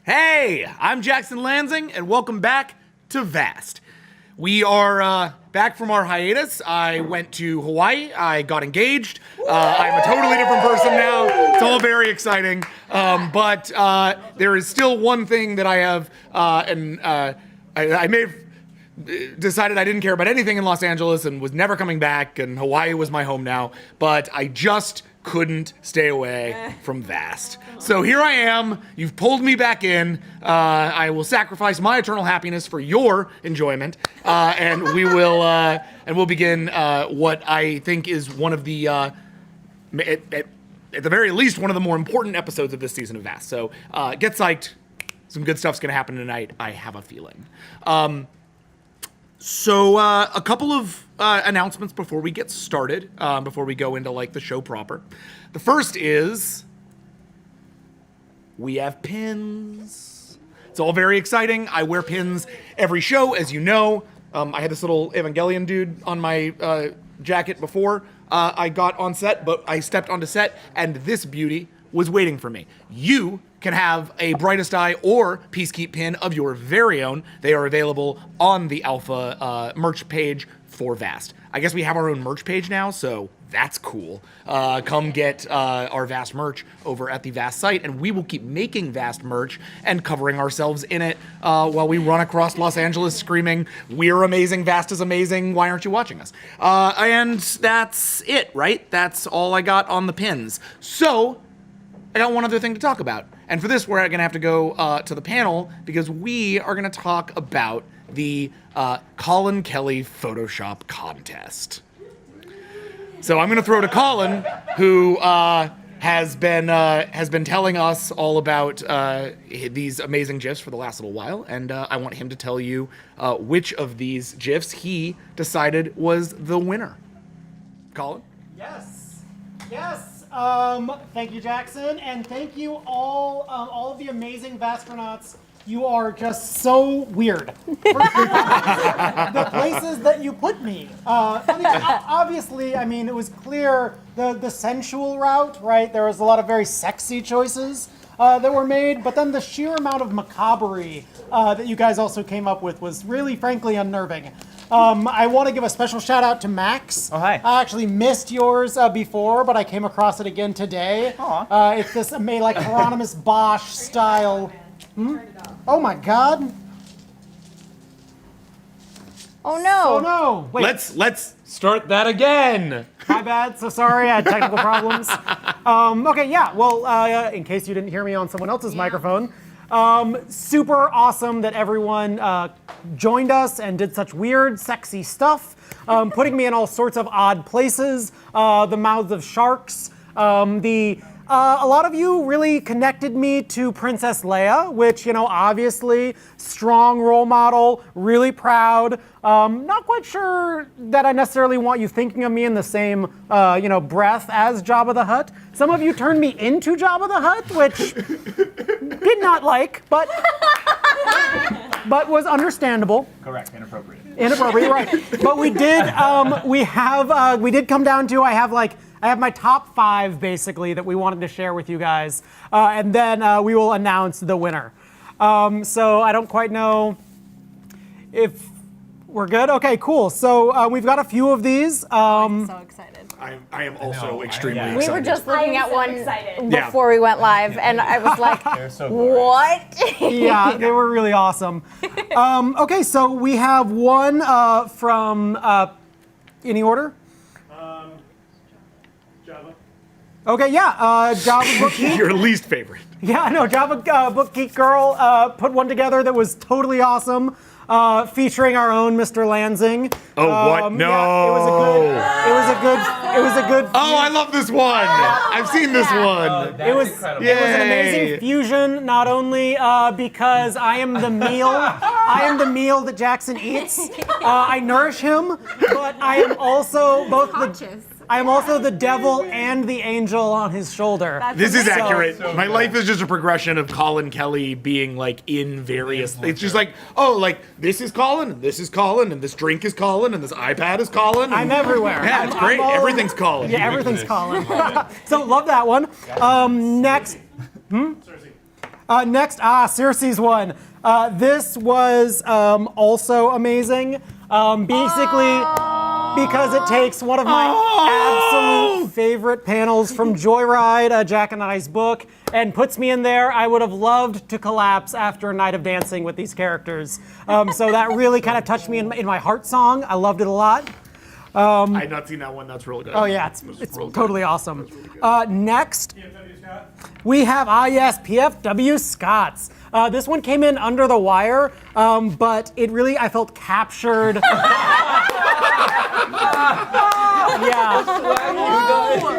Hey, I'm Jackson Lansing, and welcome back to Vast. We are back from our hiatus. I went to Hawaii. I got engaged. I'm a totally different person now. It's all very exciting. But there is still one thing that I have, I may have decided I didn't care about anything in Los Angeles and was never coming back, and Hawaii was my home now. But I just couldn't stay away from Vast. So here I am. You've pulled me back in. I will sacrifice my eternal happiness for your enjoyment, and we'll begin what I think is one of the at the very least one of the more important episodes of this season of Vast. So get psyched. Some good stuff's gonna happen tonight. I have a feeling. So a couple of announcements before we get started, before we go into like the show proper. The first is we have pins. It's all very exciting. I wear pins every show, as you know. I had this little Evangelion dude on my jacket before I got on set, but I stepped onto set and this beauty was waiting for me. You can have a Brightest Eye or Peacekeep pin of your very own. They are available on the Alpha merch page for Vast. I guess we have our own merch page now, so that's cool. Come get our Vast merch over at the Vast site, and we will keep making Vast merch and covering ourselves in it while we run across Los Angeles screaming, "We're amazing, Vast is amazing, why aren't you watching us?" And that's it, right? That's all I got on the pins. So, I got one other thing to talk about. And for this, we're going to have to go to the panel because we are going to talk about the Colin Kelly Photoshop contest. So I'm going to throw to Colin, who has been telling us all about these amazing GIFs for the last little while, and I want him to tell you which of these GIFs he decided was the winner. Colin? Yes. Thank you, Jackson, and thank you all of the amazing Vastronauts. You are just so weird. The places that you put me. Obviously, I mean, it was clear the sensual route, right? There was a lot of very sexy choices that were made, but then the sheer amount of macabre that you guys also came up with was really, frankly, unnerving. I want to give a special shout out to Max. Oh, hi. I actually missed yours before, but I came across it again today. It's this like Hieronymus Bosch style. Oh my God. Oh no. Oh no. Wait. Let's start that again. My bad. So sorry. I had technical problems. Okay. Yeah. Well, in case you didn't hear me on someone else's microphone. Super awesome that everyone joined us and did such weird, sexy stuff, putting me in all sorts of odd places, the mouths of sharks. A lot of you really connected me to Princess Leia, which, you know, obviously strong role model, really proud. Not quite sure that I necessarily want you thinking of me in the same, breath as Jabba the Hutt. Some of you turned me into Jabba the Hutt, which did not like, but was understandable. Correct, inappropriate. Inappropriate, right? But we did. We did come down to. I have my top 5 basically that we wanted to share with you guys, and then we will announce the winner. So I don't quite know if we're good. Okay, cool. So we've got a few of these. I'm so excited. I am also extremely excited. We were just looking at one excited. before we went live, and I was like, They're so glorious. what? Yeah, they were really awesome. Okay, so we have one from any order? Java. Okay, yeah, Java Book Geek. Your least favorite. Yeah, I know, Java Book Geek Girl put one together that was totally awesome, featuring our own Mr. Lansing. Oh, what? No. Yeah, it was a good. Oh, I love this one. I've seen this one. It was incredible. It was an Yay. amazing fusion, not only because I am the meal that Jackson eats. I nourish him, but I am also I am also the devil and the angel on his shoulder. This is amazing. accurate. So My good. life is just a progression of Colin Kelly being like in various. It's just like, oh, like this is Colin, and this is Colin, and this drink is Colin, and this iPad is Colin. I'm everywhere. Yeah, it's great. Everything's Colin. Yeah, everything's Colin. So love that one. Next. Cersei. Next, Circe's one. This was also amazing. Basically, because it takes one of my absolute favorite panels from Joyride, Jack and I's book, and puts me in there. I would have loved to collapse after a night of dancing with these characters. So that really kind of touched me in my heart song. I loved it a lot. I had not seen that one. That's really good. Oh yeah, it's real good. totally awesome. Next, we have, yes, PFW Scots. This one came in under the wire, but it really, I felt captured.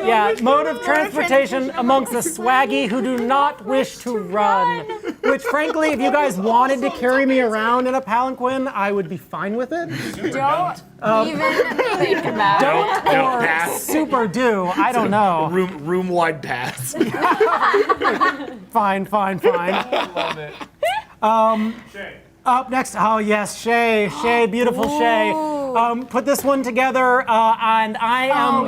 Yeah, mode of transportation amongst the swaggy who do not wish to run. Which, frankly, if you guys wanted to carry me around in a palanquin, I would be fine with it. Don't even think about it. Don't Or pass. super do, I don't know. Room wide pass. Fine. Love it. Up next, oh yes, Shay, beautiful Shay. Put this one together, and I am,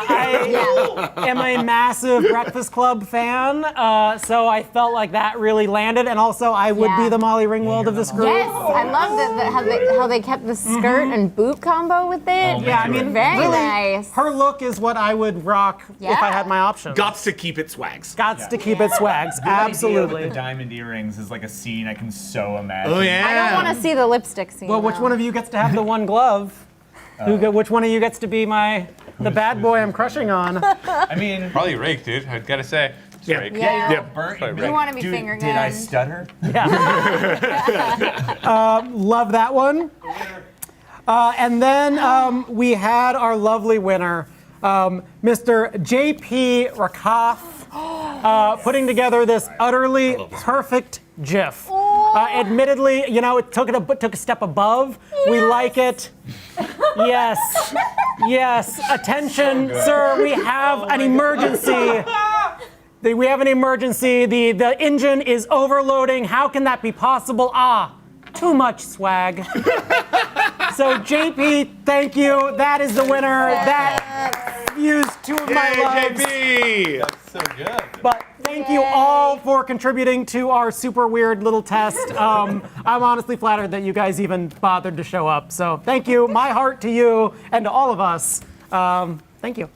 I am a massive Breakfast Club fan, so I felt like that really landed, and also I would be the Molly Ringwald of this group. Yes, I love how they kept the skirt and boot combo with it. Yeah, I mean, very really, nice. her look is what I would rock if I had my options. Gots to keep it swags. Gots to keep it swags, Idea absolutely. with the diamond earrings is like a scene I can so imagine. Oh yeah. I don't want to see the lipstick scene. Well, which though. one of you gets to have the one glove? Which one of you gets to be the bad boy I'm crushing on? I mean, Probably Rake, dude. I gotta say. It's Yeah. Rake. Yeah. burnt. Probably You Rake. want to be Dude, finger did I gunned. stutter? Love that one. And then we had our lovely winner, Mr. J.P. Rakoff, putting together this utterly perfect GIF. Admittedly, it took a step above. We like it. Yes. Attention, sir. We have an emergency. We have an emergency. The engine is overloading. How can that be possible? Too much swag. So JP, thank you. That is the winner. That fused two of my loves. JP. That's so good. But thank you all for contributing to our super weird little test. I'm honestly flattered that you guys even bothered to show up. So thank you. My heart to you and to all of us. Thank you.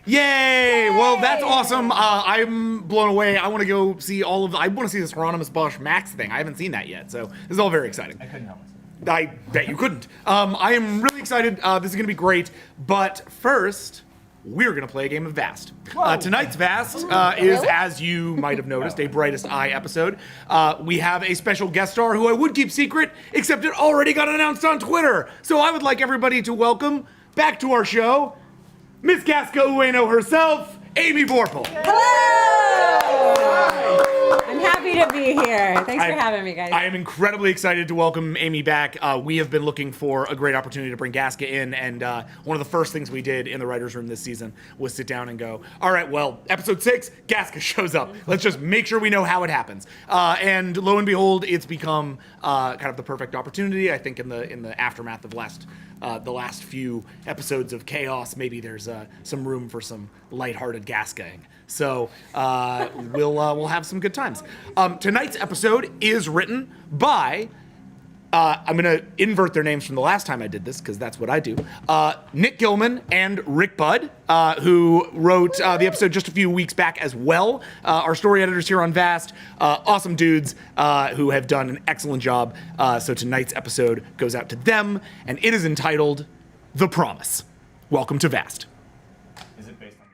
Yay! Well, that's awesome. I'm blown away. I want to go see I want to see this Hieronymus Bosch Max thing. I haven't seen that yet, so this is all very exciting. I couldn't help myself. I bet you couldn't. I am really excited. This is going to be great. But first, we're going to play a game of Vast. Tonight's Vast is, as you might have noticed, a Brightest Eye episode. We have a special guest star who I would keep secret, except it already got announced on Twitter. So I would like everybody to welcome back to our show, Miss Casca Ueno herself, Amy Vorpal. I'm happy to be here. Thanks for having me, guys. I am incredibly excited to welcome Amy back. We have been looking for a great opportunity to bring Gasca in, and one of the first things we did in the writer's room this season was sit down and go, all right, well, episode 6, Gasca shows up. Let's just make sure we know how it happens. And lo and behold, it's become kind of the perfect opportunity. I think in the aftermath of the last few episodes of Chaos, maybe there's some room for some lighthearted Gascaing. So we'll have some good times. Tonight's episode is written by, I'm going to invert their names from the last time I did this, because that's what I do, Nick Gilman and Rick Budd, who wrote the episode just a few weeks back as well. Our story editors here on Vast, awesome dudes who have done an excellent job. So tonight's episode goes out to them, and it is entitled The Promise. Welcome to Vast. Is it based on?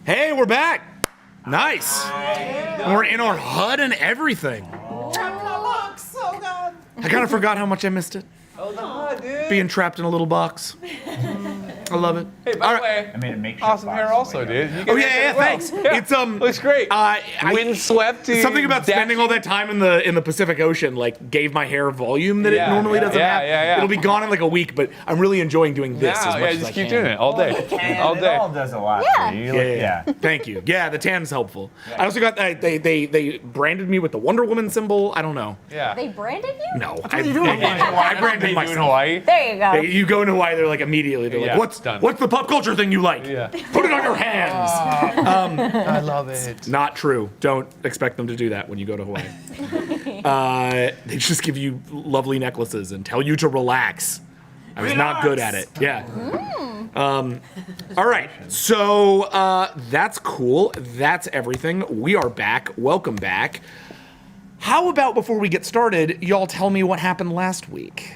Hey, we're back. Nice. We're in our HUD and everything. I kind of forgot how much I missed it. Oh, dude. Being trapped in a little box. I love it. Hey, by All the right. way, I made a makeshift awesome box hair for also, you. dude. You Oh get yeah, hair yeah, as well. thanks. Yeah. It's Looks great. Windswept. Something about spending all that time in the Pacific Ocean like gave my hair volume that it normally doesn't have. Yeah. It'll be gone in like a week, but I'm really enjoying doing this as much Yeah, as I just can. keep doing it all day. And All it day. all does a lot Yeah. for you. Yeah. Thank you. Yeah, the tan's helpful. I also got they branded me with the Wonder Woman symbol. I don't know. Yeah. They branded you? No, what you do in Hawaii. I branded They do in myself. Hawaii. There you go. You go in Hawaii, they're like immediately. They're Yeah, like, done. what's the pop culture thing you like? Yeah. Put it on your hands. I love it. Not true. Don't expect them to do that when you go to Hawaii. They just give you lovely necklaces and tell you to relax. I was not good at it. Yeah. All right. So that's cool. That's everything. We are back. Welcome back. How about before we get started, y'all tell me what happened last week?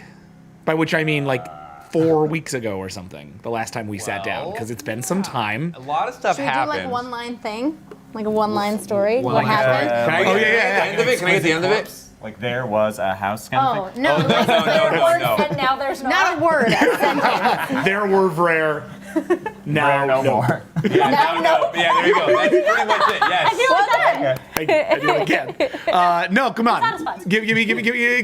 By which I mean like 4 weeks ago or something. The last time we sat down, Well, because it's been some time. A lot of stuff Should we do happened. like a one-line thing? Like a one-line story? What line happened? Can I get Oh, yeah. the end of it? Can I get the end of it? Like there was a house kind Oh, of thing. no. like no. And now there's not a word. A sentence. There were rare. Now No more. Now, no. Yeah, there you go. That's pretty much it. Yes. Well done. I do it again. No, come on. satisfies. Give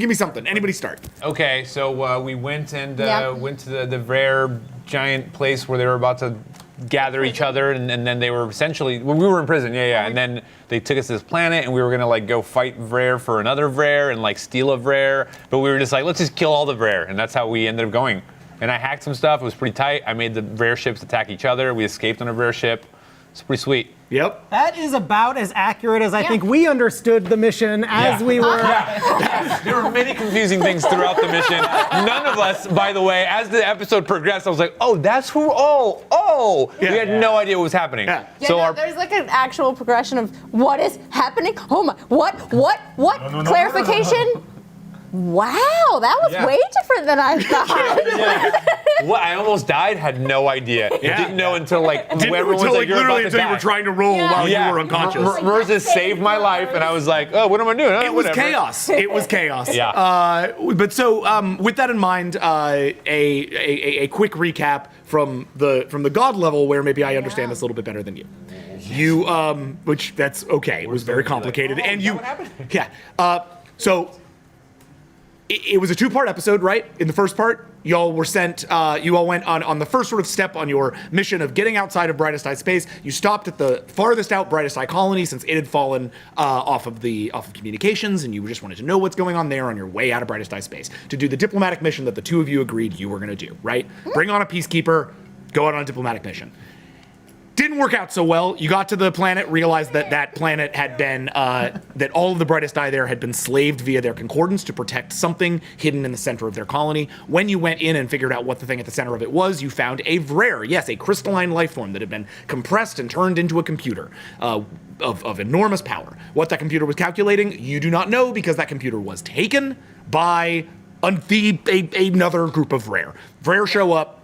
me something. Anybody start. Okay, so we went and Yeah. went to the rare giant place where they were about to gather each other, and then they were essentially, well, we were in prison, yeah, and then they took us to this planet, and we were gonna like go fight Vrare for another Vrare and like steal a Vrare, but we were just like, let's just kill all the Vrare, and that's how we ended up going. And I hacked some stuff. It was pretty tight. I made the Vrare ships attack each other. We escaped on a Vrare ship. It's pretty sweet. Yep. That is about as accurate as I think we understood the mission as we were. There were many confusing things throughout the mission. None of us, by the way, as the episode progressed, I was like, oh, that's who, we had no idea what was happening. Yeah. Yeah, So no, our, there's like an actual progression of what is happening. Oh my, what? Clarification? Wow, that was Yeah. way different than I thought. what, I almost died, had no idea. Yeah. Didn't know until like, Didn't when everyone's until like, like you're literally about to until you were die. trying to roll Yeah. while Yeah. you were unconscious. Mirza saved my life, and I was like, oh, what am I doing? It was Whatever. chaos. It was chaos. Yeah. But so, with that in mind, a quick recap from the god level, where maybe I understand this a little bit better than you. You, which that's okay. It was very complicated, and you, yeah. So it was a 2-part episode, right? In the first part, y'all were sent. You all went on the first sort of step on your mission of getting outside of Brightest Eye space. You stopped at the farthest out Brightest Eye colony since it had fallen off of communications, and you just wanted to know what's going on there on your way out of Brightest Eye space to do the diplomatic mission that the two of you agreed you were going to do. Right? Bring on a peacekeeper, go out on a diplomatic mission. Didn't work out so well. You got to the planet, realized that planet had been, that all of the Brightest Eye there had been slaved via their concordance to protect something hidden in the center of their colony. When you went in and figured out what the thing at the center of it was, you found a Vrare, yes, a crystalline life form that had been compressed and turned into a computer of enormous power. What that computer was calculating, you do not know, because that computer was taken by another group of Vrare. Vrare show up,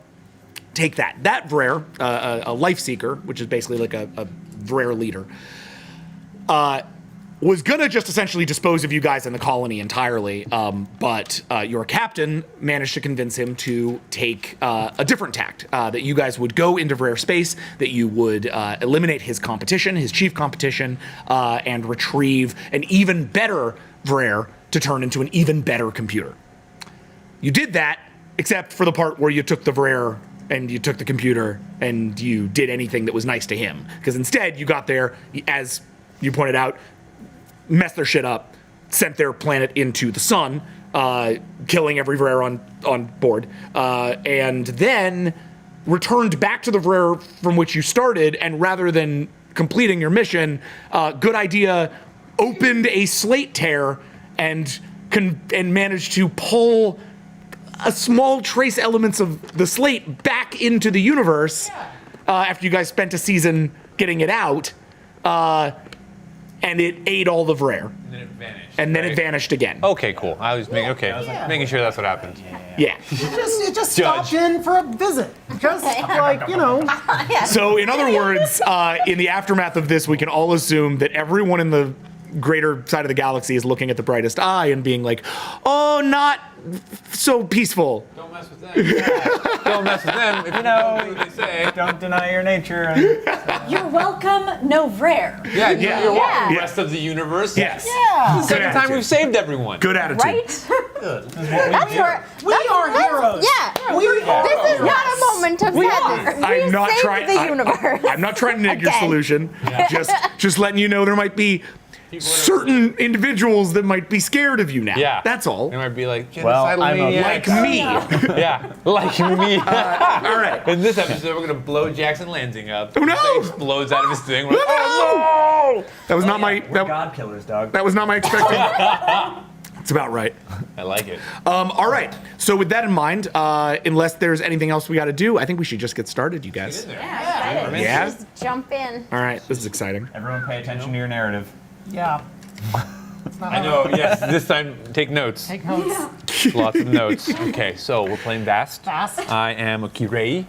take that. That Vrare, a life seeker, which is basically like a Vrare leader, was gonna just essentially dispose of you guys in the colony entirely, but your captain managed to convince him to take a different tact, that you guys would go into Vrare space, that you would eliminate his competition, his chief competition, and retrieve an even better Vrare to turn into an even better computer. You did that, except for the part where you took the Vrare and you took the computer and you did anything that was nice to him. Because instead, you got there, as you pointed out, messed their shit up, sent their planet into the sun, killing every Vrare on board, and then returned back to the Vrare from which you started, and rather than completing your mission, good idea, opened a slate tear and managed to pull a small trace elements of the slate back into the universe after you guys spent a season getting it out, and it ate all the Vrare. And then it vanished. And then right? it vanished again. Okay, cool. I was making making sure that's what happened. Yeah. It just stopped in for a visit. Just like, you know. So in other words, in the aftermath of this, we can all assume that everyone in the greater side of the galaxy is looking at the brightest eye and being like, "Oh, not so peaceful." Don't mess with them. Don't mess with them. If you don't do what they say. Don't deny your nature. And You're welcome, no rare. Yeah, Yeah. you're welcome. Yeah. The rest of the universe. Yes. Yeah. This is the second Good time attitude. we've saved everyone. Good attitude. Right? That's where We are heroes. Yeah. We are. This is not a moment of sadness. We I'm not saved trying. the universe. I'm not trying to neg your Again. solution. Just letting you know there might be certain individuals that might be scared of you now. Yeah. That's all. They might be like, Well, genocidal I'm a- maniacs. Like me. Yeah, like me. All right. In this episode, we're gonna blow Jackson Lansing up. Oh, no! He explodes out of his thing. We're like, Oh, That was not my. we're God killers, dog. That was not my expectation. That's about right. I like it. All right. So with that in mind, unless there's anything else we got to do, I think we should just get started, you guys. Yeah. Just jump in. All right. This is exciting. Everyone pay attention to your narrative. Yeah. I know, yes. This time, take notes. Take notes. Lots of notes. Okay, so we're playing Vast. Fast. I am a Kirei.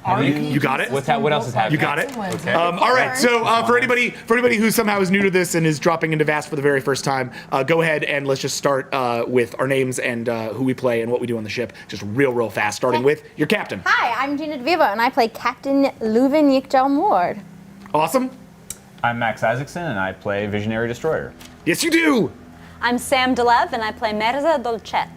You got it. What else is happening? You got it. Okay. All right. So for anybody who somehow is new to this and is dropping into Vast for the very first time, go ahead and let's just start with our names and who we play and what we do on the ship, just real fast. Starting with your captain. Hi, I'm Gina DeVivo, and I play Captain Leuven Yikjal Ward. Awesome. I'm Max Isaacson, and I play Visionary Destroyer. Yes, you do. I'm Sam Delev, and I play Merza Dolcet.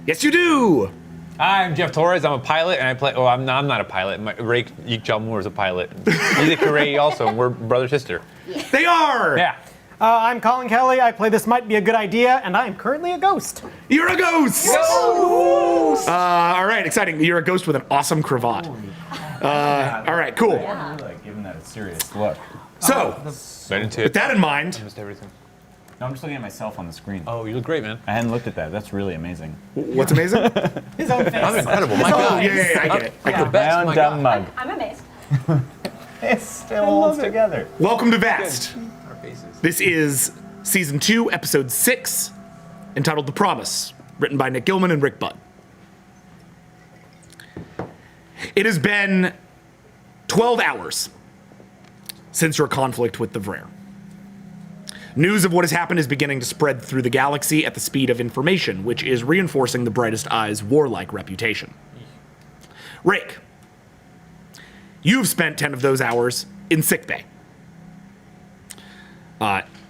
Yes, you do. I'm Jeff Torres. I'm a pilot, and I play. Oh, I'm not a pilot. Ray Yikjal Moore is a pilot. He's a Kirei also. And we're brother sister. They are. Yeah. I'm Colin Kelly. I play This Might Be a Good Idea, and I am currently a ghost. You're a ghost. All right. Exciting. You're a ghost with an awesome cravat. All right. Cool. I really like giving that a serious look. So Right into with that in mind, Missed everything. No, I'm just looking at myself on the screen. Oh, you look great, man. I hadn't looked at that. That's really amazing. what's amazing? His own face. I'm incredible. My God. Yeah, I get it. I'm the My best. own My dumb God. mug. I'm amazed. It still holds together. Welcome to Vast. Our faces. This is season 2, episode 6, entitled "The Promise," written by Nick Gilman and Rick Budd. It has been 12 hours since your conflict with the Vrare. News of what has happened is beginning to spread through the galaxy at the speed of information, which is reinforcing the Brightest Eye's warlike reputation. Rake, you've spent 10 of those hours in sickbay.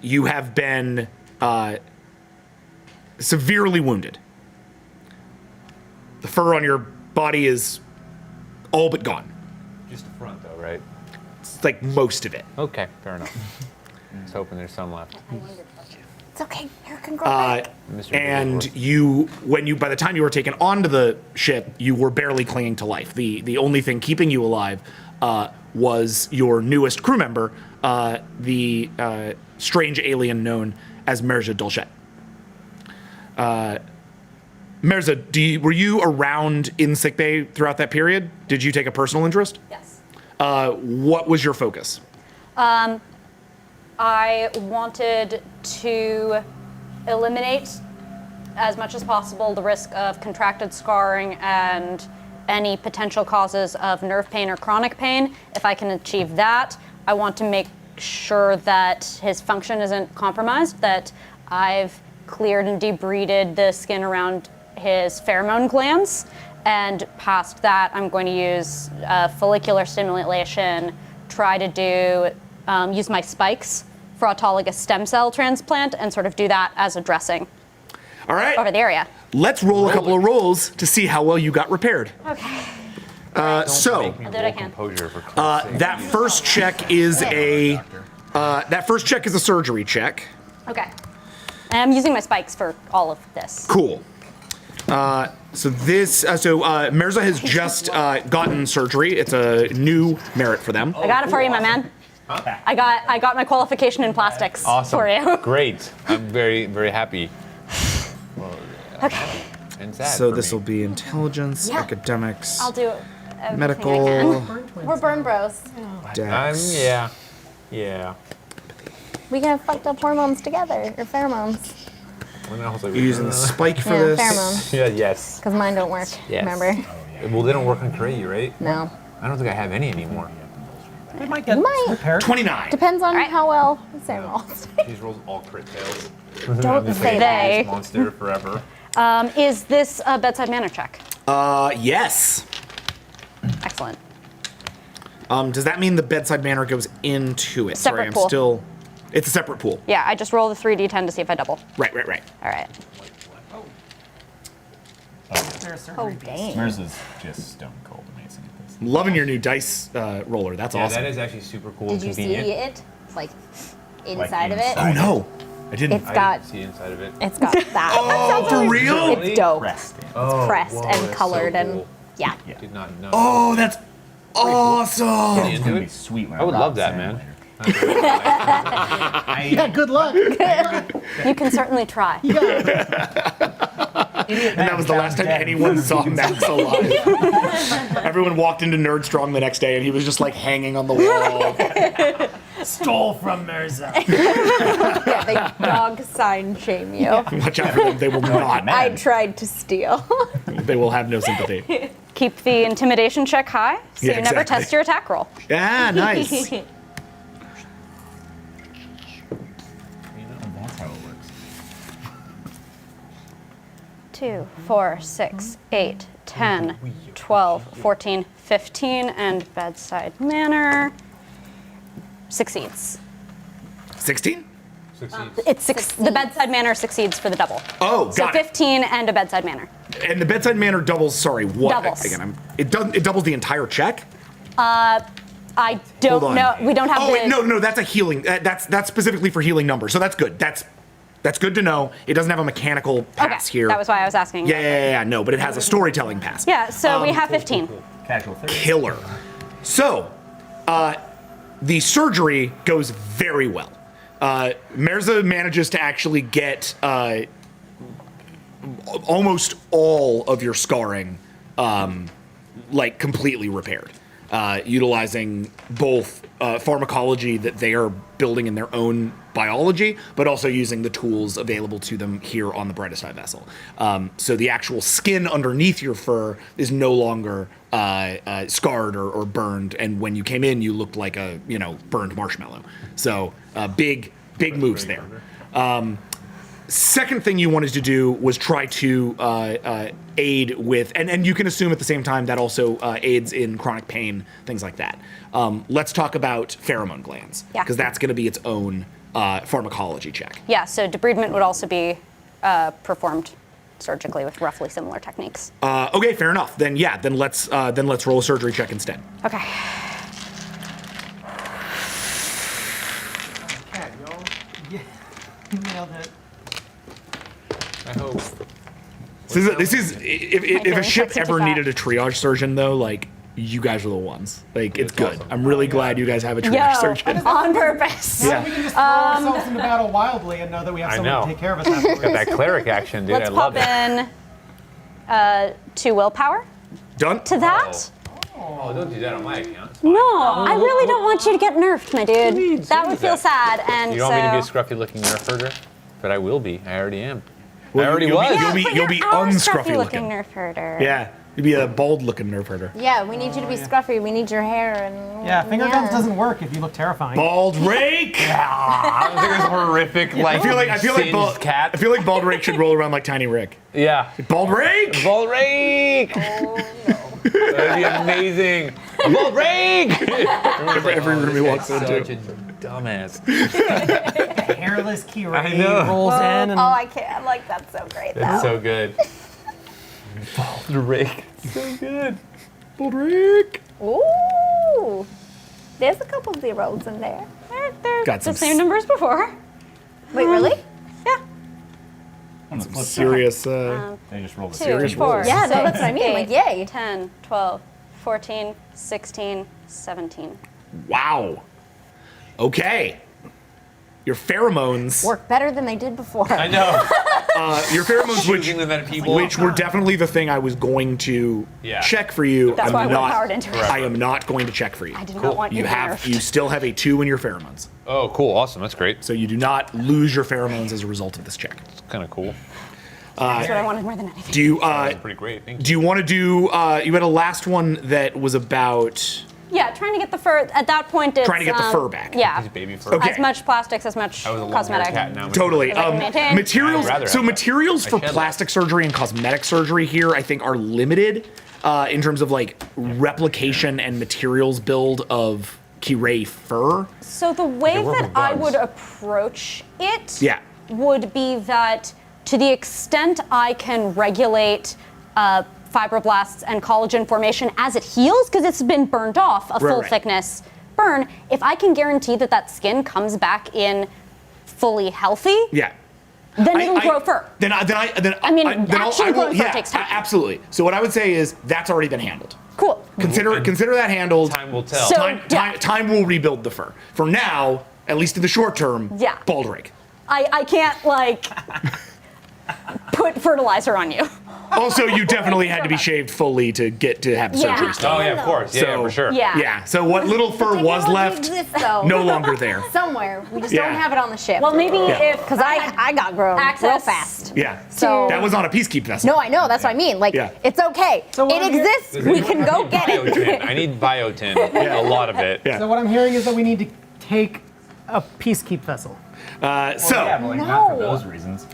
You have been severely wounded. The fur on your body is all but gone. Just the front, though, right? It's like most of it. Okay, fair enough. I was hoping there's some left. It's okay. Hair can grow back. Mr. And Bigglesworth. by the time you were taken onto the ship, you were barely clinging to life. The only thing keeping you alive was your newest crew member, the strange alien known as Merza Dolcet. Merza, were you around in sickbay throughout that period? Did you take a personal interest? Yes. What was your focus? I wanted to eliminate as much as possible the risk of contracted scarring and any potential causes of nerve pain or chronic pain. If I can achieve that, I want to make sure that his function isn't compromised, that I've cleared and debrided the skin around his pheromone glands, and past that, I'm going to use follicular stimulation, try to use my spikes for autologous stem cell transplant, and sort of do that as a dressing All right. over the area. Let's roll a couple of rolls to see how well you got repaired. Okay. So I'll do what I can. Composure for Christ's sake. that first check is a surgery check. Okay. And I'm using my spikes for all of this. Cool. Merza has just gotten surgery. It's a new merit for them. I got it for you, my man. I got my qualification in plastics Awesome. for you. Great. I'm very, very happy. Well, Okay. and sad So for this me. will be intelligence, Yeah. academics, I'll do everything medical, I can. We're burn bros. dex. Yeah. We can have fucked up hormones together, or pheromones. When else are we You're using the spike for Yeah, this. pheromones. Yeah, yes. Because mine don't work. Yes. Remember? Well, they don't work on Kirei, right? No. I don't think I have any anymore. We might get might. repaired. 29. Depends on Alright. how well Sam rolls. These rolls all crit tails. Don't say that. They. Monster forever. Is this a bedside manner check? Yes. Excellent. Does that mean the bedside manner goes into it? Sorry, Separate I'm pool. still. It's a separate pool. Yeah, I just roll the 3d10 to see if I double. Right. All right. Oh, dang. Mers is just stone cold amazing at this. Loving your new dice roller. That's Yeah, awesome. that is actually super cool. Did and you see convenient. it? Like inside of it? Oh no, I didn't. It's I got didn't see inside of it. it's got that. Oh, for real? It's dope. Resting. Oh, pressed whoa, and that's so colored and cool. yeah. Did not know. Oh, that's awesome. Get It's into gonna it? be sweet when I would rob love that, Sam man. later. Yeah, good luck. You can certainly try. And that was the last time anyone saw Max alive. Everyone walked into Nerd Strong the next day, and he was just like hanging on the wall. Stole from Mirza. Yeah, they dog sign shame you. Watch out for them; they will not. I tried to steal. They will have no sympathy. Keep the intimidation check high, so Yeah, you never exactly. test your attack roll. Yeah, nice. That's how it works. 2, 4, 6, 8, 10, 12, 14, 15, and bedside manner succeeds. 16? It's the bedside manner succeeds for the double. Oh, So got it. 15 and a bedside manner. And the bedside manner doubles. Sorry, what? Doubles. Again, it doubles the entire check. I Hold don't on. know. We don't have Oh the. wait, no, that's a healing. That's specifically for healing numbers. So that's good. That's good to know. It doesn't have a mechanical pass Okay, here. that was why I was asking. Yeah. No, but it has a storytelling pass. Yeah, so we have 15. Casual 30. Killer. So, the surgery goes very well. Mirza manages to actually get almost all of your scarring, like completely repaired, utilizing both pharmacology that they are building in their own biology, but also using the tools available to them here on the Brightest Eye vessel. So the actual skin underneath your fur is no longer scarred or burned, and when you came in, you looked like a burned marshmallow. So big moves there. Second thing you wanted to do was try to aid with, and you can assume at the same time that also aids in chronic pain, things like that. Let's talk about pheromone glands, Yeah. because that's going to be its own pharmacology check. Yeah, so debridement would also be performed surgically with roughly similar techniques. Okay, fair enough. Then let's roll a surgery check instead. Okay. Okay, y'all. Yeah. Nailed it. I hope. This is if a feeling ship check ever 65. needed a triage surgeon though, like you guys are the ones. Like it's good. awesome. I'm really glad you guys have a triage surgeon. On purpose. Yeah. We can just throw ourselves into battle wildly and know that we have I someone know. to take care of us afterwards. Got that cleric action, dude. Let's I love pop it. in 2 willpower Done. to that. Oh, don't do that on my account. No, I really don't want you to get nerfed, my dude. That would feel sad, and You don't want me to be a so. scruffy-looking nerf herder? But I will be. I already am. Well, I already you'll be- was. you'll be- But you'll be you're our unscruffy scruffy-looking looking. nerf herder. Yeah. You'd be a bald-looking nerf herder. Yeah, we need you to be scruffy. We need your hair and. Yeah, finger guns doesn't work if you look terrifying. Bald rake. I don't think it's horrific. Like I feel like singed bald, cat. I feel like bald rake should roll around like Tiny Rick. Yeah. Bald rake. Bald rake. Oh no. That'd be amazing. A bald rake. Every room he walks Such into. a dumbass. Hairless Kira I know. rolls in and Oh, I can't. Like that's so great. That's though. so good. Bald rake. So good. Bald rake. Ooh, there's a couple zeros in there. They're Got the some same numbers before. Wait, really? Yeah. On the flip side, Serious. they just rolled a 2, Serious 4, rolls. Yeah, no, that's what I mean. 8, Like, yay. 10, 12, 14, 16, 17. Wow. Okay. Your pheromones. Work better than they did before. I know. Your pheromones, Shooting them at people. which were definitely the thing I was going to Yeah. check for you. That's I'm why I went not. powered into it. I am not going to check for you. I did not want you You to have. nerfed. You still have a 2 in your pheromones, Oh, cool. Awesome. That's great. so you do not lose your pheromones as a result of this check. It's kind of cool. That's what I wanted more than anything. Do you? That's pretty great. Thank you. Do you want to do? You had a last one that was about Yeah, trying to get the fur. At that point, it's Trying to get the fur back. Yeah. His baby fur. Okay. As much plastics, as much I was a long-haired cosmetic. cat now. Totally. I can maintain. Materials. I'd rather So have that. materials I for shed that. plastic surgery and cosmetic surgery here, I think, are limited in terms of like replication and materials build of Kirei fur. So the way work that with I bugs. would approach it Yeah. would be that to the extent I can regulate fibroblasts and collagen formation as it heals, because it's been burned off, a full right. thickness burn, if I can guarantee that that skin comes back in fully healthy, Yeah. then it'll grow fur. I mean, actually growing fur yeah, takes time. absolutely. So what I would say is that's already been handled. Cool. Consider that handled. Time will tell. So- Time will rebuild the fur. For now, at least in the short term, Yeah. bald rake. I can't like put fertilizer on you. Also, you definitely had to be shaved fully to get to have the Yeah. surgery done. Oh yeah, of course. Yeah, So- for sure. Yeah. Yeah. So what little fur was Technology left, exists, though. no longer there. Somewhere. We just Yeah. don't have it on the ship. Well, maybe if because I got grown real access- fast. Yeah. So That was on a peacekeep vessel. no, I know. That's what I mean. Like, Yeah. it's okay. So what it I'm hearing- exists. Does We anyone can go need get biotin? it. I need biotin. A lot of it. Yeah. So what I'm hearing is that we need to take a peacekeep vessel. Yeah, but like, not for those reasons.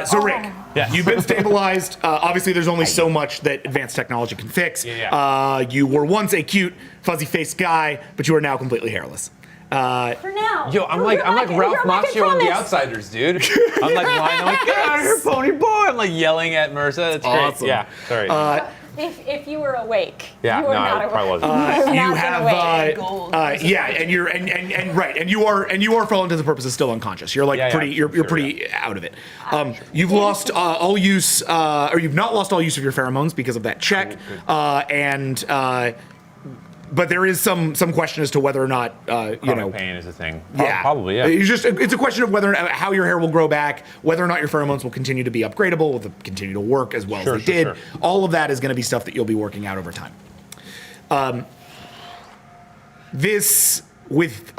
So Rick, Yeah. you've been stabilized. Obviously, there's only so much that advanced technology can fix. Yeah. You were once a cute, fuzzy-faced guy, but you are now completely hairless. for now. Yo, I'm like Ralph Macchio on The Outsiders, dude. I'm like lying, like, get out of here, pony boy. I'm like yelling at Mercer. It's great. Awesome. Yeah, sorry. If you were awake, yeah, you were no, not I awake. probably wasn't. You Not have, gonna yeah, and you're and right, and you are for all intents and purposes still unconscious. You're like Yeah, yeah, pretty, you're sure, pretty out of it. You've lost all use, or you've not lost all use of your pheromones because of that check, but there is some question as to whether or not you know. Pain is a thing. Yeah, Probably, yeah. It's a question of whether how your hair will grow back, whether or not your pheromones will continue to be upgradable, will continue to work as well Sure, as they did. sure. All of that is going to be stuff that you'll be working out over time. This, with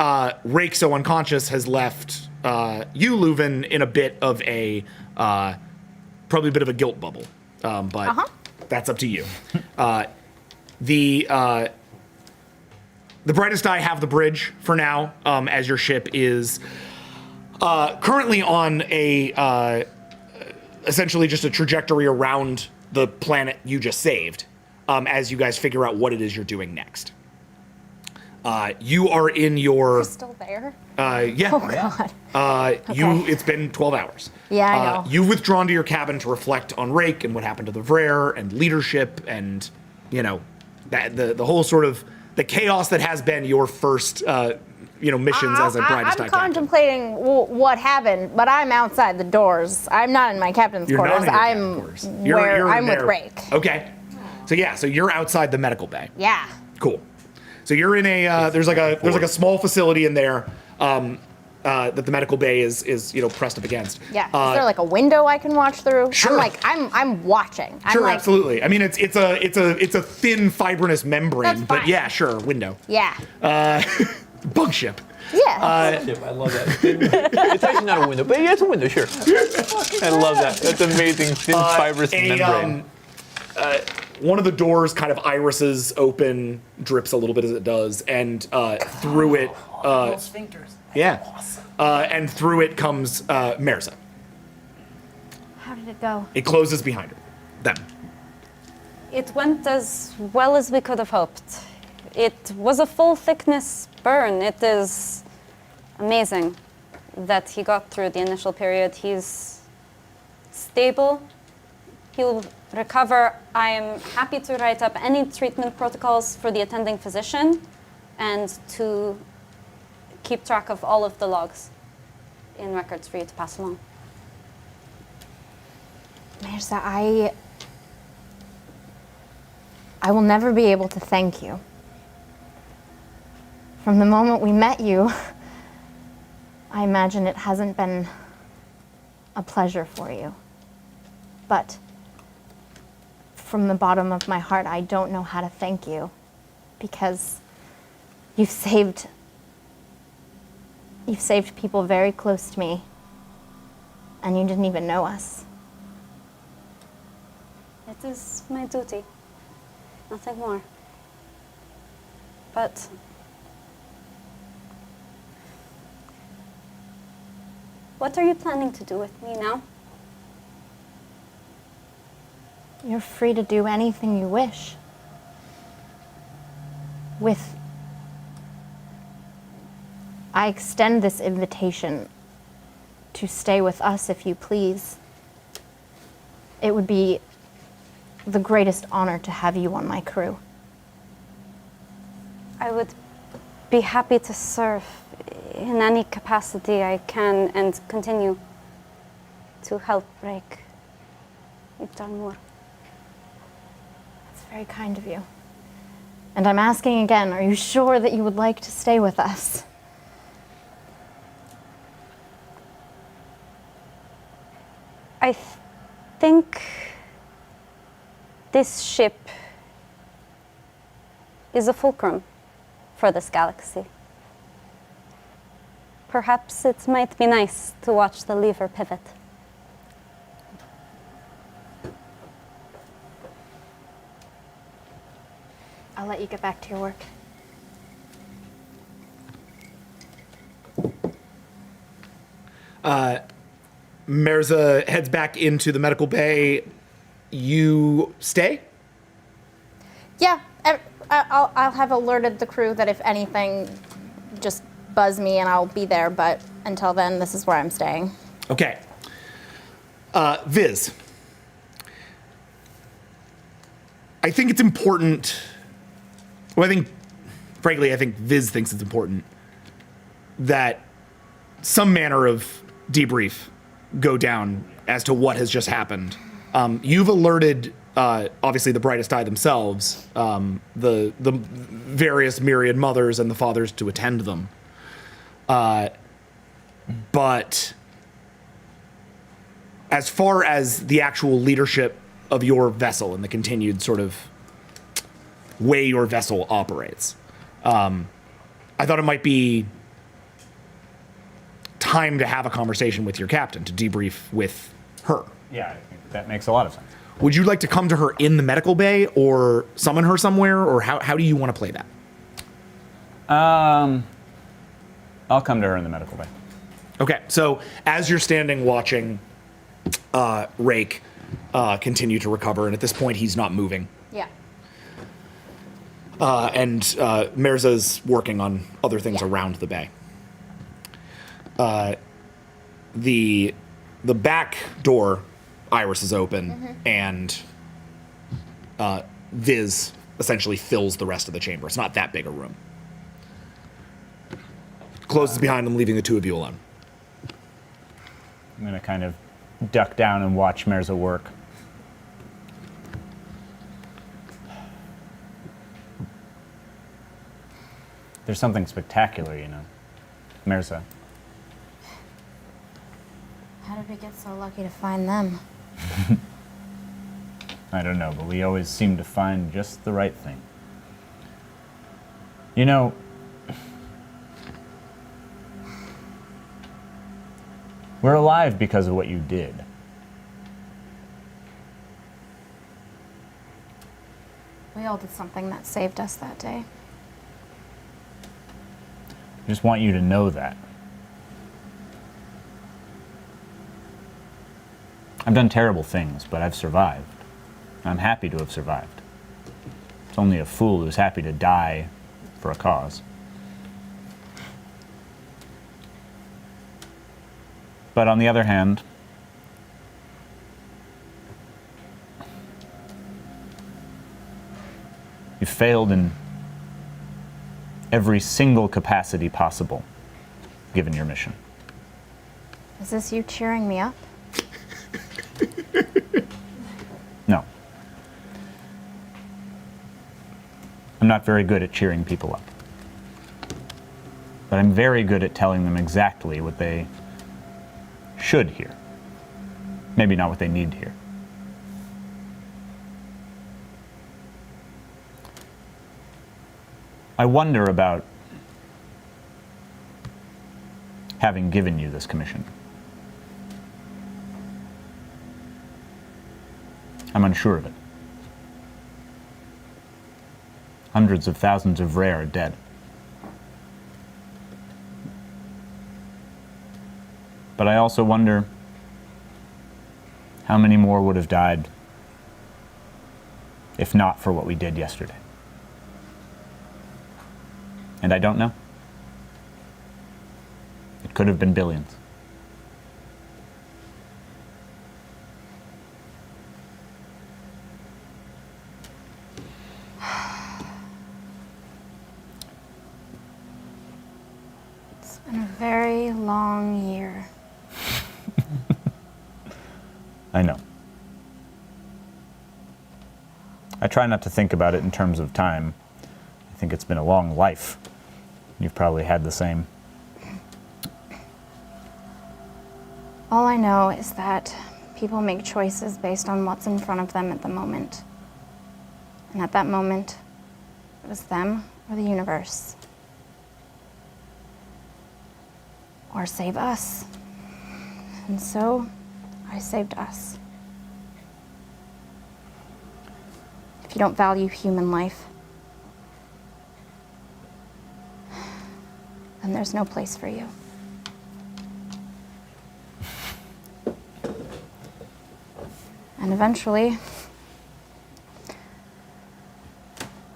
Rake so unconscious, has left you, Leuven, in a bit of a probably a bit of a guilt bubble, but that's up to you. The Brightest Eye have the bridge for now, as your ship is currently on a essentially just a trajectory around the planet you just saved, as you guys figure out what it is you're doing next. You are in your Still there? yeah. Oh God. It's been 12 hours. Yeah, I know. You've withdrawn to your cabin to reflect on Rake and what happened to the Vrare and leadership and, you know, that the whole sort of the chaos that has been your first, missions as a Brightest Eye I'm captain. contemplating what happened, but I'm outside the doors. I'm not in my captain's You're quarters. not in your I'm captain's quarters. where I'm in with there. Rake. Okay. So you're outside the medical bay. Yeah. Cool. So you're in a there's like a small facility in there that the medical bay is pressed up against. Yeah. Is there like a window I can watch through? Sure. I'm watching. Sure, I'm like, absolutely. I mean, it's a thin fibrinous membrane, That's but fine. yeah, sure, window. Yeah. Bug ship. Yeah. I love that. It's actually not a window, but yeah, it's a window, sure. I love that. That's amazing. Thin fibrous membrane. One of the doors kind of irises open, drips a little bit as it does, and through it, Sphincters. yeah, and through it comes Merza. How did it go? It closes behind her. Them. It went as well as we could have hoped. It was a full thickness burn. It is amazing that he got through the initial period. He's stable. He'll recover. I am happy to write up any treatment protocols for the attending physician and to keep track of all of the logs in records for you to pass along. Mirza, I will never be able to thank you. From the moment we met you, I imagine it hasn't been a pleasure for you. But from the bottom of my heart, I don't know how to thank you because you've saved people very close to me, and you didn't even know us. It is my duty. Nothing more. But what are you planning to do with me now? You're free to do anything you wish. I extend this invitation to stay with us if you please. It would be the greatest honor to have you on my crew. I would be happy to serve in any capacity I can and continue to help Rake. You've done more. That's very kind of you. And I'm asking again, are you sure that you would like to stay with us? I think this ship is a fulcrum for this galaxy. Perhaps it might be nice to watch the lever pivot. I'll let you get back to your work. Mirza heads back into the medical bay. You stay? Yeah, I'll have alerted the crew that if anything, just buzz me and I'll be there. But until then, this is where I'm staying. Okay. Viz. I think it's important. Well, frankly, I think Viz thinks it's important that some manner of debrief go down as to what has just happened. You've alerted, obviously, the Brightest Eye themselves, the various myriad mothers and the fathers to attend them. But as far as the actual leadership of your vessel and the continued sort of way your vessel operates, I thought it might be time to have a conversation with your captain, to debrief with her. Yeah, I think that makes a lot of sense. Would you like to come to her in the medical bay or summon her somewhere, or how do you want to play that? I'll come to her in the medical bay. Okay, so as you're standing watching Rake continue to recover, and at this point he's not moving, Yeah. and Mirza's working on other things around the bay. The back door, Iris, is open, and Viz essentially fills the rest of the chamber. It's not that big a room. Closes behind them, leaving the two of you alone. I'm going to kind of duck down and watch Mirza work. There's something spectacular, you know. Mirza. How did we get so lucky to find them? I don't know, but we always seem to find just the right thing. You know, we're alive because of what you did. We all did something that saved us that day. I just want you to know that. I've done terrible things, but I've survived. I'm happy to have survived. It's only a fool who's happy to die for a cause. But on the other hand, you failed in every single capacity possible, given your mission. Is this you cheering me up? No. I'm not very good at cheering people up. But I'm very good at telling them exactly what they should hear. Maybe not what they need to hear. I wonder about having given you this commission. I'm unsure of it. Hundreds of thousands of Rare are dead. But I also wonder how many more would have died if not for what we did yesterday. And I don't know. It could have been billions. It's been a very long year. I know. I try not to think about it in terms of time. I think it's been a long life. You've probably had the same. All I know is that people make choices based on what's in front of them at the moment. And at that moment, it was them or the universe. Or save us. And so, I saved us. If you don't value human life, then there's no place for you. And eventually,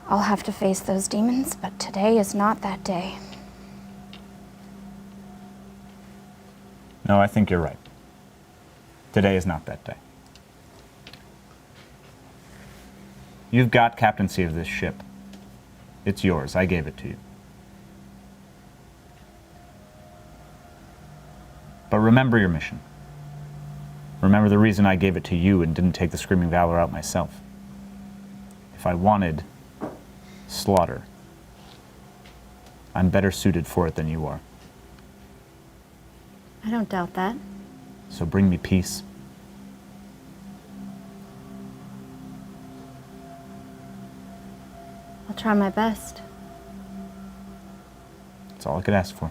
I'll have to face those demons, but today is not that day. No, I think you're right. Today is not that day. You've got captaincy of this ship. It's yours. I gave it to you. But remember your mission. Remember the reason I gave it to you and didn't take the Screaming Valor out myself. If I wanted slaughter, I'm better suited for it than you are. I don't doubt that. So bring me peace. I'll try my best. That's all I could ask for.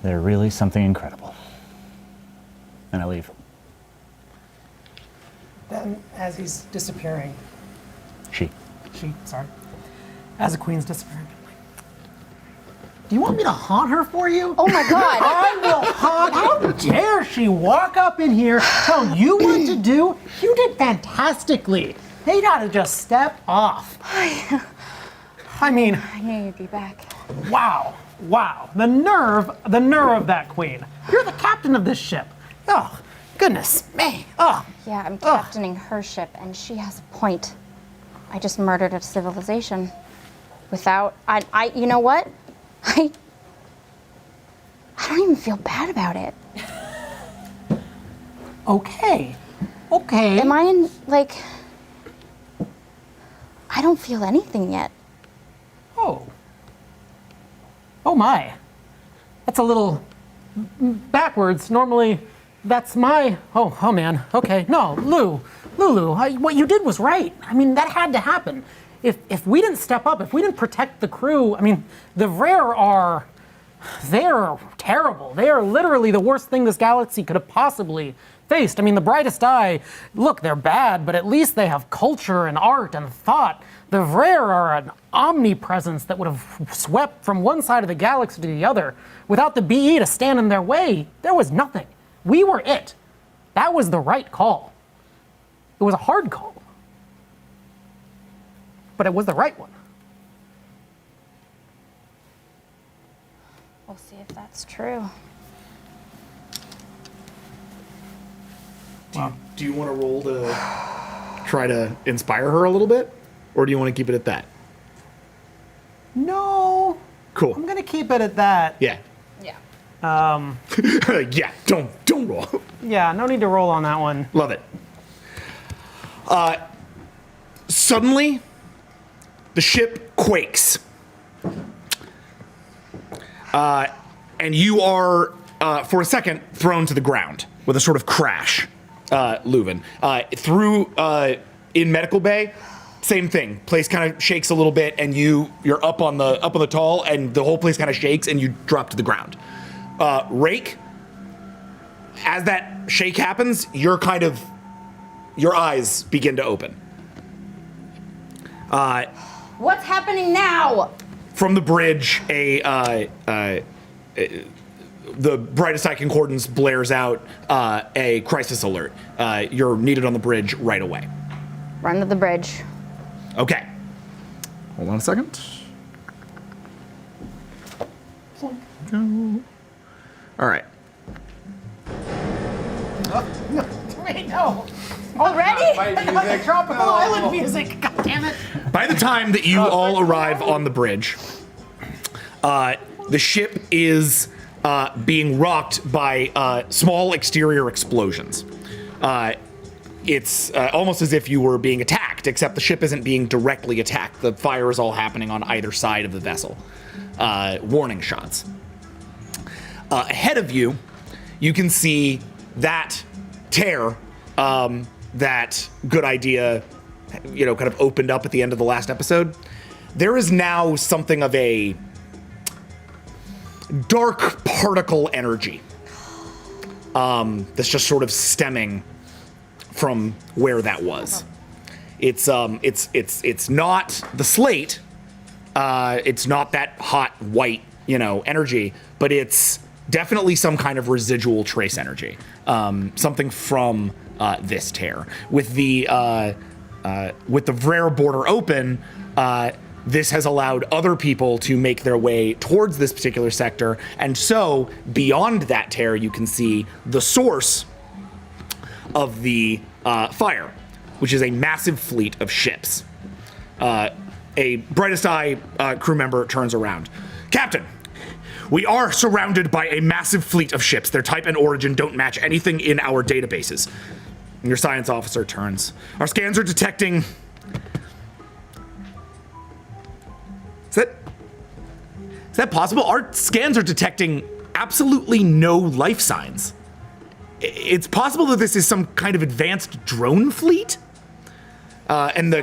They're really something incredible. And I leave. Then, as he's disappearing, She. as the queen's disappearing, do you want me to haunt her for you? Oh my god! I will haunt. How dare she walk up in here, tell you what to do? You did fantastically. They gotta just step off. I mean, I knew you'd be back. wow. The nerve of that queen. You're the captain of this ship. Oh, goodness me. Oh. Yeah, I'm captaining her ship, and she has a point. I just murdered a civilization without. You know what? I don't even feel bad about it. Okay. Am I in, like. I don't feel anything yet. Oh my. That's a little backwards. Normally, that's my. Oh man. Okay. No, Lulu, what you did was right. I mean, that had to happen. If we didn't step up, if we didn't protect the crew, I mean, the Rare they're terrible. They are literally the worst thing this galaxy could have possibly faced. I mean, the brightest eye, look, they're bad, but at least they have culture and art and thought. The Rare are an omnipresence that would have swept from one side of the galaxy to the other. Without the BE to stand in their way, there was nothing. We were it. That was the right call. It was a hard call, but it was the right one. We'll see if that's true. Do you want to roll to try to inspire her a little bit? Or do you want to keep it at that? No. Cool. I'm gonna keep it at that. Yeah. Yeah. Yeah, don't roll. Yeah, no need to roll on that one. Love it. Suddenly, the ship quakes. And you are, for a second, thrown to the ground with a sort of crash, Leuven. In Medical Bay, same thing. Place kind of shakes a little bit, and you're up on the tall, and the whole place kind of shakes, and you drop to the ground. Rake, as that shake happens, you're kind of your eyes begin to open. What's happening now? From the bridge, the brightest eye concordance blares out a crisis alert. You're needed on the bridge right away. Run to the bridge. Okay. Hold on a second. Go. All right. Wait, no. Already? Tropical island music. God damn it. By the time that you all arrive on the bridge, the ship is being rocked by small exterior explosions. It's almost as if you were being attacked, except the ship isn't being directly attacked. The fire is all happening on either side of the vessel. Warning shots. Ahead of you, you can see that tear that Good Idea, kind of opened up at the end of the last episode. There is now something of a dark particle energy that's just sort of stemming from where that was. It's not the slate. It's not that hot white, energy, but it's definitely some kind of residual trace energy. Something from this tear. With the Vrera border open, this has allowed other people to make their way towards this particular sector, and so beyond that tear, you can see the source of the fire, which is a massive fleet of ships. A brightest eye crew member turns around. Captain, we are surrounded by a massive fleet of ships. Their type and origin don't match anything in our databases. And your science officer turns. Our scans are detecting... Is that possible? Our scans are detecting absolutely no life signs. It's possible that this is some kind of advanced drone fleet? And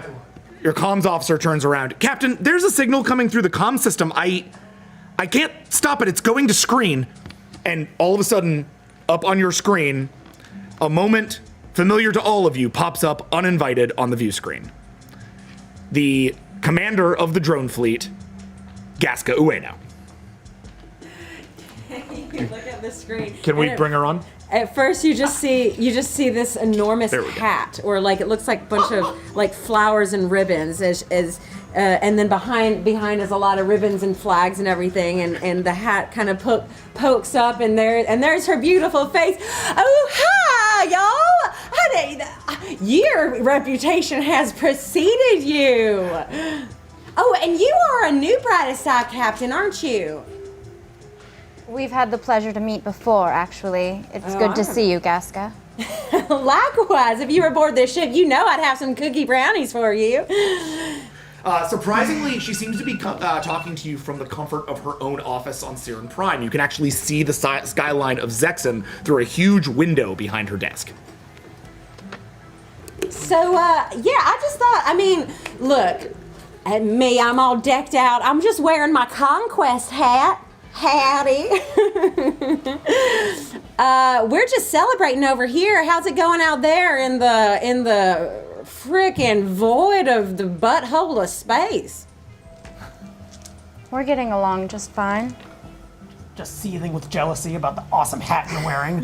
your comms officer turns around. Captain, there's a signal coming through the comm system. I can't stop it. It's going to screen. And all of a sudden, up on your screen, a moment familiar to all of you pops up uninvited on the view screen. The commander of the drone fleet, Gasca Ueno. You look at the screen. Can we bring her on? At first, you just see this enormous hat, or like it looks like a bunch of like flowers and ribbons, and then behind is a lot of ribbons and flags and everything, and the hat kind of pokes up, and there's her beautiful face. Oh hi, y'all! Honey, your reputation has preceded you. Oh, and you are a new brightest eye captain, aren't you? We've had the pleasure to meet before, actually. It's good to see you, Gasca. Likewise, if you were aboard this ship, I'd have some cookie brownies for you. Surprisingly, she seems to be talking to you from the comfort of her own office on Siren Prime. You can actually see the skyline of Zexen through a huge window behind her desk. So, I just thought, look, at me, I'm all decked out. I'm just wearing my conquest hat. Howdy. We're just celebrating over here. How's it going out there in the frickin' void of the butthole of space? We're getting along just fine. Just seething with jealousy about the awesome hat you're wearing.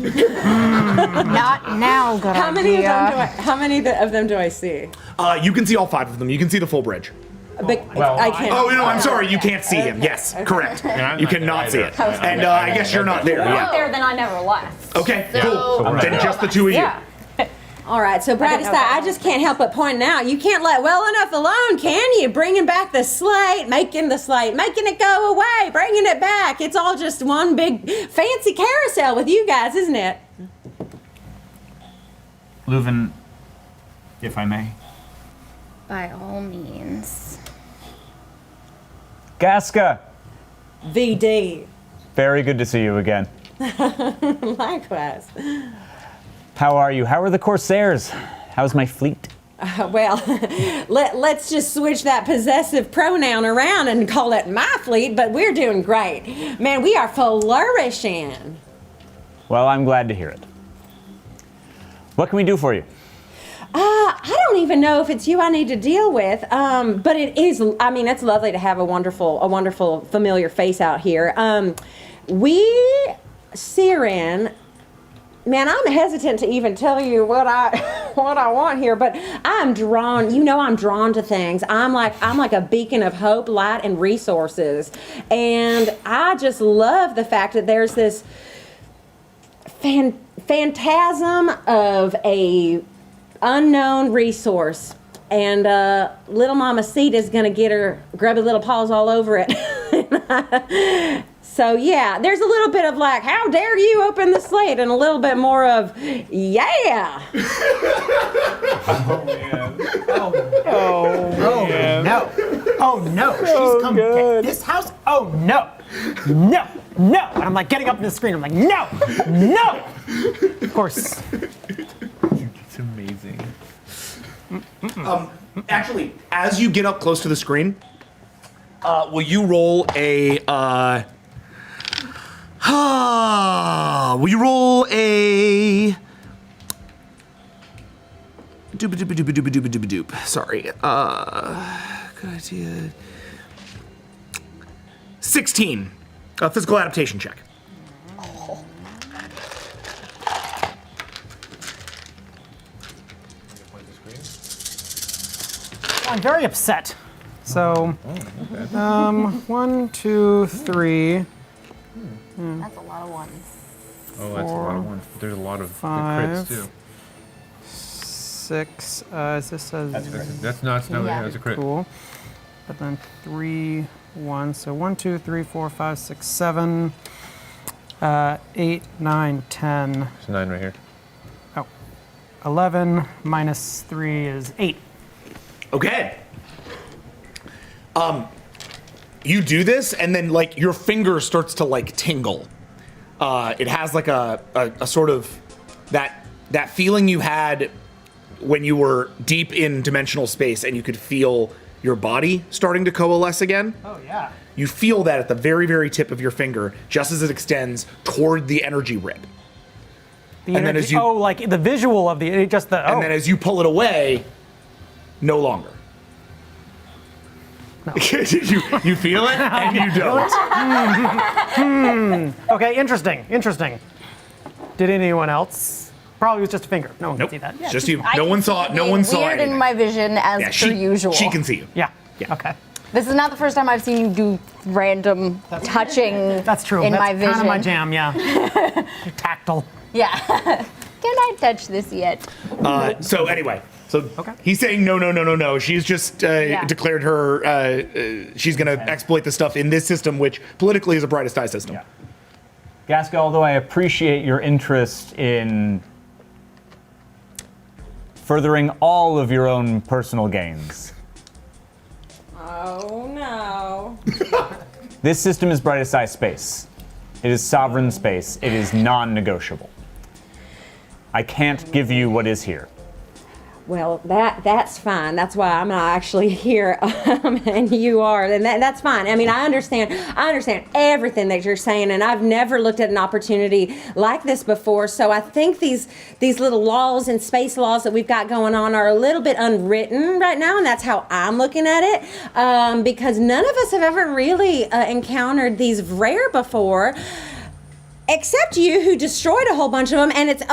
Not now, good How idea. many of them do I see? You can see all 5 of them. You can see the full bridge. But I can't. Oh, no, I'm sorry. You can't see him. Yes, correct. You cannot see it. And I guess you're not there. If you're Yeah. not there, then I never left. Okay, cool. Then just the 2 of you. Yeah. All right, so brightest eye, I just can't help but point out, you can't let well enough alone, can you? Bringing back the slate, making it go away, bringing it back. It's all just one big fancy carousel with you guys, isn't it? Leuven, if I may. By all means. Gasca! VD. Very good to see you again. Likewise. How are you? How are the Corsairs? How's my fleet? Well, let's just switch that possessive pronoun around and call it my fleet, but we're doing great. Man, we are flourishing. Well, I'm glad to hear it. What can we do for you? don't even know if it's you I need to deal with. But it is. I mean, it's lovely to have a wonderful, familiar face out here. Siren. Man, I'm hesitant to even tell you what I want here, but I'm drawn. I'm drawn to things. I'm like a beacon of hope, light, and resources, and I just love the fact that there's this phantasm of a unknown resource, and little Mama Sita's gonna get her grubby little paws all over it. So yeah, there's a little bit of like, how dare you open the slate, and a little bit more of, yeah. Oh man. Oh no. Oh no. She's come to this house. Oh no. No. No. And I'm like getting up in the screen. I'm like, no. No. Of course. It's amazing. Actually, as you get up close to the screen, will you roll a? Will you roll a? Doop. Sorry. Good idea. 16. Physical adaptation check. I'm very upset. So, 1, 2, 3. That's a lot of ones. Oh, that's a lot of ones. There's a lot of Five. crits too. 6. Is this a That's not no, Yeah. that's a crit. cool? But then 3, 1. So 1, 2, 3, 4, 5, 6, 7, 8, 9, 10. There's 9 right here. Oh, 11 minus 3 is 8. Okay. You do this, and then like your finger starts to like tingle. It has like a sort of that feeling you had when you were deep in dimensional space and you could feel your body starting to coalesce again. Oh yeah. You feel that at the very, very tip of your finger, just as it extends toward the energy rip. The And then energy, as you- like the visual of the just the. And then as you pull it away, no longer. you feel it and you don't. Okay, interesting. Did anyone else? Probably was just a finger. No one Nope. can see that. It's just you. No one saw it. No one saw Weird it. in my vision as Yeah, per usual. She can see you. Yeah. Yeah. Okay. This is not the first time I've seen you do random touching. That's true. In That's my vision. kind of my jam. Yeah. Tactile. Yeah. Can I touch this yet? So anyway, Okay. he's saying no. She's just declared her. She's going to exploit the stuff in this system, which politically is a brightest eye system. Yeah. Gaska, although I appreciate your interest in furthering all of your own personal gains, Oh no. this system is brightest eye space. It is sovereign space. It is non-negotiable. I can't give you what is here. Well, that's fine. That's why I'm not actually here, and you are, and that's fine. I mean, I understand everything that you're saying, and I've never looked at an opportunity like this before. So I think these little laws and space laws that we've got going on are a little bit unwritten right now, and that's how I'm looking at it, because none of us have ever really encountered these rare before. Except you, who destroyed a whole bunch of them, and it's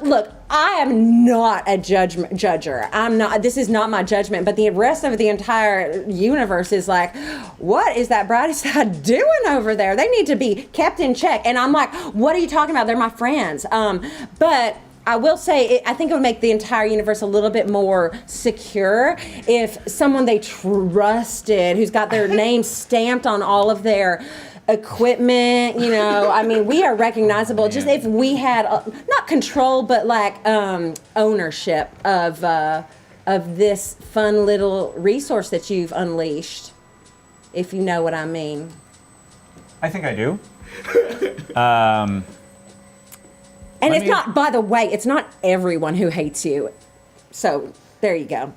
look. I am not a judger. I'm not. This is not my judgment. But the rest of the entire universe is like, what is that brightest eye doing over there? They need to be kept in check. And I'm like, what are you talking about? They're my friends. But I will say, I think it would make the entire universe a little bit more secure if someone they trusted, who's got their name stamped on all of their equipment, I mean, we are recognizable. Just if we had not control, but like ownership of this fun little resource that you've unleashed, if you know what I mean. I think I do. And it's not, by the way, it's not everyone who hates you. So there you go.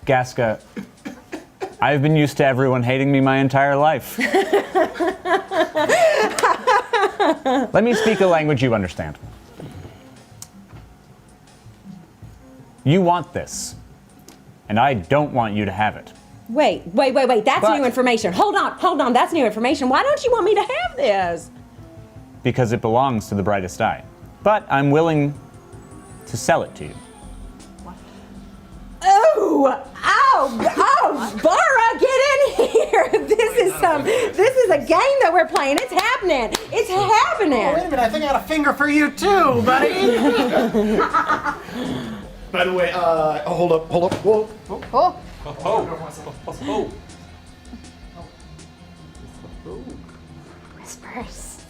Gaska, I've been used to everyone hating me my entire life. Let me speak a language you understand. You want this. And I don't want you to have it. Wait. That's But- new information. Hold on. That's new information. Why don't you want me to have this? Because it belongs to the brightest eye. But I'm willing to sell it to you. Oh, Bara, get in here. This is a game that we're playing. It's happening. It's happening. Wait a minute, I think I got a finger for you too, buddy. By the way, hold up. Whoa. Whispers.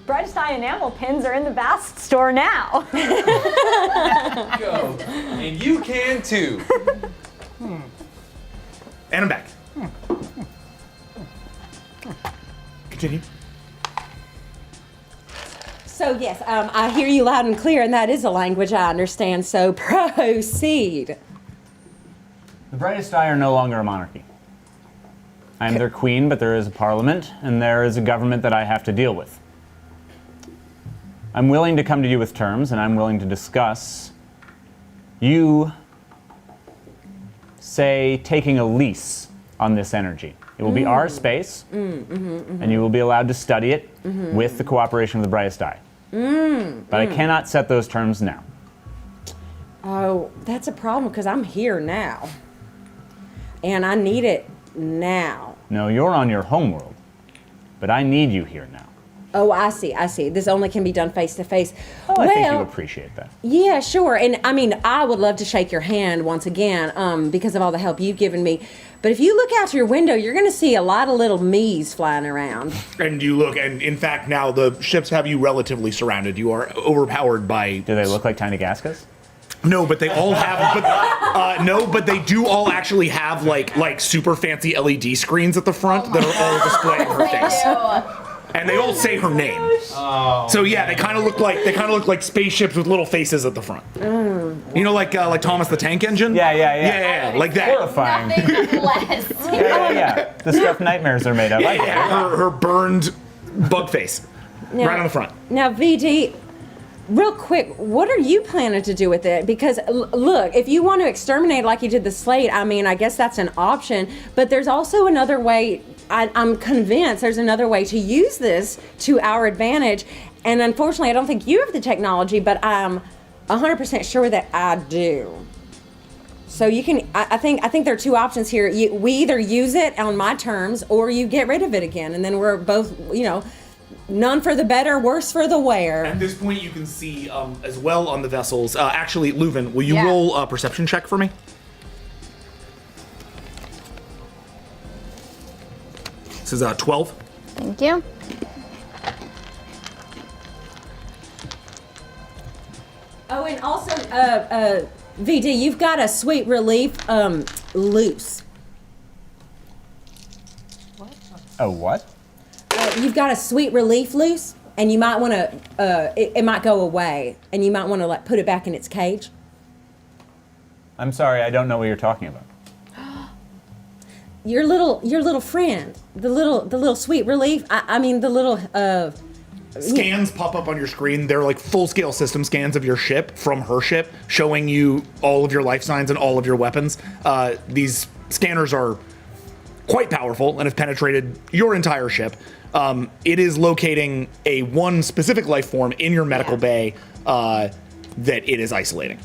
Brightest eye enamel pins are in the Bast store now. Go. And you can too. And I'm back. Continue. So yes, I hear you loud and clear, and that is a language I understand. So proceed. The brightest eye are no longer a monarchy. I am their queen, but there is a parliament, and there is a government that I have to deal with. I'm willing to come to you with terms, and I'm willing to discuss you, say, taking a lease on this energy. It will be our space, and you will be allowed to study it with the cooperation of the brightest eye. But I cannot set those terms now. Oh, that's a problem because I'm here now, and I need it now. No, you're on your homeworld, but I need you here now. Oh, I see. This only can be done face to face. Oh, I think you appreciate that. Yeah, sure. And I mean, I would love to shake your hand once again because of all the help you've given me. But if you look out your window, you're going to see a lot of little me's flying around. And you look, and in fact, now the ships have you relatively surrounded. You are overpowered by. Do they look like tiny Gaskas? No, but they all have. But they do all actually have like super fancy LED screens at the front that are all displaying her face. And they all say her name. Oh, so yeah, they kind of look like spaceships with little faces at the front. You know, like Thomas the Tank Engine. Yeah, like that. Horrifying. Nothing less. Yeah. The stuff nightmares are made of. I get it. Her burned bug face right on the front. Now, VD, real quick, what are you planning to do with it? Because look, if you want to exterminate like you did the slate, I mean, I guess that's an option. But there's also another way. I'm convinced there's another way to use this to our advantage. And unfortunately, I don't think you have the technology, but I'm 100% sure that I do. So you can. I think there are two options here. We either use it on my terms, or you get rid of it again, and then we're both, none for the better, worse for the wear. At this point, you can see as well on the vessels. Actually, Leuven, will you roll a perception check for me? This is 12. Thank you. Oh, and also, VD, you've got a sweet relief loose. A what? You've got a sweet relief loose, and you might want to. It might go away, and you might want to put it back in its cage. I'm sorry, I don't know what you're talking about. Your little friend, the little sweet relief. I mean the little. Scans pop up on your screen. They're like full-scale system scans of your ship from her ship, showing you all of your life signs and all of your weapons. These scanners are quite powerful and have penetrated your entire ship. It is locating one specific life form in your medical bay that it is isolating.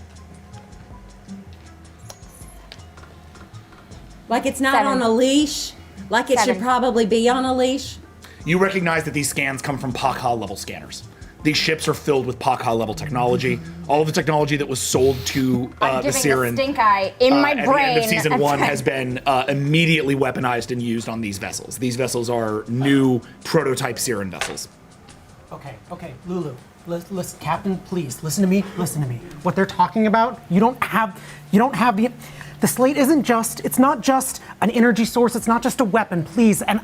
Like it's not 7. on a leash. Like it 7. should probably be on a leash. You recognize that these scans come from Pakha level scanners. These ships are filled with Pakha level technology. All of the technology that was sold to I'm the giving Siren a stink eye in my at brain. the end of season 1 has been immediately weaponized and used on these vessels. These vessels are new prototype Siren vessels. Okay, Lulu. Listen, Captain, please listen to me. What they're talking about, you don't have the slate isn't just. It's not just an energy source. It's not just a weapon. Please, and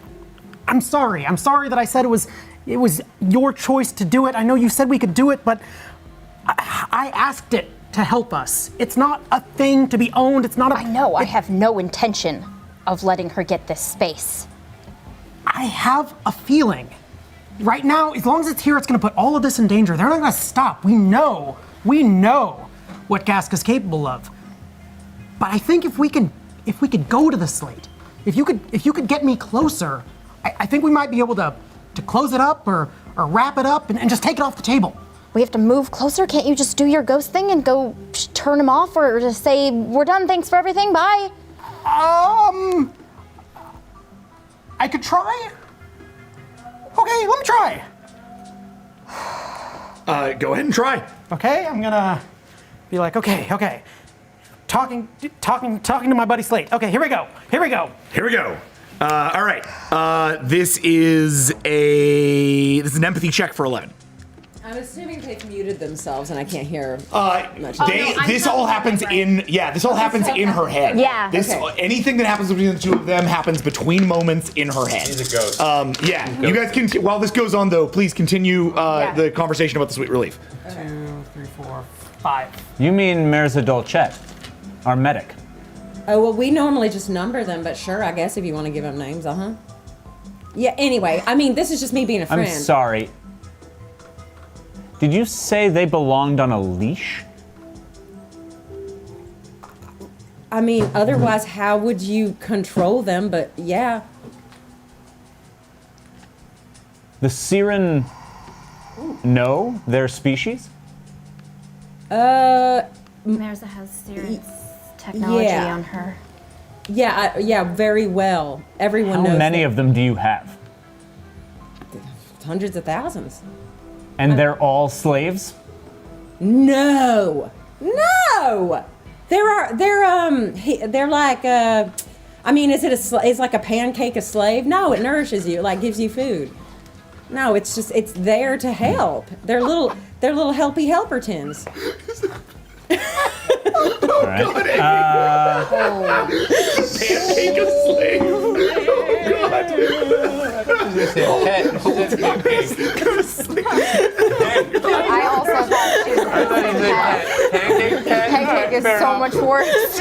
I'm sorry that I said it was your choice to do it. I know you said we could do it, but I asked it to help us. It's not a thing to be owned. It's not a. I know. I have no intention of letting her get this space. I have a feeling. Right now, as long as it's here, it's going to put all of this in danger. They're not going to stop. We know We know what Casca's capable of. But I think if we could go to the slate, if you could get me closer, I think we might be able to close it up or wrap it up and just take it off the table. We have to move closer. Can't you just do your ghost thing and go turn him off, or just say, we're done, thanks for everything, bye? I could try. Okay, let me try. Go ahead and try. Okay, I'm gonna be like, okay. Talking to my buddy Slate. Okay, here we go. Here we go. All right. This is an empathy check for 11. I'm assuming they've muted themselves and I can't hear much. This all happens in her head. Yeah. Anything that happens between the two of them happens between moments in her head. He's a ghost. Yeah. You guys can. While this goes on, though, please continue the conversation about the sweet relief. 2, 3, 4, 5. You mean Mirza Dolcet, our medic. Oh, well, we normally just number them, but sure, I guess if you want to give them names, Yeah, anyway, I mean, this is just me being a friend. I'm sorry. Did you say they belonged on a leash? I mean, otherwise, how would you control them? But yeah. The Siren know their species? Mirza has Siren's technology yeah. on her. Yeah, very well. Everyone knows. How many that. of them do you have? Hundreds of thousands. And they're all slaves? No. They're like I mean, is like a pancake a slave? No, it nourishes you, like gives you food. No, it's there to help. They're little helpy helpertons. All right. Pancake a slave. I also thought she was pancake is so much worse.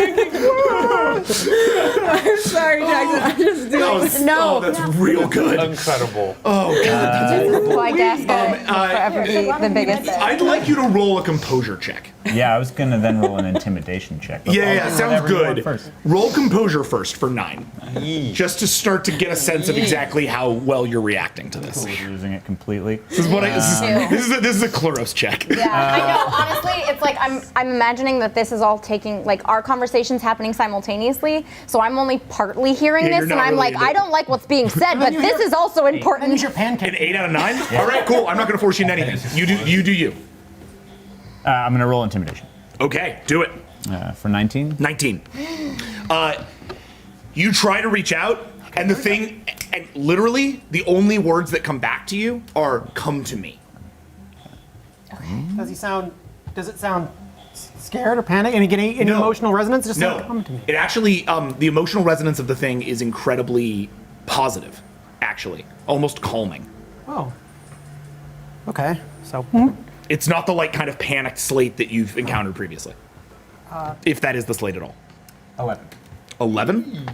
I'm sorry, Jackson. I just do it. Oh, that's real good. Incredible. Oh god, that's This is why Gasca will forever be the biggest. I'd like you to roll a composure check. Yeah, I was gonna then roll an intimidation check. but I'll do Sounds whatever you want good. first. Roll composure first for 9. Just to start to get a sense of exactly how well you're reacting to this. Losing it completely. This is what this is a Chloros check. Yeah, I know. Honestly, it's like I'm imagining that this is all taking, like, our conversations happening simultaneously. So I'm only partly hearing Yeah, this, you're and not I'm really like, I don't like what's being said, but this is also Then important. use your pancake. An 8 out of 9? All right, cool. I'm not going to force you into anything. You do you. I'm gonna roll intimidation Okay, do it. for 19. 19. You try to reach out, and the thing, and literally, the only words that come back to you are, come to me. Does it sound scared or panicked? Any No. emotional resonance? Just No, say, come to me. it actually, the emotional resonance of the thing is incredibly positive, actually. Almost calming. Oh. Okay. So. It's not the, like, kind of panicked slate that you've encountered previously. If that is the slate at all. 11. 11?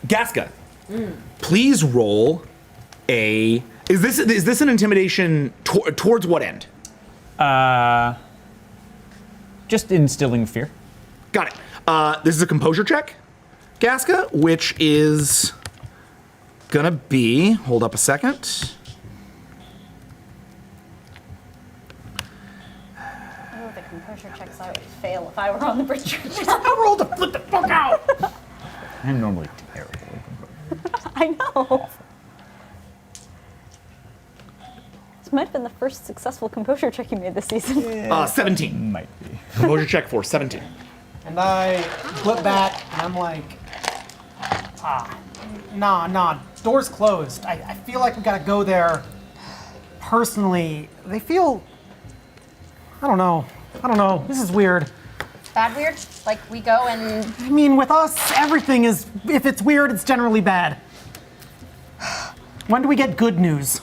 Gasca, please roll a... Is this an intimidation towards what end? Just instilling fear. Got it. This is a composure check, Gasca, which is gonna be... Hold up a second. The composure checks I would fail if I were on the bridge. I rolled to flip the fuck out. I'm normally terrible. I know. This might have been the first successful composure check you made this season. 17. Might be. Composure check for 17. And I flip back, and I'm like, nah, door's closed. I feel like we gotta go there personally. They feel, I don't know, this is weird. Bad weird? Like, we go and... I mean, with us, everything is, if it's weird, it's generally bad. When do we get good news?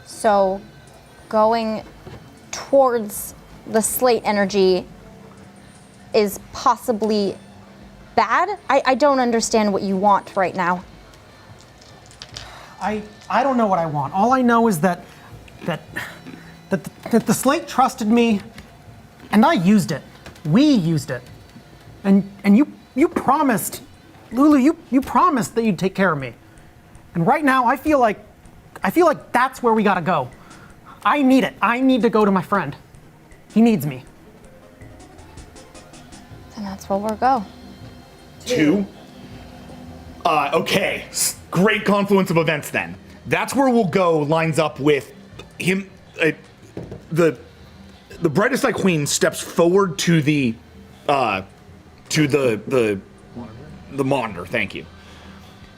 So, going towards the slate energy is possibly bad? I don't understand what you want right now. I don't know what I want. All I know is that that the slate trusted me, and I used it. We used it, and you promised, Lulu. You promised that you'd take care of me, and right now I feel like that's where we gotta go. I need it. I need to go to my friend. He needs me. And that's where we'll go. 2. Okay. Great confluence of events then. That's where we'll go lines up with him. The Brightest Eye Queen steps forward to the monitor. Thank you.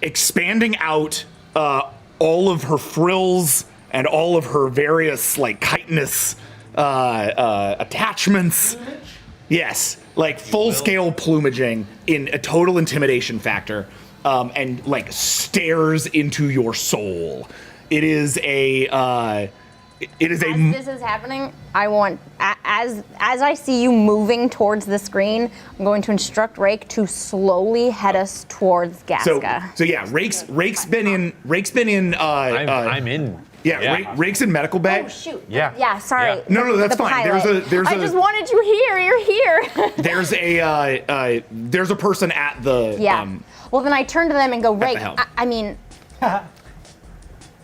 Expanding out all of her frills and all of her various like chitinous attachments. Yes, like full-scale plumaging in a total intimidation factor, and like stares into your soul. It is a. As this is happening, I want, as I see you moving towards the screen, I'm going to instruct Rake to slowly head us towards Gaska. So yeah, Rake's been in. I'm in. Yeah. Rake's in medical bay. Oh shoot. Yeah. Yeah. Sorry. Yeah. No, that's The fine. pilot. I just wanted you here. You're here. There's a person at the. Yeah. Well, then I turn to them and go, Rake. helm. I mean,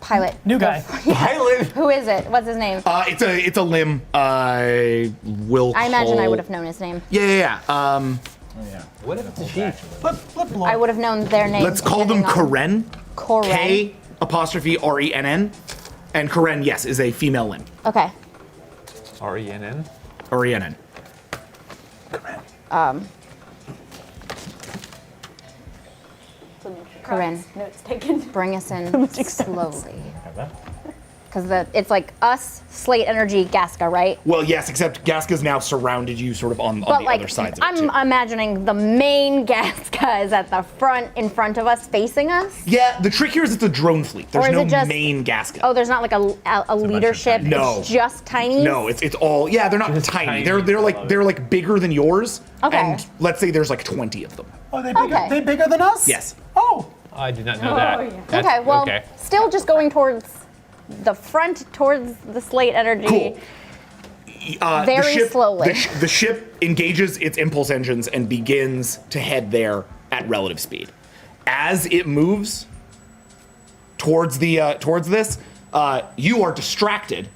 pilot. New guy. Pilot. Who is it? What's his name? It's a limb. I imagine I would have known his name. Yeah. What if it's a she? Flip I would have known their name. Let's call them depending on- Karen. Koren. K''Renn. And Karen, yes, is a female limb. Okay. R-E-N-N? Renn. Corinne, Notes taken. bring us in slowly. Because it's like us, Slate Energy, Gaska, right? Well, yes, except Gaska's now surrounded you sort of on the other sides of it, I'm too. imagining the main Gaska is at the front, in front of us, facing us. Yeah, the trick here is it's a drone fleet. There's Or is no it just- main Gaska. Oh, there's not like a leadership. No. It's just tiny. No, it's all, yeah, they're not tiny. tiny. They're like bigger than yours. Okay. And let's say there's like 20 of them. Oh, they bigger? Okay. They bigger than us? Yes. Oh. I did not know that. That's- Okay, well, okay. still just going towards the front, towards the Slate Energy. Cool. Very slowly. The ship engages its impulse engines and begins to head there at relative speed. As it moves towards this, you are distracted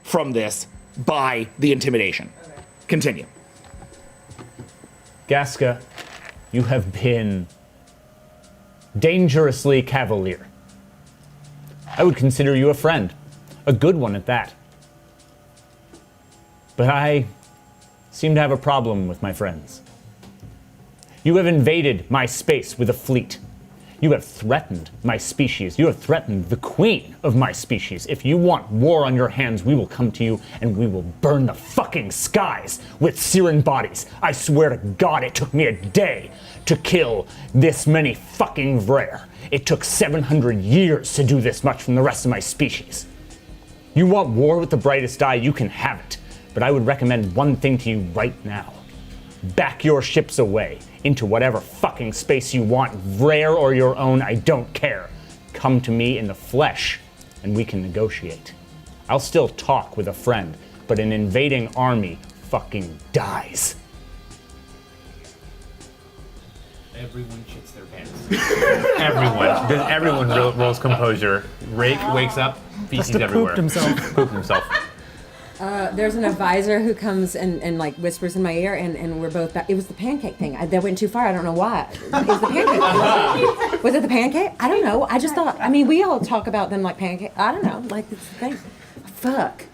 from this by the intimidation. Continue. Gaska, you have been dangerously cavalier. I would consider you a friend, a good one at that. But I seem to have a problem with my friends. You have invaded my space with a fleet. You have threatened my species. You have threatened the queen of my species. If you want war on your hands, we will come to you and we will burn the fucking skies with Siren bodies. I swear to God, it took me a day to kill this many fucking Vrare. It took 700 years to do this much from the rest of my species. You want war with the brightest eye, you can have it. But I would recommend one thing to you right now. Back your ships away into whatever fucking space you want, Vrare or your own, I don't care. Come to me in the flesh and we can negotiate. I'll still talk with a friend, but an invading army fucking dies. Everyone shits their pants. Everyone rolls composure. Rake wakes up, feces everywhere. Pooped himself. There's an advisor who comes and like whispers in my ear, and we're both back. It was the pancake thing. That went too far. I don't know why. It was the pancake. Was it the pancake? I don't know. I just thought. I mean, we all talk about them like pancake. I don't know. Like it's the thing. Fuck.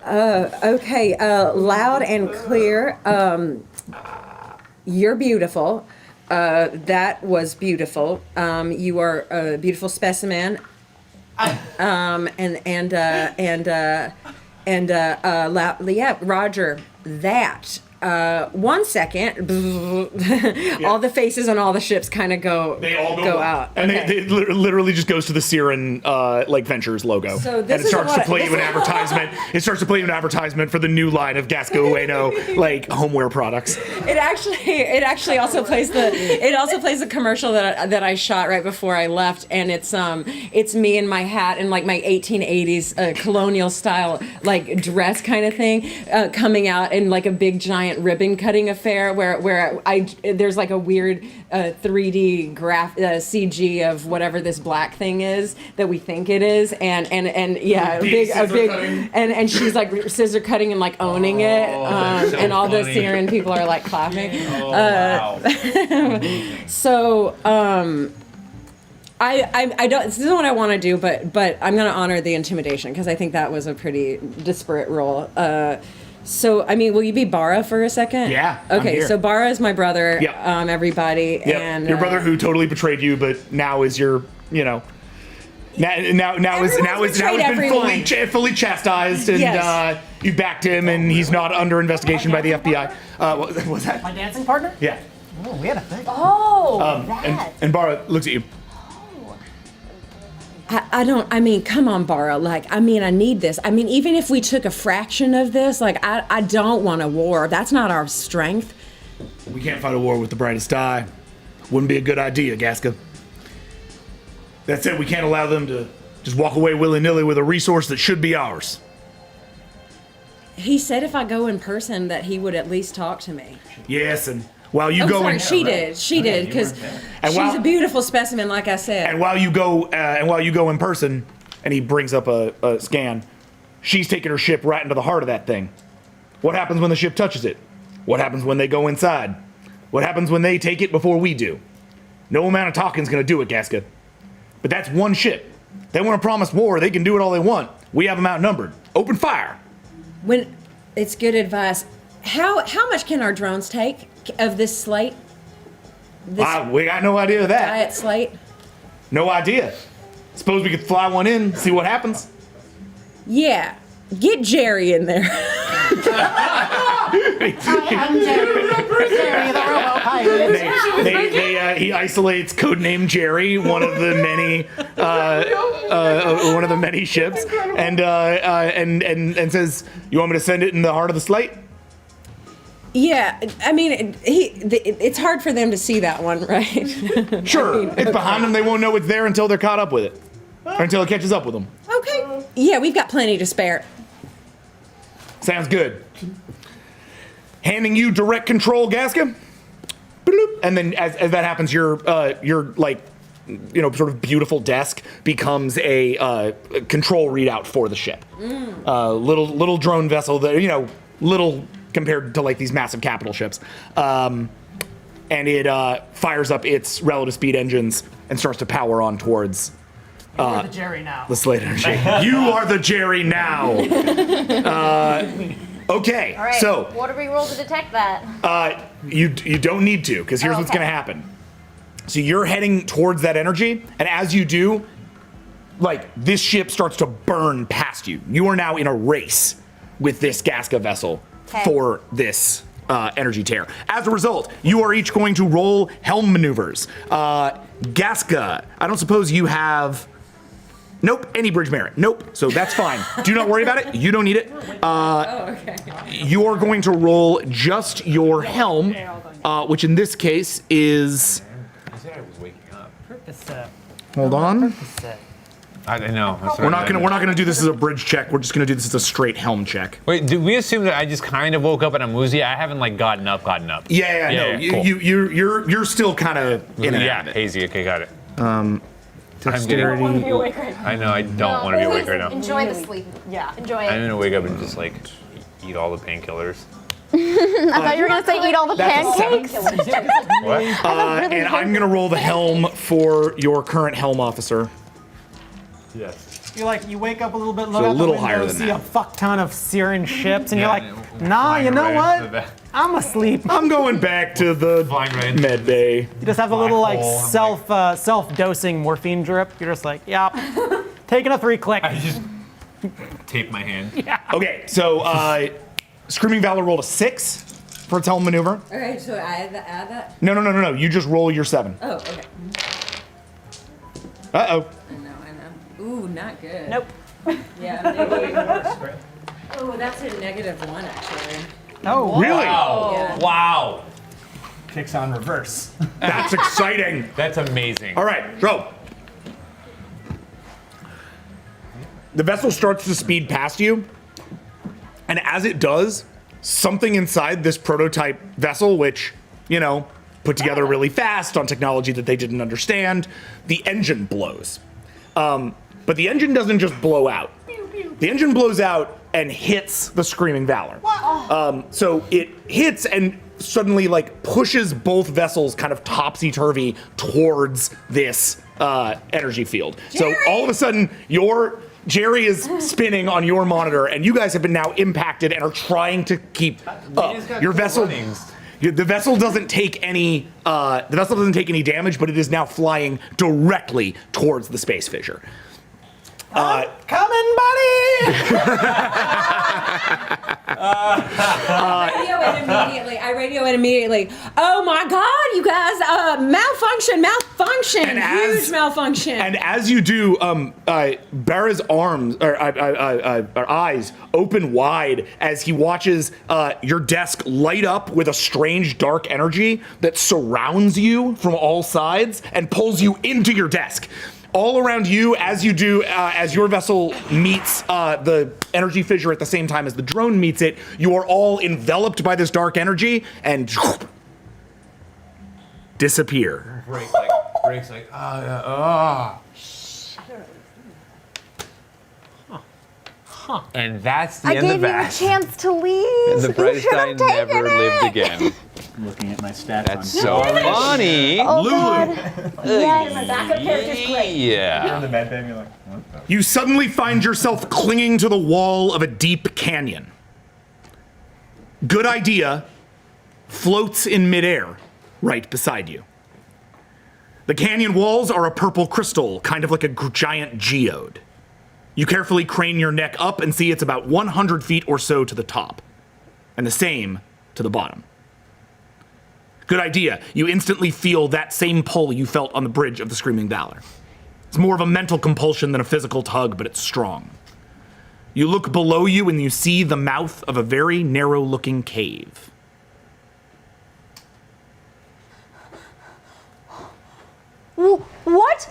Okay. Loud and clear. You're beautiful. That was beautiful. You are a beautiful specimen. Yeah, Roger, that 1 second, all the faces on all the ships kind of go out. And Okay. it literally just goes to the Siren like Ventures logo. So this and it is starts to what- play you this an is- advertisement. It starts to play you an advertisement for the new line of Gasco Ueno like homeware products. It actually also plays the commercial that I shot right before I left, and it's me in my hat and like my 1880s colonial style like dress kind of thing, coming out in like a big giant ribbon cutting affair where there's like a weird 3D CG of whatever this black thing is that we think it is, and yeah, a big cutting. and she's like scissor cutting and like owning it, and all the Syrian people are like clapping. So I don't. This isn't what I want to do, but I'm going to honor the intimidation because I think that was a pretty disparate role. So I mean, will you be Bara for a second? Yeah, I'm Okay. here. So Bara is my brother. Yep. Everybody. Yep. And your brother who totally betrayed you, but now is your, now has betrayed been everyone. fully chastised, and Yes. you backed him, and he's not under investigation by the FBI. What was that? My dancing partner? Yeah. Oh, we had a thing. Oh, that. And Bara looks at you. I mean, come on, Bara. Like, I mean, I need this. I mean, even if we took a fraction of this, like, I don't want a war. That's not our strength. We can't fight a war with the brightest eye. Wouldn't be a good idea, Gasca. That said, we can't allow them to just walk away willy-nilly with a resource that should be ours. He said if I go in person that he would at least talk to me. Yes, and while you I'm go sorry, in, she did, because And she's while- a beautiful specimen, like I said. and while you go in person, and he brings up a scan, she's taking her ship right into the heart of that thing. What happens when the ship touches it? What happens when they go inside? What happens when they take it before we do? No amount of talking's gonna do it, Gasca. But that's one ship. They want to promise war, they can do it all they want. We have them outnumbered. Open fire. When it's good advice. How much can our drones take of this slate? This We got no idea of that. diet slate? No idea. Suppose we could fly one in, see what happens. Yeah. Get Jerry in there. He isolates codename Jerry, one of the many ships, and says, "You want me to send it in the heart of the slate?" Yeah, I mean, it's hard for them to see that one, right? Sure. It's behind them. They won't know it's there until they're caught up with it, or until it catches up with them. Okay. Yeah, we've got plenty to spare. Sounds good. Handing you direct control, Gasca. Bloop. And then as that happens, your like, sort of beautiful desk becomes a control readout for the ship. Little drone vessel that, little compared to like these massive capital ships. And it fires up its relative speed engines and starts to power on towards We're the Jerry now. the slate energy. You are the Jerry now. Okay, All right. so what do we roll to detect that? you don't need to, because here's what's Okay. going to happen. So you're heading towards that energy, and as you do, like, this ship starts to burn past you. You are now in a race with this Gasca vessel Okay. for this energy tear. As a result, you are each going to roll helm maneuvers. Gasca, I don't suppose you have... Nope, any bridge merit. Nope, so that's fine. Do not worry about it. You don't need it. You are going to roll just your helm, which in this case is... I said I was waking up. Hold on. I know. That's what We're I not gonna do this as a bridge check. We're just gonna do this as a straight helm check. Wait, did we assume that I just kind of woke up and I'm woozy? I haven't like gotten up. Yeah, no, cool. you're still kind of in and out of it. hazy. Okay, got it. Dexterity. Want to be awake right now. I know. I don't want to be awake right now. Enjoy the sleep. Yeah. Enjoy I'm it. gonna wake up and just like eat all the painkillers. I thought you were gonna say eat all the That's a pancakes. What? And I'm gonna roll the helm for your current helm officer. Yes. You wake up a little bit, look So a out the little window, higher than see that. a fuck ton of Syrian ships, and Yeah, you're like, nah, you know what? I'm asleep. I'm going back to the Flying right. med bay. You just have a little like hole, self-dosing morphine drip. You're just like, yep, taking a 3-click. I just tape my hand. Okay, so Screaming Valor rolled a 6 for its helm maneuver. Okay, so I add that. No. You just roll your 7. Oh, okay. Uh-oh. I know. Ooh, not good. Nope. Yeah, maybe. Oh, that's a -1 actually. Oh, Really? Yeah. Wow. Kicks on reverse. That's exciting. That's amazing. All right, so. The vessel starts to speed past you, and as it does, something inside this prototype vessel, which, put together really fast on technology that they didn't understand, the engine blows. But the engine doesn't just blow out. The engine blows out and hits the Screaming Valor. So it hits and suddenly pushes both vessels kind of topsy-turvy towards this energy field. Jerry! So all of a sudden, Jerry is spinning on your monitor, and you guys have been now impacted and are trying to keep up. Your vessel, the vessel doesn't take any. The vessel doesn't take any damage, but it is now flying directly towards the space fissure. coming, buddy! I radio it immediately. Oh my God, you guys! Malfunction! Huge malfunction! And as you do, Barra's eyes open wide as he watches your desk light up with a strange dark energy that surrounds you from all sides and pulls you into your desk. All around you, as you do, as your vessel meets the energy fissure at the same time as the drone meets it, you are all enveloped by this dark energy and disappear. Breaks like, And that's the I end gave of you a that. chance to leave. The You brightest should eye have taken never it. lived again. Looking at my stats That's on so funny. Oh, Lulu. God. Yes. My backup character's great. Yeah. the med bay, you're like, what the? You suddenly find yourself clinging to the wall of a deep canyon. Good idea floats in midair right beside you. The canyon walls are a purple crystal, kind of like a giant geode. You carefully crane your neck up and see it's about 100 feet or so to the top, and the same to the bottom. Good idea. You instantly feel that same pull you felt on the bridge of the Screaming Valor. It's more of a mental compulsion than a physical tug, but it's strong. You look below you and you see the mouth of a very narrow-looking cave. What?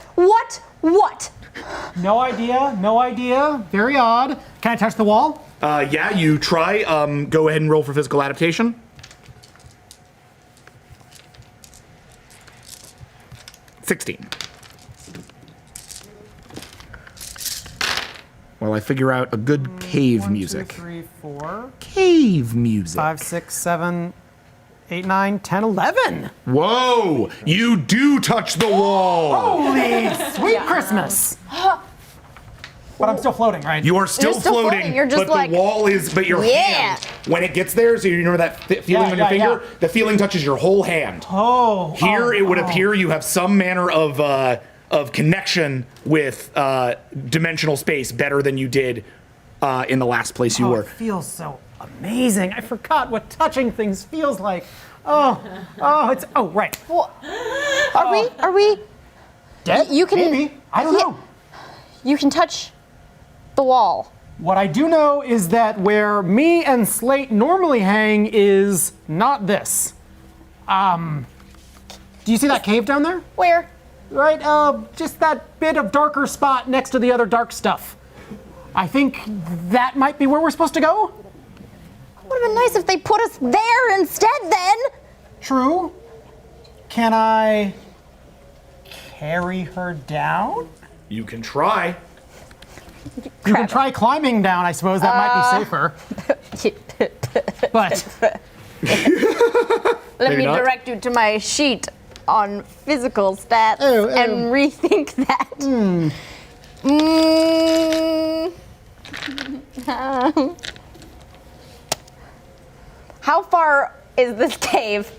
No idea. Very odd. Can I touch the wall? Yeah, you try. Go ahead and roll for physical adaptation. 16. While I figure out a good cave music. 1, 2, 3, 4, Cave music. 5, 6, 7, 8, 9, 10, 11. Whoa! You do touch the wall! Holy sweet Christmas. But I'm still floating, right? You are still You're still floating, you're just but like, the wall is, but your yeah. hand, when it gets there, so you remember that feeling Yeah, on your yeah, finger? yeah. The feeling touches your whole hand. Oh. Here, it would appear you have some manner of connection with dimensional space better than you did in the last place you Oh, were. it feels so amazing. I forgot what touching things feels like. Oh, right. Well, are we? Dead? You can. Maybe. I don't know. You can touch the wall. What I do know is that where me and Slate normally hang is not this. Do you see that cave down there? Where? Right, just that bit of darker spot next to the other dark stuff. I think that might be where we're supposed to go. Would have been nice if they put us there instead. Then. True. Can I carry her down? You can try. You can try climbing down, I suppose. That might be safer. But Let Maybe me not. direct you to my sheet on physical stats Oh. and rethink that. How far is this cave?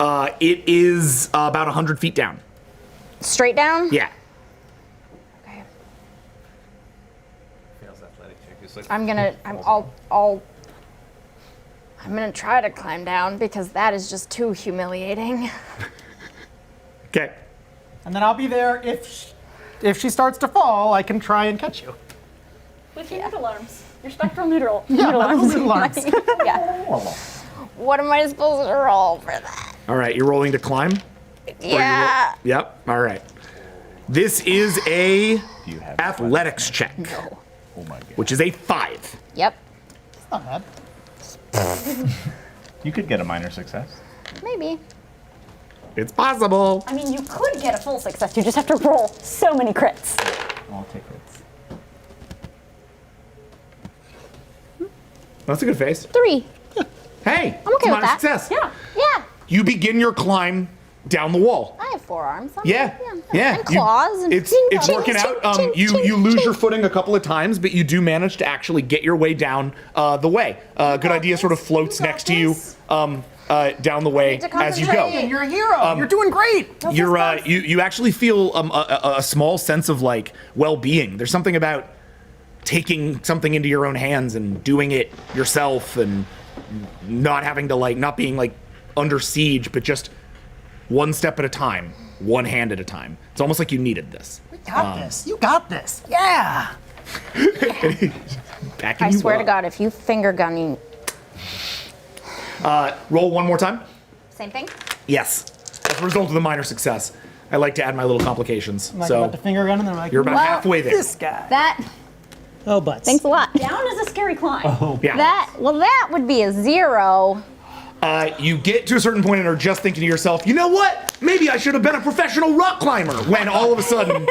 It is about 100 feet down. Straight down? Yeah. Okay. Fails athletic check. It's like, I'll I'm gonna try to climb down because that is just too humiliating. Okay. And then I'll be there if she starts to fall, I can try and catch you. With your noodle arms. Your spectral noodle. Yeah, my little arms. Yeah. What am I supposed to roll for that? All right, you're rolling to climb? Yeah. Yep. All right. This is a Do you have athletics check, Oh my god. which is a 5. Yep. Not bad. You could get a minor success. Maybe. It's possible. I mean, you could get a full success. You just have to roll so many crits. I'll take it. That's a good face. 3. Hey, I'm okay it's a with minor that. success. Yeah. Yeah. You begin your climb down the wall. I have 4 arms. Yeah, yeah. And claws. And It's ching, ching, working ching, out. ching, You ching, lose ching. your footing a couple of times, but you do manage to actually get your way down the way. Good idea sort of floats next to you down the way to as you concentrate. go. You're a hero. You're doing great. You actually feel a small sense of like well-being. There's something about taking something into your own hands and doing it yourself and not having to not being like under siege, but just one step at a time, one hand at a time. It's almost like you needed this. You got this. You got this. Yeah. Backing I you swear to up. God, if you finger gun you. Roll one more time. Same thing? Yes. As a result of the minor success, I like to add my little complications. I'm like So about to finger gun, and then I'm like, you're about Well, halfway there. this guy. That. Oh, butts. Thanks a lot. Down is a scary climb. Yeah. That would be a 0. You get to a certain point and are just thinking to yourself, you know what? Maybe I should have been a professional rock climber. When all of a sudden,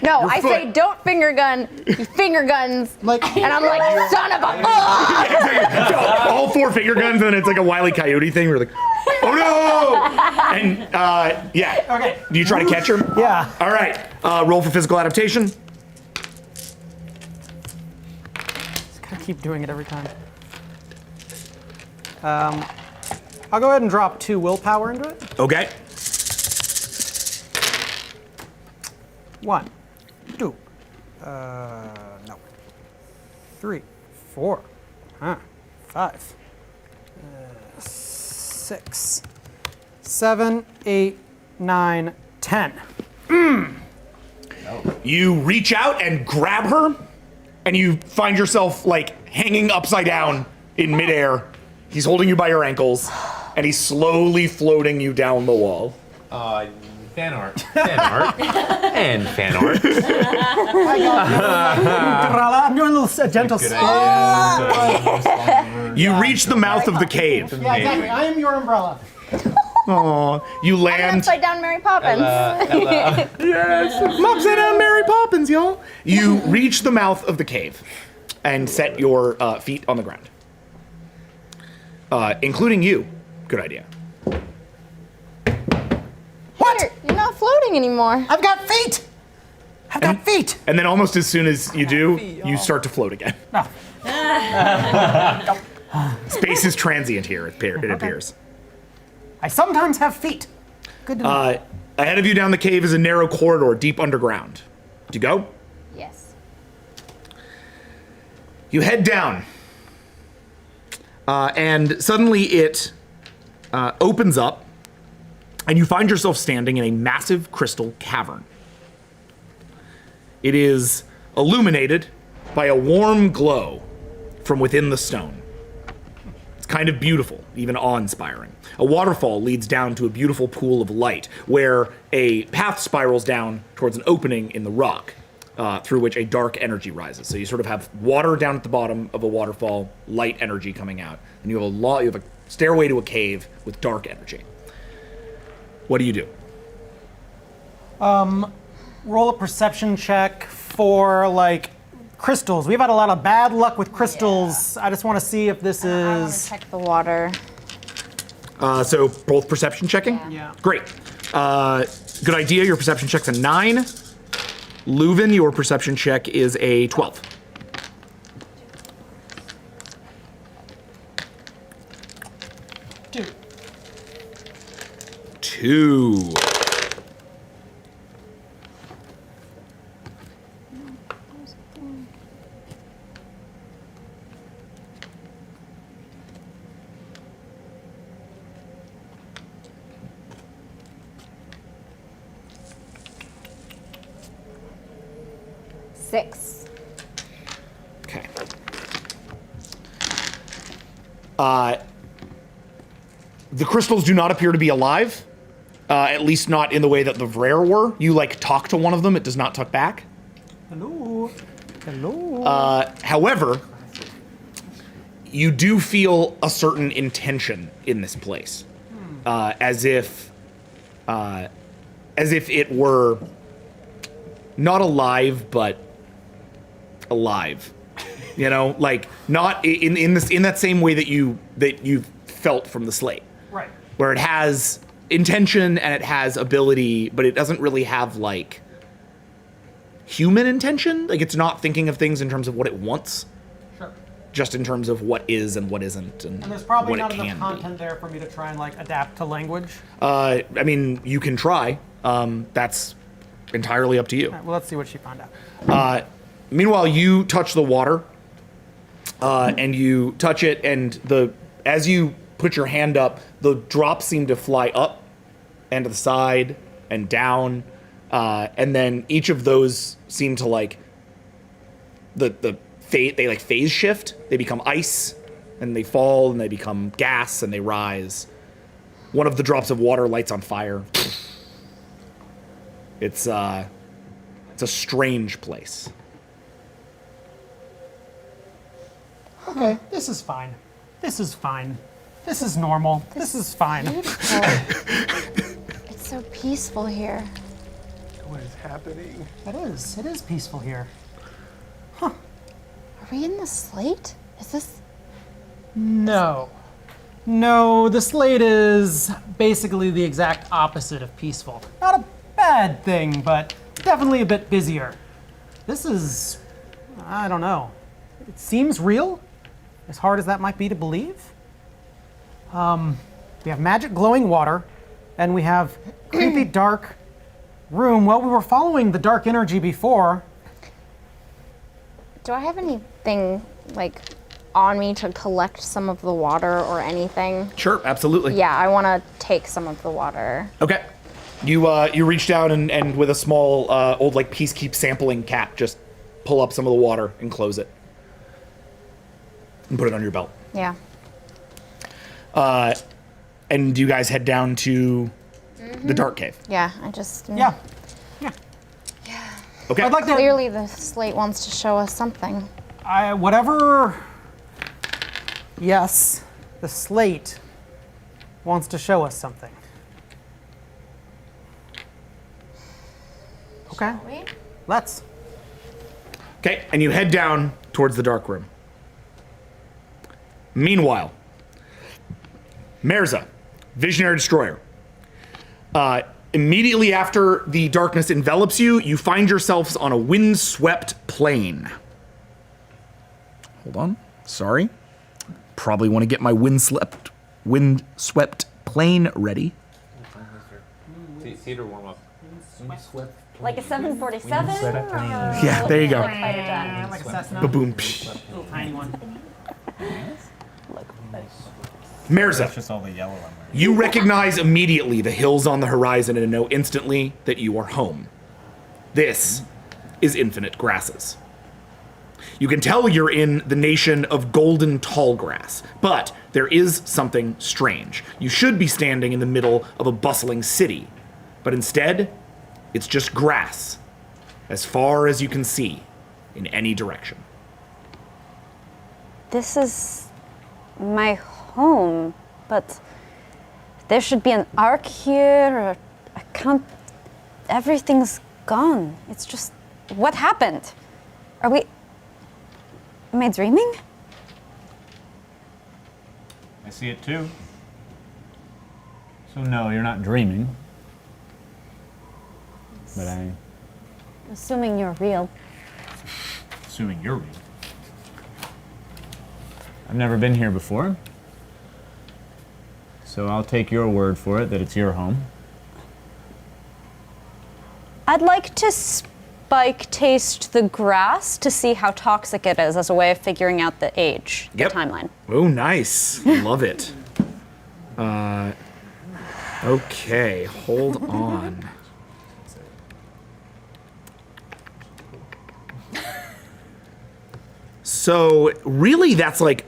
No, Your I say foot. don't finger gun. He finger guns. Like, And I'm like, son of a. Oh! all 4 finger guns, and it's like a Wile E. Coyote thing. We're like, oh no! And yeah. Okay. Do you try to catch her? yeah. All right. Roll for physical adaptation. Just gotta keep doing it every time. I'll go ahead and drop 2 willpower into it. Okay. 1, 2, no. 3, 4, 5, 6, 7, 8, 9, 10. You reach out and grab her, and you find yourself like hanging upside down in midair. He's holding you by your ankles, and he's slowly floating you down the wall. Fan art. Fan art. And fan art. I'm doing a little gentle spin. You reach the mouth of the cave. Yeah, exactly. I am your umbrella. You I'm land. upside down Mary Poppins. I'm upside down Mary Poppins, y'all. You reach the mouth of the cave and set your feet on the ground. Including you. Good idea. What? You're not floating anymore. I've got feet. I've got feet. And then almost as soon as you do, you start to float again. Space is transient here, it appears. I sometimes have feet. Good to know. Ahead of you down the cave is a narrow corridor deep underground. To go? Yes. You head down. And suddenly it opens up, and you find yourself standing in a massive crystal cavern. It is illuminated by a warm glow from within the stone. It's kind of beautiful, even awe-inspiring. A waterfall leads down to a beautiful pool of light, where a path spirals down towards an opening in the rock, through which a dark energy rises. So you sort of have water down at the bottom of a waterfall, light energy coming out, and you have a stairway to a cave with dark energy. What do you do? Roll a perception check for like crystals. We've had a lot of bad luck with crystals. I just want to see if this I want to is. check the water. So both perception checking? Yeah. Great. Good idea. Your perception check's a 9. Leuven, your perception check is a 12. Two. 6. Okay. The crystals do not appear to be alive, at least not in the way that the Vrare were. You like talk to one of them; it does not talk back. Hello. Hello. However, you do feel a certain intention in this place, as if it were not alive, but alive. You know, like not in that same way that you felt from the slate, Right. where it has intention and it has ability, but it doesn't really have like human intention. Like it's not thinking of things in terms of what it wants, Sure. just in terms of what is and what isn't, and And there's probably what not it enough can content there for me to try and like adapt to language. be. I mean, you can try. That's entirely up to you. Well, let's see what she found out. Meanwhile, you touch the water, and you touch it, and as you put your hand up, the drops seem to fly up and to the side and down, and then each of those seem to like they like phase shift. They become ice, and they fall, and they become gas, and they rise. One of the drops of water lights on fire. It's a strange place. Okay, this is fine. This is fine. This is normal. This is fine. It's so peaceful here. What is happening? It is. It is peaceful here. Are we in the slate? Is this? No. No, the slate is basically the exact opposite of peaceful. Not a bad thing, but definitely a bit busier. This is, I don't know. It seems real, as hard as that might be to believe. We have magic glowing water, and we have creepy dark room. Well, we were following the dark energy before. Do I have anything like on me to collect some of the water or anything? Sure, absolutely. Yeah, I want to take some of the water. Okay. You reach down and with a small old like peacekeep sampling cap, just pull up some of the water and close it, and put it on your belt. Yeah. And you guys head down to the dark cave. Yeah, I just. Yeah. Okay. I'd like to. Clearly, the slate wants to show us something. Whatever. Yes, the slate wants to show us something. Okay. Let's. Okay, and you head down towards the dark room. Meanwhile, Merza, Visionary Destroyer. Immediately after the darkness envelops you, you find yourselves on a windswept plain. Hold on. Sorry. Probably want to get my windswept plain ready. Theater warm up. Like a 747? Yeah, there you go. Like fighter jet. Like a Cessna. Ba-boom. Little tiny one. Merza, Just all the yellow on there. you recognize immediately the hills on the horizon and know instantly that you are home. This is Infinite Grasses. You can tell you're in the nation of golden tallgrass, but there is something strange. You should be standing in the middle of a bustling city, but instead, it's just grass, as far as you can see, in any direction. This is my home, but there should be an ark here, or I can't. Everything's gone. It's just. What happened? Are we. Am I dreaming? I see it too. So no, you're not dreaming. But I'm Assuming you're real. assuming you're real. I've never been here before. So I'll take your word for it that it's your home. I'd like to spike taste the grass to see how toxic it is as a way of figuring out the age, Yep. the timeline. Oh, nice. Love it. Okay, hold on. So really, that's like,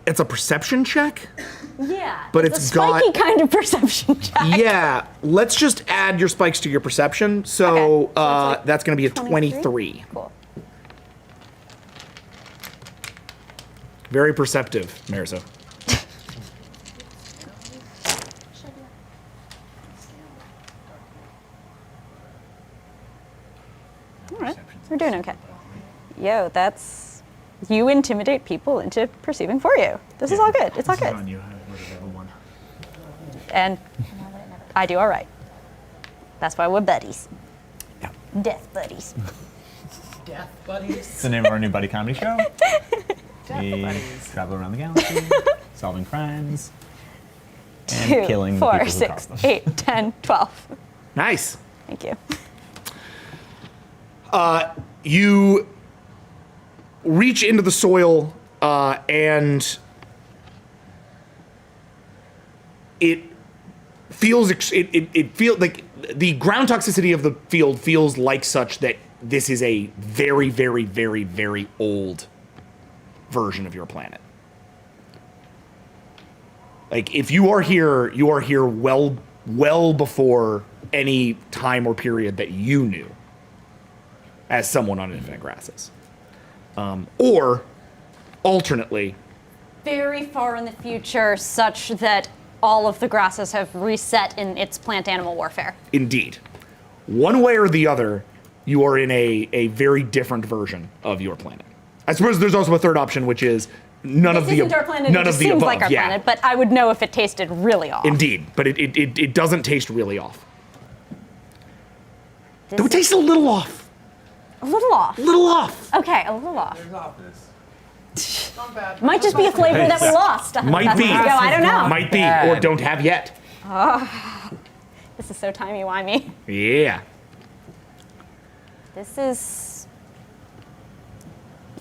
it's a perception check. Yeah. But it's it's a spiky got- kind of perception check. Yeah, let's just add your spikes to your perception. So, Okay, so it's like that's going to be a 23? 23. Cool. Very perceptive, Marissa. All right. We're doing okay. Yo, that's you intimidate people into perceiving for you. This is all good. It's all good. On you. I would have ever won. And I do all right. That's why we're buddies. Yeah. Death buddies. Death buddies. It's the name of our new buddy comedy show. We travel around the galaxy, solving crimes, and 2, killing the 4, people who 6, caused them. 8, 10, 12. Nice. Thank you. You reach into the soil and it feels it feels like the ground toxicity of the field feels like such that this is a very, very, very, very old version of your planet. Like if you are here well before any time or period that you knew as someone on Infinite Grasses. Or alternately, Very far in the future, such that all of the grasses have reset in its plant-animal warfare. indeed, one way or the other, you are in a very different version of your planet. I suppose there's also a third option, which is none of This the isn't our planet. none It just of the seems above. like our yeah, planet, but I would know if it tasted really off. indeed, but it doesn't taste really off. This It would taste a little off. a little off. Little off. Okay, a little off. Might just be a flavor that we lost. Might be. Ago. I don't know. Might be, or don't have yet. This is so timey-wimey. Yeah. This is...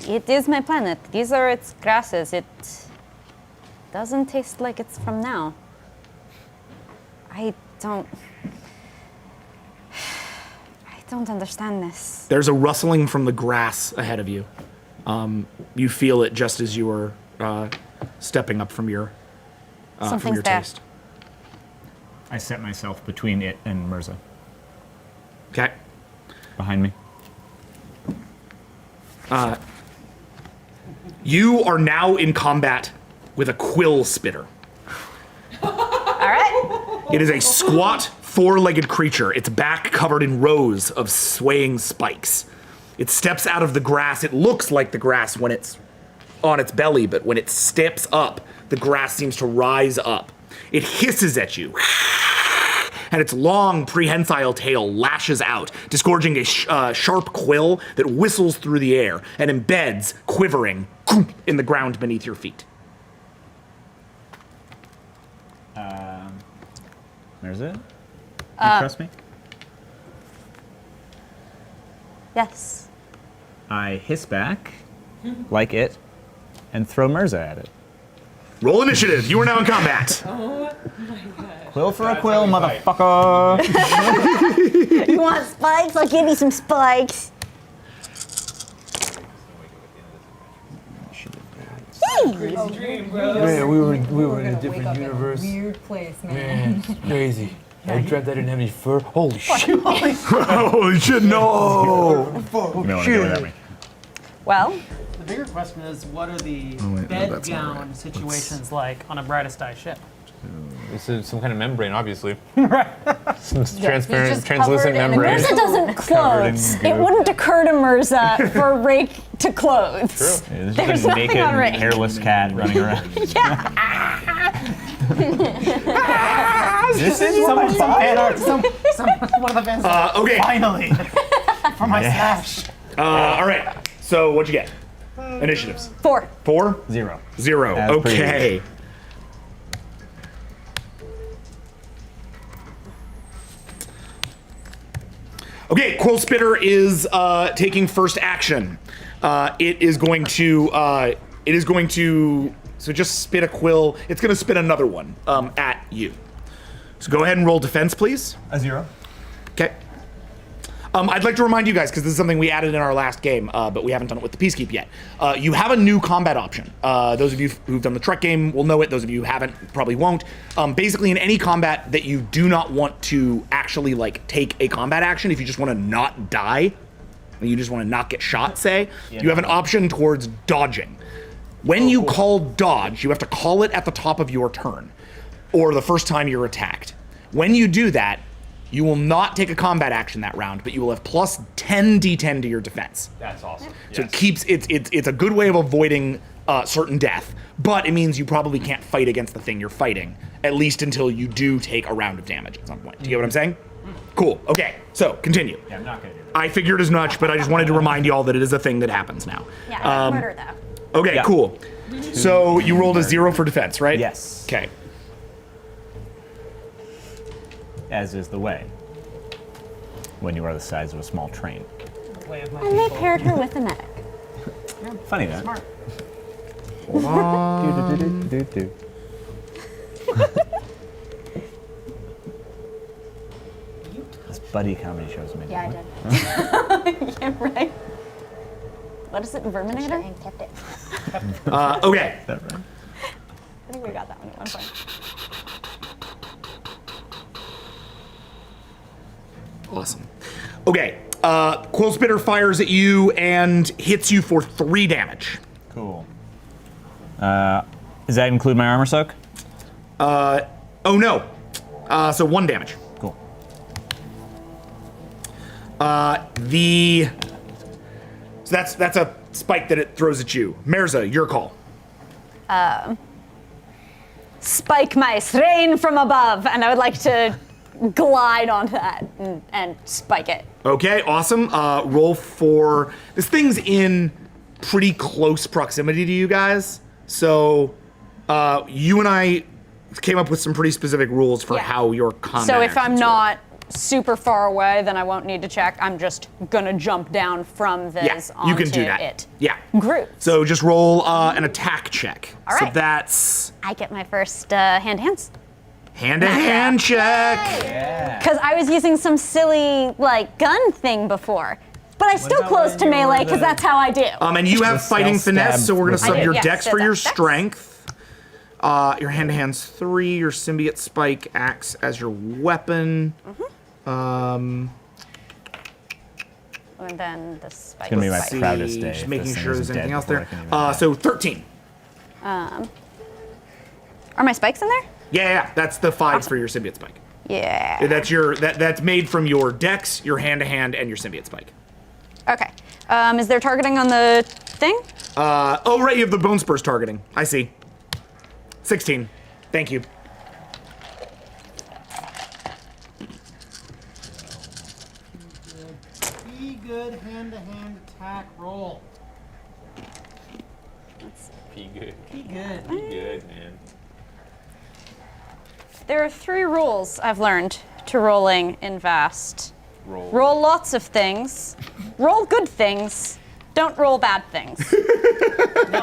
It is my planet. These are its grasses. It doesn't taste like it's from now. I don't understand this. There's a rustling from the grass ahead of you. You feel it just as you were stepping up from your Something's there. taste. I set myself between it and Mirza. Okay. Behind me. You are now in combat with a quill spitter. All right. It is a squat, four-legged creature, its back covered in rows of swaying spikes. It steps out of the grass. It looks like the grass when it's on its belly, but when it steps up, the grass seems to rise up. It hisses at you, and its long, prehensile tail lashes out, disgorging a sharp quill that whistles through the air and embeds, quivering, in the ground beneath your feet. Mirza? You trust me? Yes. I hiss back, like it, and throw Mirza at it. Roll initiative. You are now in combat. Quill for a quill, motherfucker! You want spikes? I'll give you some spikes. Man, we were in a different universe. Weird place, man. Man, it's crazy. I dreamt I didn't have any fur. Holy shit! Holy shit, no! You may want to go without me. Well, The bigger question is, what are the wait, no, bed that's not gown situations like on a brightest eye ship? It's some kind of membrane, obviously. Right. Some just transparent, covered translucent in a membrane. Mirza doesn't Covered in clothe. goo. It wouldn't occur to Mirza for Rake to clothe. True. Yeah, there's There's just a nothing naked, on Ray. hairless cat running around. This is Some fan art, one of the fans. Okay. Finally, for my stash. All right. So what'd you get? Initiatives. 4. 4? 0. 0. As per Okay. Okay, Quill Spitter is taking first action. It is going to. So just spit a quill. It's going to spit another one at you. So go ahead and roll defense, please. A 0. Okay. I'd like to remind you guys, because this is something we added in our last game, but we haven't done it with the Peacekeep yet. You have a new combat option. Those of you who've done the Trek game will know it. Those of you who haven't probably won't. Basically, in any combat that you do not want to actually like take a combat action, if you just want to not die, you just want to not get shot, say, you have an option towards dodging. When you call dodge, you have to call it at the top of your turn, or the first time you're attacked. When you do that, you will not take a combat action that round, but you will have plus 10 d10 to your defense. That's awesome. So it keeps it's a good way of avoiding certain death, but it means you probably can't fight against the thing you're fighting, at least until you do take a round of damage at some point. Do you get what I'm saying? Cool. Okay. So continue. Yeah, I'm not gonna do that. I figured as much, but I just wanted to remind you all that it is a thing that happens now. Yeah, murder though. Okay. Yeah. Cool. So you rolled a 0 for defense, right? Yes. Okay. As is the way. When you are the size of a small train. And they paired her with a medic. Funny that. Smart. Hold on. Do. This buddy comedy show's amazing. Yeah, I did. Yeah, right. What is it, Verminator? And kept it. Okay. Is that right? I think we got that one at one point. Awesome. Okay. Quill Spitter fires at you and hits you for 3 damage. Cool. Does that include my armor soak? Oh no. So 1 damage. Cool. So that's a spike that it throws at you. Mirza, your call. Spike mice, rain from above, and I would like to glide onto that and spike it. Okay, awesome. Roll for this thing's in pretty close proximity to you guys, so you and I came up with some pretty specific rules for Yeah. how your combat. So if I'm actions work. not super far away, then I won't need to check. I'm just gonna jump down from this yeah, onto you can do that. it. Yeah. Groot. So just roll an attack check. All So right. that's I get my first hand-to-hands. hand-to-hand check. Because I was using some silly, like, gun thing before. But I still about close when to you melee, were because the- that's how I do. And you have The fighting stealth finesse, stab so we're gonna with sub the- your yeah, dex so for your that's dex. strength. Your hand-to-hand's 3. Your symbiote spike acts as your weapon. And then the spike. It's gonna be my spike. proudest day. Just if making this thing sure there's isn't anything dead else before there. I can even attack. So 13. Are my spikes in there? Yeah, that's the 5 for your symbiote spike. Yeah. That's made from your dex, your hand-to-hand, and your symbiote spike. Okay. Is there targeting on the thing? Oh, right, you have the bone spurs targeting. I see. 16. Thank you. Be good hand-to-hand attack roll. Be good. Be good. Be good, man. There are 3 rules I've learned to rolling in Vast. Roll. Roll lots of things. Roll good things. Don't roll bad things. The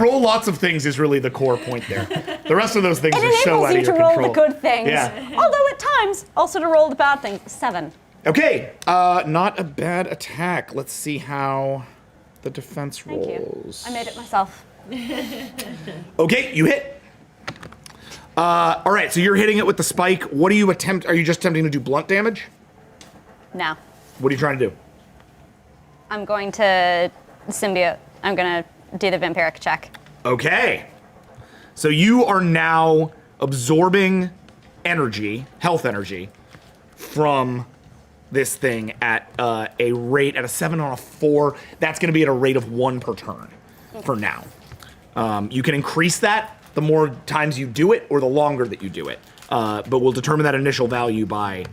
roll lots of things is really the core point there. The rest of those things It are so enables out you of to your roll control. the good things. Yeah. Although at times, also to roll the bad things. 7. Okay, not a bad attack. Let's see how the defense Thank you. rolls. I made it myself. Okay, you hit. All right, so you're hitting it with the spike. What do you attempt? Are you just attempting to do blunt damage? Now, What are you trying to do? I'm going to symbiote. I'm going to do the vampiric check. Okay. So you are now absorbing energy, health energy, from this thing at a rate, at a 7 on a 4. That's going to be at a rate of 1 per turn for now. You can increase that the more times you do it or the longer that you do it. But we'll determine that initial value by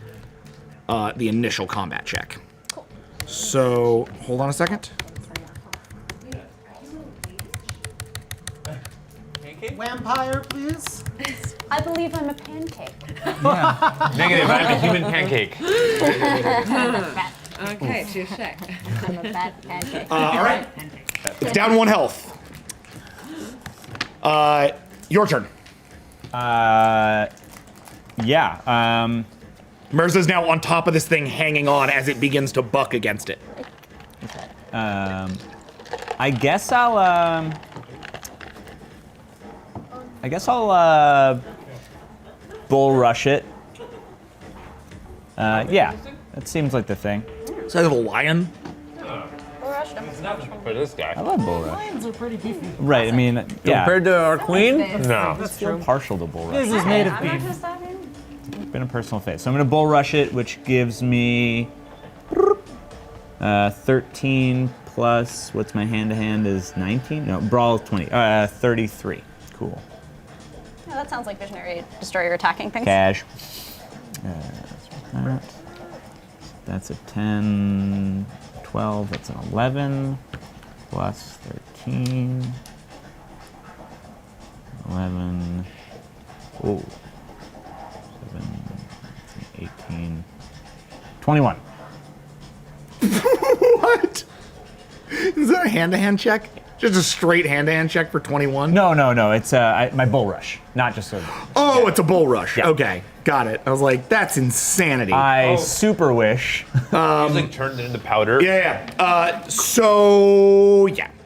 the initial combat check. Cool. So hold on a second. Vampire, please. I believe I'm a pancake. Negative, I'm a human pancake. Okay, touche. I'm a fat pancake. All right. It's down 1 health. Your turn. Yeah. Mirza's now on top of this thing, hanging on as it begins to buck against it. I guess I'll bull rush it. Yeah, that seems like the thing. Size of a lion. For this guy. I love bull rush. Lions are pretty beefy. Right, I mean, yeah. Compared to our queen? No. That's true. Partial to bull rush. This is made of beef. Been a personal phase. So I'm gonna bull rush it, which gives me 13 plus, what's my hand-to-hand is 19? No, brawl is 20. 33. Cool. Yeah, that sounds like Visionary Destroyer attacking things. Cash. That's a 10, 12, that's an 11, plus 13, 11, oh, 7, 18, 21. What? Is that a hand-to-hand check? Just a straight hand-to-hand check for 21? No, it's my bull rush, not just a... Oh, it's a bull rush. Yeah. Okay, got it. I was like, that's insanity. I super wish. He's like turned it into powder. Yeah.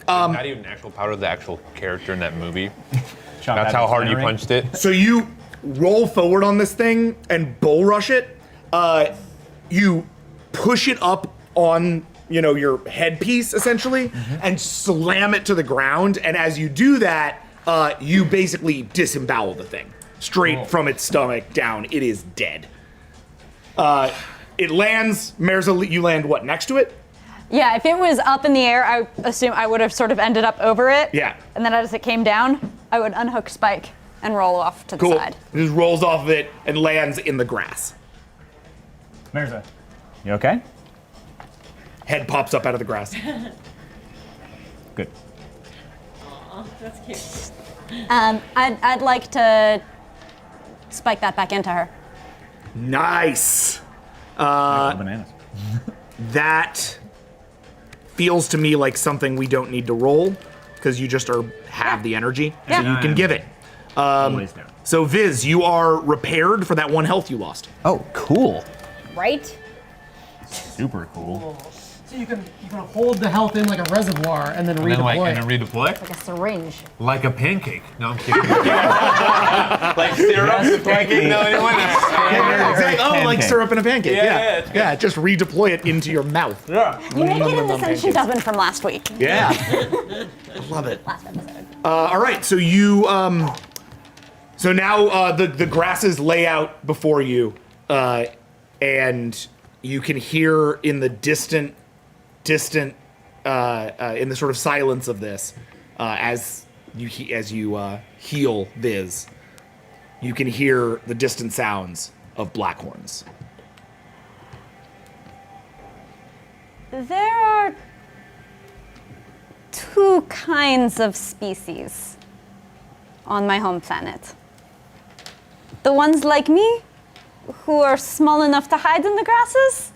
Not even actual powder, the actual character in that movie. Sean That's how hard you Connery. punched it. So you roll forward on this thing and bull rush it. You push it up on, your headpiece essentially, and slam it to the ground. And as you do that, you basically disembowel the thing straight from its stomach down. It is dead. It lands. Mirza, you land what, next to it? Yeah, if it was up in the air, I assume I would have sort of ended up over it. Yeah. And then as it came down, I would unhook Spike and roll off to the Cool. side. It just rolls off of it and lands in the grass. Mirza, you okay? Head pops up out of the grass. Good. That's cute. I'd like to spike that back into her. Nice. Bananas. That feels to me like something we don't need to roll because you just have the energy, Yeah. so you can give it. Always down. So Viz, you are repaired for that 1 health you lost. Oh, cool. Right? Super cool. So you can hold the health in like a reservoir and then redeploy. redeploy? Like a syringe. Like a pancake. No, I'm kidding. Like syrup? Pancake? No, anyone? Exactly. Oh, like pancake. syrup in a pancake. Yeah, it's Yeah. Just redeploy it into your mouth. Yeah. You make it in the pancakes. sensation oven from last week. Yeah. I love it. Last episode. All right, so you so now the grasses lay out before you, and you can hear in the distant in the sort of silence of this, as you heal Viz, you can hear the distant sounds of blackhorns. There are two kinds of species on my home planet. The ones like me, who are small enough to hide in the grasses,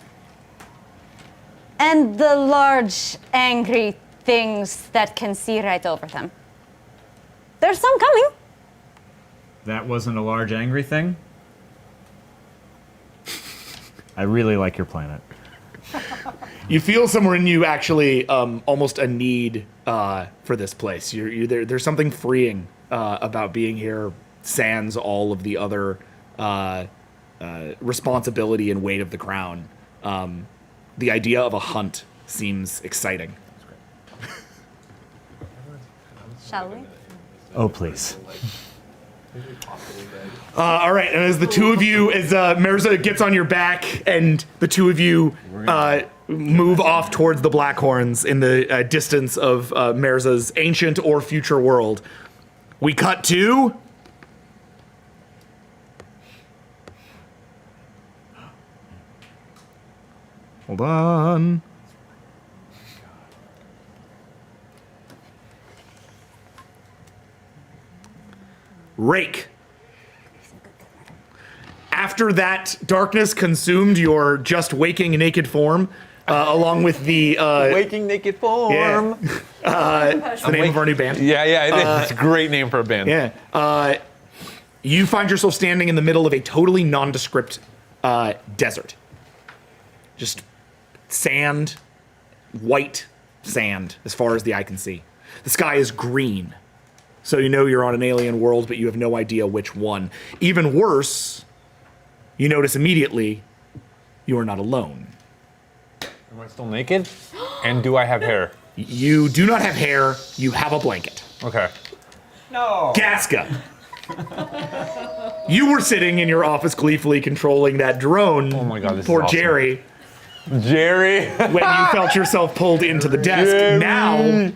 and the large, angry things that can see right over them. There's some coming. That wasn't a large angry thing? I really like your planet. You feel somewhere in you actually almost a need for this place. There's something freeing about being here, sans all of the other responsibility and weight of the crown. The idea of a hunt seems exciting. Shall we? Oh, please. All right, and as the two of you, as Mirza gets on your back, and the two of you move off towards the Blackhorns in the distance of Mirza's ancient or future world, we cut to... Hold on. Rake. After that darkness consumed your just waking naked form, along with the Waking naked form. yeah, it's the name of our new band. Yeah, it's a great name for a band. Yeah. You find yourself standing in the middle of a totally nondescript desert. Just sand, white sand, as far as the eye can see. The sky is green, so you know you're on an alien world, but you have no idea which one. Even worse, you notice immediately you are not alone. Am I still naked? And do I have hair? You do not have hair, you have a blanket. Okay. Gaska. You were sitting in your office gleefully controlling that drone. Oh my God, this is for awesome. Jerry. Jerry. When you felt yourself pulled into the desk. Jerry. Now,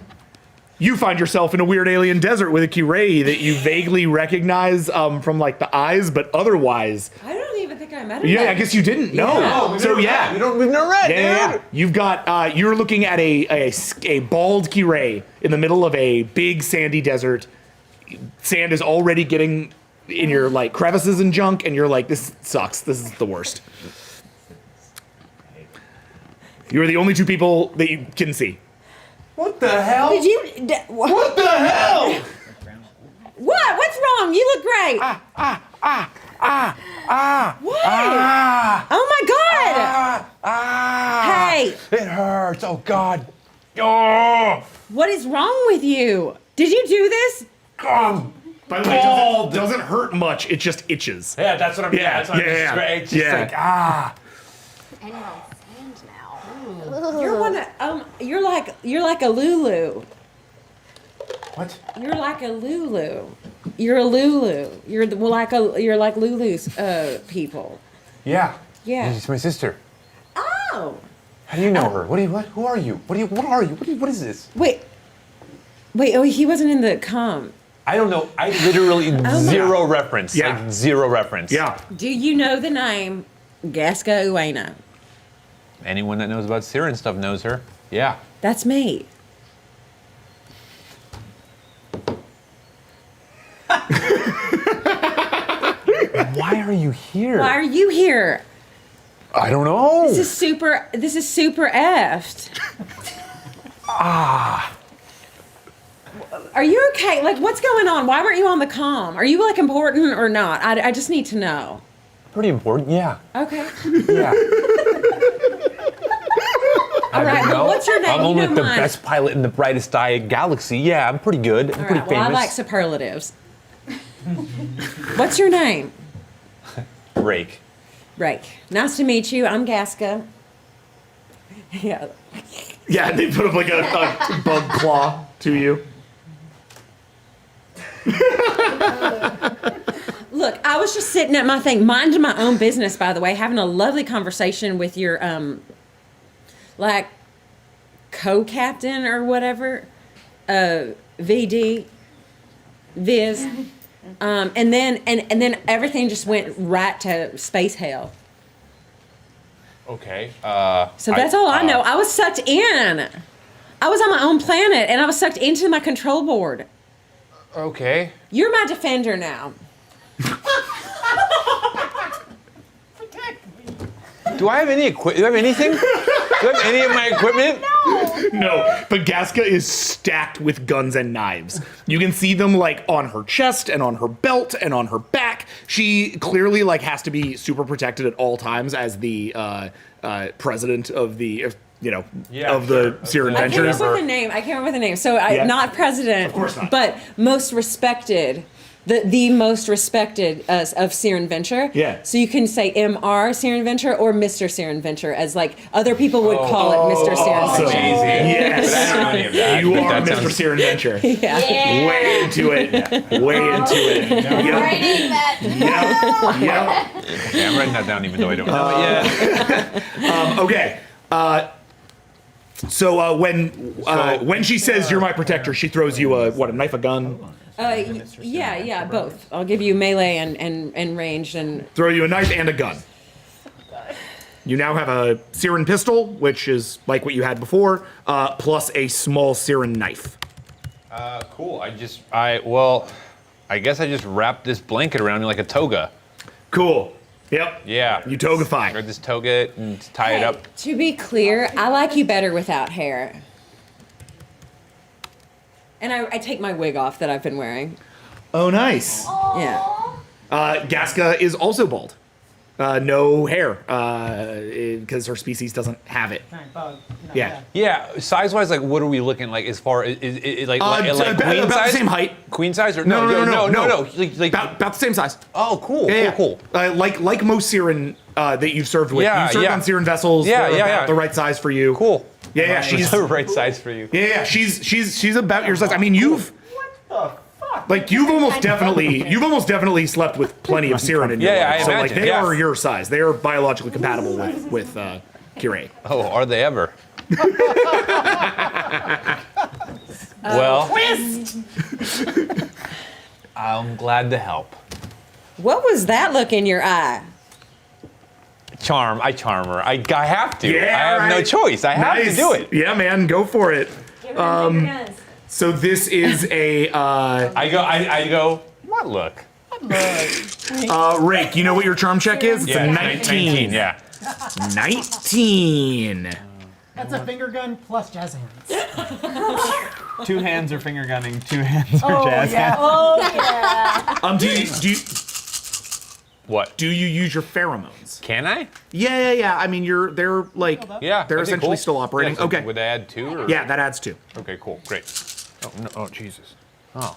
you find yourself in a weird alien desert with a Kirei that you vaguely recognize from like the eyes, but otherwise. I don't even think I met him. Yeah, I guess you didn't. No. Yeah. So yeah. We've never read, Yeah. You've got, you're looking at a bald Kirei in the middle of a big sandy desert. Sand is already getting in your like crevices and junk, and you're like, this sucks. This is the worst. You're the only two people that you can see. What the hell? Did you? What the hell? What? What's wrong? You look great. What? Oh my God! Hey, It hurts. Oh God. Oh. what is wrong with you? Did you do this? By the way, it doesn't hurt much. It just itches. Yeah, that's what I'm. Yeah, that's what yeah, I'm just, It's just yeah. like And you're on sand now. You're one of you're like a Lulu. What? You're like a Lulu. You're a Lulu. You're like Lulu's people. Yeah. Yeah. She's my sister. Oh. How do you know her? What? Who are you? What are you? What is this? Wait. Oh, he wasn't in the com. I don't know. I literally zero my- reference. Yeah. Like zero reference. Yeah. Do you know the name Gaska Ueno? Anyone that knows about Siren stuff knows her. Yeah. That's me. Why are you here? Why are you here? I don't know. This is super effed. Are you okay? Like, what's going on? Why weren't you on the comm? Are you like important or not? I just need to know. Pretty important. Yeah. Okay. Yeah. All right. Well, what's your name? I'm You only know the mine. best pilot in the brightest eye galaxy. Yeah, I'm pretty good. I'm All pretty right. Well, I famous. like superlatives. What's your name? Rake. Rake. Nice to meet you. I'm Gaska. Yeah. Yeah, they put up like a bug claw to you. Look, I was just sitting at my thing, minding my own business, by the way, having a lovely conversation with your, like, co-captain or whatever, VD, Viz, and then everything just went right to space hell. Okay. So that's all I know. I was sucked in. I was on my own planet, and I was sucked into my control board. Okay. You're my defender now. Do I have any equipment? Do I have anything? Do I have any of my equipment? No, but Gaska is stacked with guns and knives. You can see them like on her chest and on her belt and on her back. She clearly like has to be super protected at all times as the president of the of the Siren I can't Ventures. remember the name. I can't remember the name. So Yeah. not president, Of course not. but most respected. The most respected of Siren Venture. Yeah. So you can say MR Siren Venture or Mr. Siren Venture, as like other people would call it Mr. Siren awesome. Venture. Yes. But I don't know any of that. You are That Mr. sounds- Siren Venture. Yeah. Way into it. Way into it. Yep. Writing that. Yep. Yeah, I'm writing that down even though I don't know it yet. Okay. So when she says you're my protector, she throws you a knife, a gun. Yeah, both. I'll give you melee and range and Throw you a knife and a gun. You now have a Siren pistol, which is like what you had before, plus a small Siren knife. Cool. I guess I just wrapped this blanket around me like a toga. Cool. Yep. Yeah. You togafy. Grab this toga and tie it up. To be clear, I like you better without hair. And I take my wig off that I've been wearing. Oh, nice. Yeah. Gaska is also bald. No hair, because her species doesn't have it. Yeah. Yeah, size-wise, like, what are we looking like as far as like about queen the size? same height. Queen size or No. Like, About the same size. oh, cool, Yeah, cool. Like most Siren that you've served with. Yeah, You've served yeah. on Siren vessels. Yeah, they're yeah, about yeah. the right size for you. Cool. Yeah, she's the right size for you. yeah, she's about your size. I mean, you've like you've almost definitely slept with plenty of Siren in your Yeah, life. I So like imagine, they yeah. are your size. They are biologically compatible with Kirei. Oh, are they ever? Well, I'm glad to help. What was that look in your eye? I charm her. I have to. Yeah, I have no right. choice. I have to do it. Yeah, man, go for it. So this is a I go. What look? Rake. You know what your charm check is? It's a 19. Yeah. 19. That's a finger gun plus jazz hands. 2 hands are finger gunning, 2 hands are jazz hands. Oh yeah. What? Do you use your pheromones? Can I? Yeah. I mean, they're like Yeah. they're okay, essentially cool. still operating. Yeah, so Okay. Would they add 2 or? Yeah, that adds 2. Okay, cool. Great. Oh no! Oh Jesus. Oh.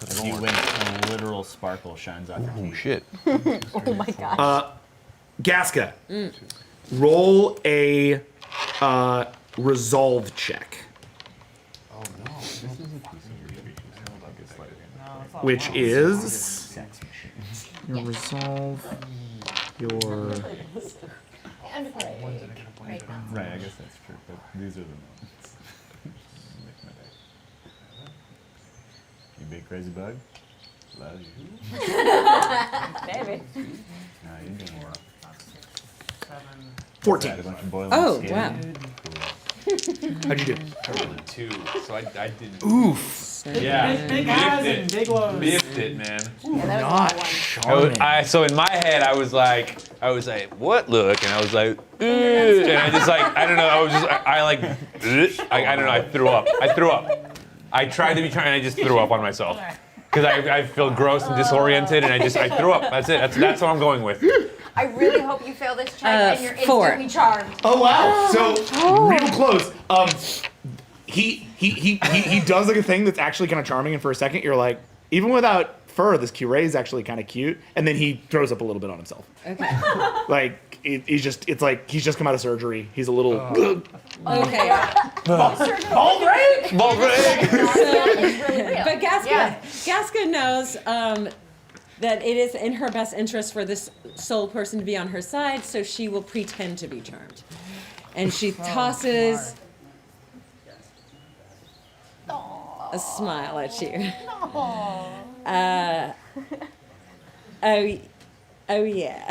If you win, a literal sparkle shines off your Oh teeth. shit. Oh my gosh. Gaska, roll a resolve check. Oh no. Which is your resolve, your Right, I guess that's true, but these are the moments. Make my day. You big crazy bug? Love you. Baby. Nah, you're doing well. 14. Got a bunch of boiling Oh, skin. wow. How'd you do? I rolled a 2, so I didn't. Oof. Yeah. Big highs and big lows. Biffed it, man. Not charming. So in my head, I was like, what look? And I was like, "Ugh," and I just like, I don't know. I was just, I like, "Ugh." I don't know. I threw up. I tried to be trying. I just threw up on myself because I feel gross and disoriented, and I threw up. That's it. That's what I'm going with. I really hope you fail this check and you're 4. instantly charmed. Oh wow! So real close. He does like a thing that's actually kind of charming, and for a second you're like, even without fur, this Kirei is actually kind of cute, and then he throws up a little bit on himself. Okay. Like it's like he's just come out of surgery. He's a little. Okay. Bald Rake! It's really real. But Gaska, Yeah. Gaska knows that it is in her best interest for this soul person to be on her side, so she will pretend to be charmed. And she tosses a smile at you. Oh yeah.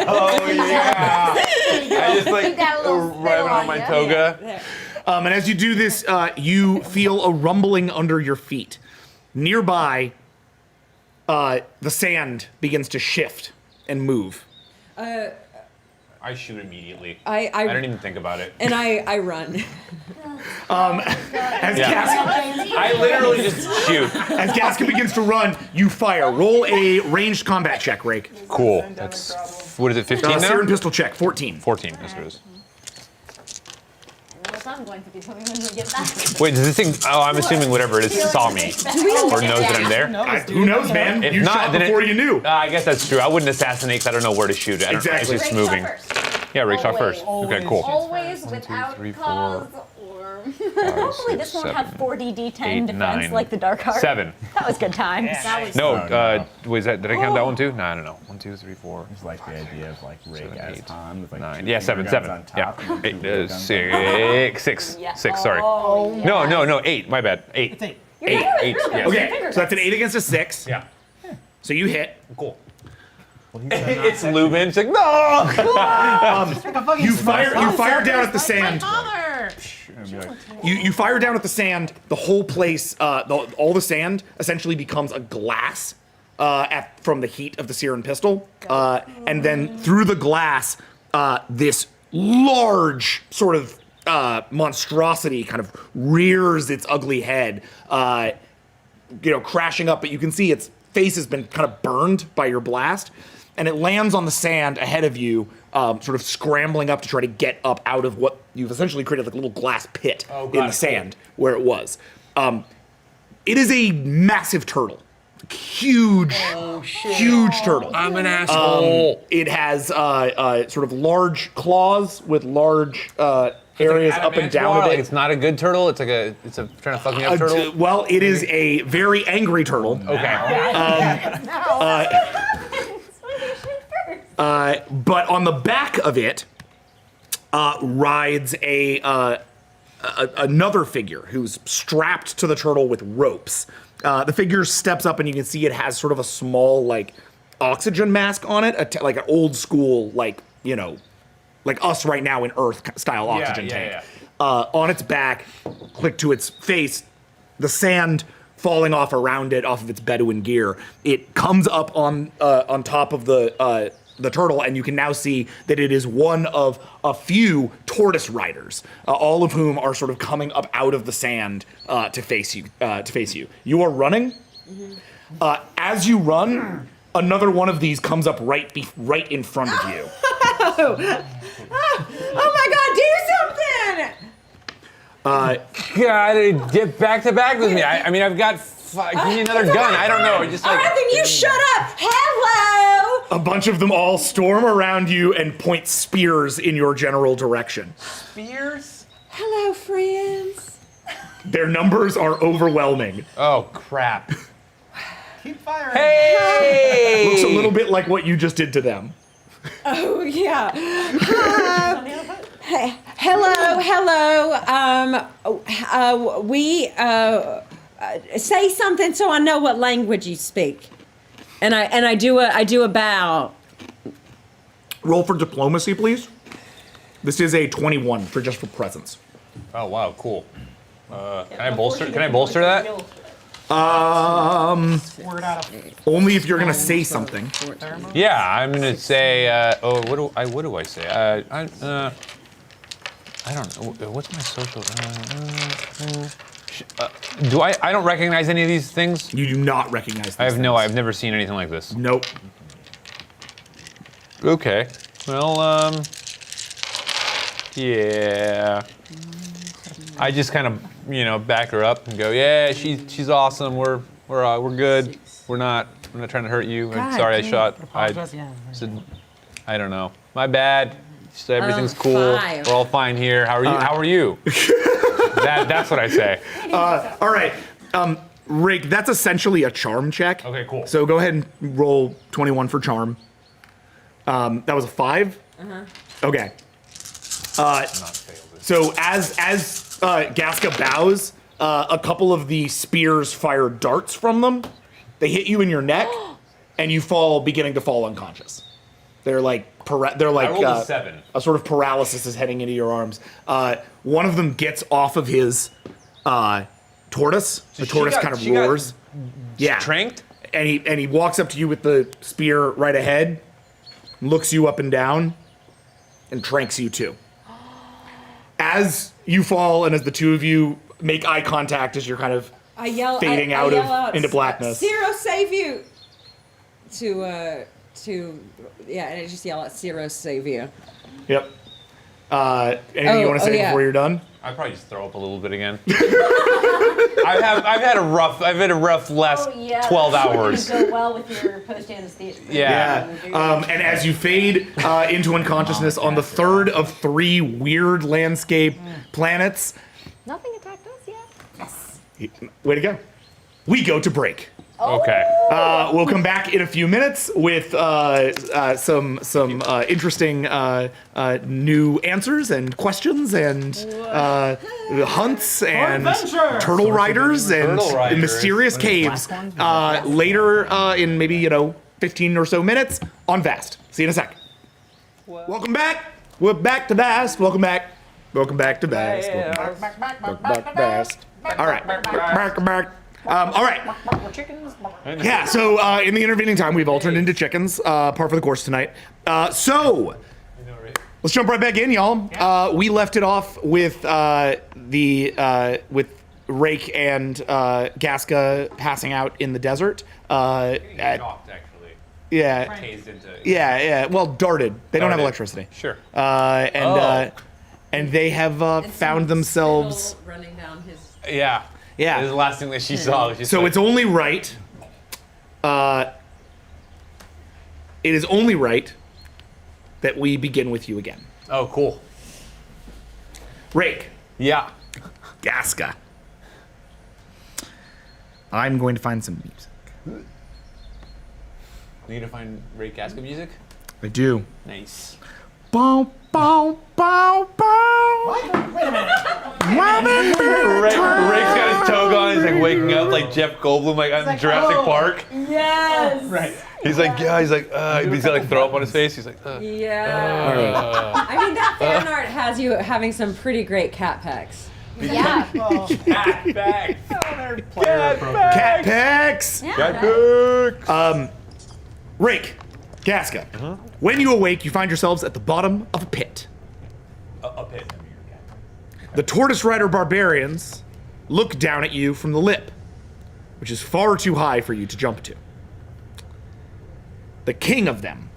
Oh yeah. I just like Keep that little rubbing spill on on my ya. toga. There. And as you do this, you feel a rumbling under your feet. Nearby, the sand begins to shift and move. I shoot immediately. I don't even think about it. and I run. As Yeah. Gaska, I literally just shoot. as Gaska begins to run, you fire. Roll a ranged combat check, Rake. Cool. That's what is it? 15 now? Siren pistol check, 14. 14. That's what it is. What's I'm going to be doing when we get back? Wait, does this thing? Oh, I'm assuming whatever it is saw me or knows that I'm there. Who knows, man? If You not, shot then it- before you knew. I guess that's true. I wouldn't assassinate because I don't know where to shoot it. I don't Exactly. It's just Rick shot moving. first. Yeah, Rick shot first. Always. Okay, cool. Always without three, cause or. Hopefully this won't have 4D D10 eight, defense 9, like the Dark Heart. 7. That was good times. That was No, was that? Did I count that one too? No, I don't know. 1, 2, 3, 4. Just like the idea of like Ray 7, as 8, Han with like 9. two Yeah, finger 7. guns 7. on top and then Yeah. two little guns on 6. Yeah. 6. Sorry. Oh, yeah. No. 8. My bad. 8. It's 8. You're 8. better with 8. real Yeah. guns. Okay, Finger so that's an guns. 8 against a 6. Yeah. So you hit. Cool. Well, he said not It's Lubin. It's like no. You fire down at the sand. and be like, You fire down at the sand. The whole place, all the sand essentially becomes a glass from the heat of the Siren pistol, and then through the glass, this large sort of monstrosity kind of rears its ugly head, crashing up. But you can see it's face has been kind of burned by your blast, and it lands on the sand ahead of you, sort of scrambling up to try to get up out of what you've essentially created like a little glass pit in the sand where it was. It is a massive turtle. Huge turtle. I'm an asshole. It has sort of large claws with large areas up and down of Like it. it's not a good turtle. It's a trying to fuck me up turtle. Well, it is a very angry turtle. Okay. But on the back of it rides another figure who's strapped to the turtle with ropes. The figure steps up and you can see it has sort of a small like oxygen mask on it, like an old school like us right now in Earth style oxygen tank. On its back, click to its face, the sand falling off around it off of its Bedouin gear. It comes up on top of the turtle, and you can now see that it is one of a few tortoise riders, all of whom are sort of coming up out of the sand to face you. You are running. As you run, another one of these comes up right in front of you. Oh my God! Do something! God, get back to back with me. I mean, I've got. Give me another gun. I don't know. Just like. All right, then you shut up. Hello. A bunch of them all storm around you and point spears in your general direction. Spears? Hello, friends. Their numbers are overwhelming. Oh crap! Keep firing. Hey! Looks a little bit like what you just did to them. Oh yeah. Hey, hello. We say something so I know what language you speak. And I do a bow. Roll for diplomacy, please. This is a 21 for presence. Oh wow, cool. Can I bolster that? Word out of Only if you're gonna say something. Yeah, I'm gonna say. What do I say? I don't know. What's my social? I don't recognize any of these things. You do not recognize. I've never seen anything like this. Nope. Okay. Well, yeah. I just kind of, back her up and go, yeah, she's awesome. We're good. We're not trying to hurt you. I'm sorry I shot. I said, I don't know. My bad. Just everything's cool. Fine. We're all fine here. How are you? How are you? That's what I say. All right. Rick, that's essentially a charm check. Okay, cool. So go ahead and roll 21 for charm. That was a 5? Okay. So as Gaska bows, a couple of the spears fire darts from them. They hit you in your neck, and you beginning to fall unconscious. They're like I rolled a 7. a sort of paralysis is heading into your arms. One of them gets off of his tortoise. The tortoise kind of roars. Yeah. Tranked? And he walks up to you with the spear right ahead, looks you up and down, and tranks you too. As you fall and as the two of you make eye contact as you're kind of fading out into blackness. Zero save you. And I just yell out Zero save you. Yep. Anything you want to say before you're done? I'd probably just throw up a little bit again. I've had a rough last 12 hours. Go well with your post anesthesia. Yeah. And as you fade into unconsciousness on the third of 3 weird landscape planets, Nothing attacked us yet. way to go. We go to break. Okay. We'll come back in a few minutes with some interesting new answers and questions and hunts and turtle riders and mysterious caves later in maybe 15 or so minutes on Vast. See you in a sec. Welcome back. We're back to Vast. Welcome back. Welcome back to Vast. Welcome back to Vast. All right. Back. All right. Yeah, so in the intervening time, we've all turned into chickens, par for the course tonight. So, let's jump right back in, y'all. We left it off with with Rake and Gaska passing out in the desert. Shocked, actually. Yeah. Tased into. Yeah. Well, darted. They don't have Darted. electricity. Sure. And they have found themselves. Spittle running down his. Yeah. Yeah. This is the last thing that she saw. She's So like, it's only right. It is only right that we begin with you again. Oh, cool. Rake, Yeah. Gaska. I'm going to find some music. Need to find Ray Casca music? I do. Nice. Bow, bow, bow, bow. Wait a minute. Ray's got his toga on. He's like waking up like Jeff Goldblum, like on Jurassic Park. Yes. Right. He's like, yeah. He's like, he's got like throw up on his face. He's like, Yeah. I mean, that fan art has you having some pretty great cat pecs. Yeah. cat back. Cat Pecs. Yeah. Rake, Gaska. When you awake, you find yourselves at the bottom of a pit. A pit. The Tortoise Rider barbarians look down at you from the lip, which is far too high for you to jump to. The king of them,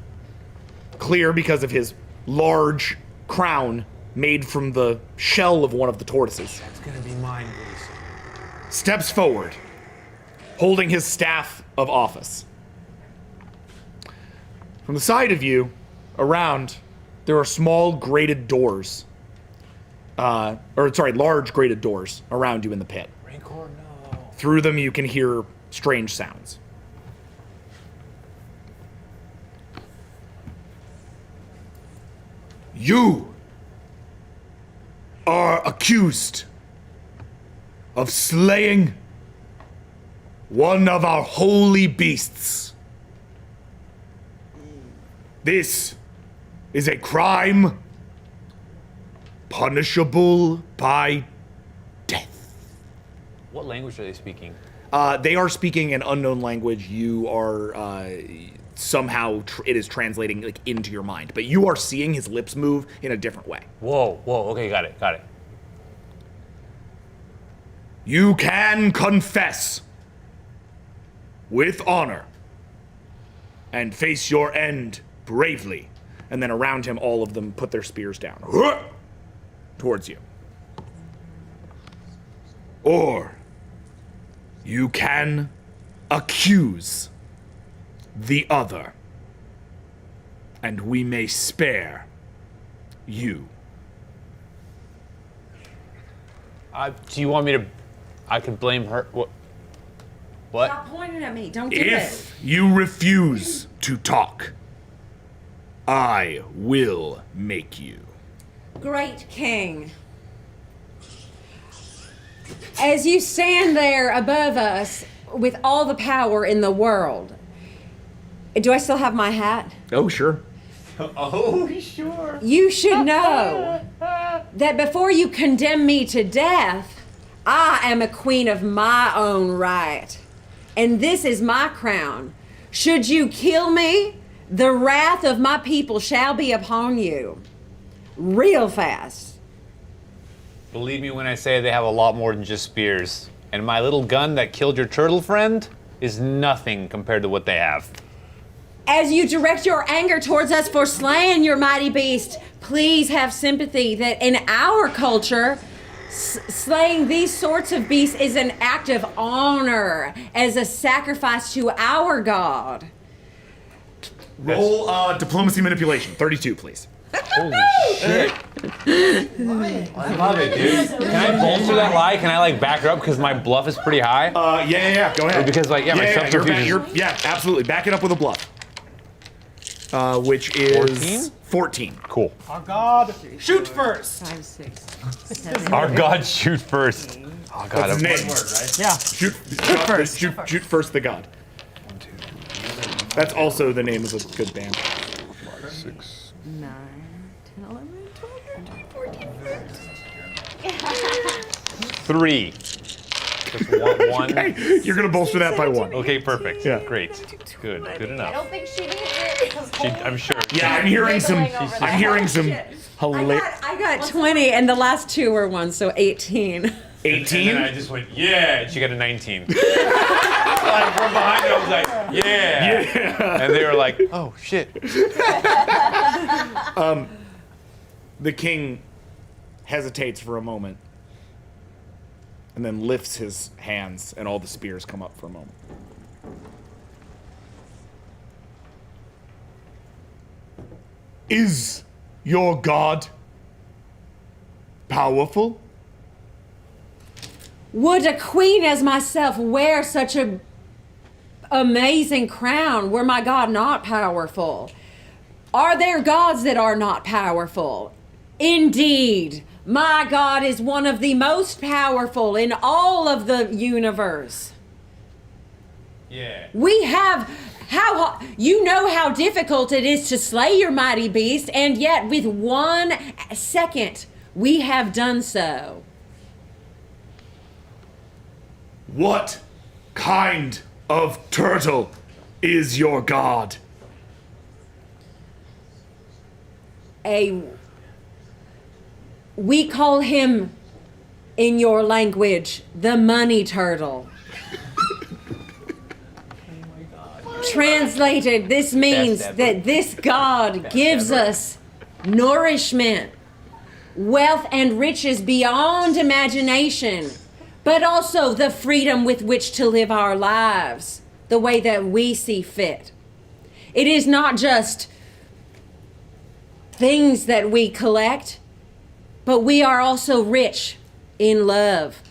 clear because of his large crown made from the shell of one of the tortoises, It's gonna be mine, please. steps forward, holding his staff of office. From the side of you, around, there are small grated doors. Large grated doors around you in the pit. Rancor, no. Through them, you can hear strange sounds. You are accused of slaying one of our holy beasts. This is a crime punishable by death. What language are they speaking? They are speaking an unknown language. You are somehow it is translating like into your mind, but you are seeing his lips move in a different way. Whoa. Okay, got it. You can confess with honor and face your end bravely. And then around him, all of them put their spears down towards you. Or you can accuse the other, and we may spare you. Do you want me to? I could blame her. What? Stop pointing at me. Don't do it. If you refuse to talk, I will make you. Great king. As you stand there above us with all the power in the world, do I still have my hat? Oh, sure. Oh, sure. You should know that before you condemn me to death, I am a queen of my own right. And this is my crown. Should you kill me, the wrath of my people shall be upon you. Real fast. Believe me when I say they have a lot more than just spears. And my little gun that killed your turtle friend is nothing compared to what they have. As you direct your anger towards us for slaying your mighty beast, please have sympathy that in our culture, slaying these sorts of beasts is an act of honor as a sacrifice to our God. Roll diplomacy manipulation. 32, please. Holy shit. I love it, dude. Can I bolster that lie? Can I like back her up because my bluff is pretty high? Yeah. Go ahead. Because like, my subterfuge is... Yeah, absolutely. Back it up with a bluff. Which is 14. Cool. Our God, shoot first. 5, 6, 7. Our God, shoot first. Oh God, That's his name. Yeah. Shoot first. Shoot first the god. That's also the name of a good band. 6, 9, 10, 11, 12, 13, 14, 3. Just one. Hey, you're gonna bolster that by 1. Okay, perfect. Yeah. Great. Good I enough. don't think she needs it because I'm sure. Yeah, I'm hearing some. Giggling over I'm hearing some I hilarious. got 20, and the last 2 were 1, so 18. 18. And then I just went, yeah, and she got a 19. Like from behind, I was like, yeah. And they were like, oh shit. The king hesitates for a moment and then lifts his hands, and all the spears come up for a moment. Is your god powerful? Would a queen as myself wear such a amazing crown? Were my God not powerful? Are there gods that are not powerful? Indeed, my God is one of the most powerful in all of the universe. Yeah. We have you know how difficult it is to slay your mighty beast, and yet with 1 second we have done so. What kind of turtle is your god? We call him, in your language, the money turtle. Translated, this means that this god gives us nourishment, wealth, and riches beyond imagination, but also the freedom with which to live our lives the way that we see fit. It is not just things that we collect, but we are also rich in love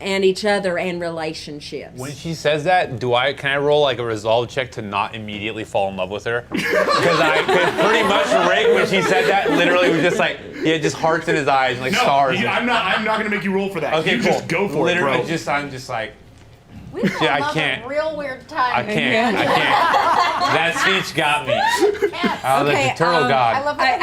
and each other and relationships. When she says that, can I roll like a resolve check to not immediately fall in love with her? Because pretty much Rick, when she said that, literally was just like, just hearts in his eyes and like stars. I'm not gonna make you roll for that. Okay, you cool. just go for literally it, bro. I'm just like, We fell Yeah, I in love can't. at a real weird time. I can't. That speech got me. The turtle god. I love that.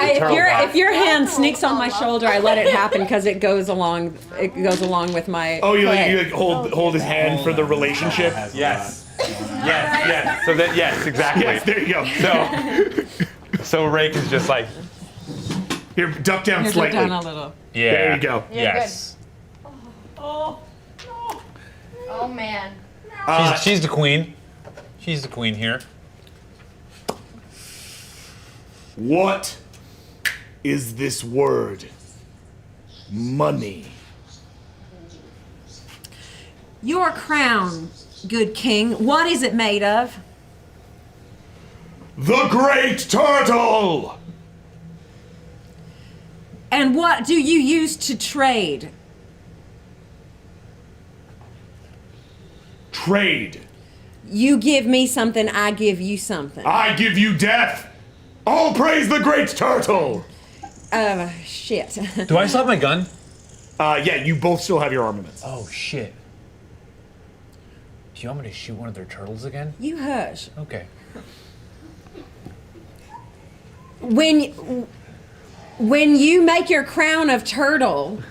If your hand sneaks on my shoulder, I let it happen because it goes along. It goes along with my. Oh, you play. like hold his hand for the relationship. Yes. Yes. So that exactly. Yes, there you go. So Rake is just like, Here, duck down Here's slightly. down a little. yeah. There you go. Yes. Oh man. She's the queen. She's the queen here. What is this word? Money. Your crown, good king. What is it made of? The Great Turtle! And what do you use to trade? Trade. You give me something, I give you something. I give you death. All praise the Great Turtle! Shit. Do I still have my gun? Yeah, you both still have your armaments. Oh shit. Do you want me to shoot one of their turtles again? You hush. Okay. When you make your crown of turtle,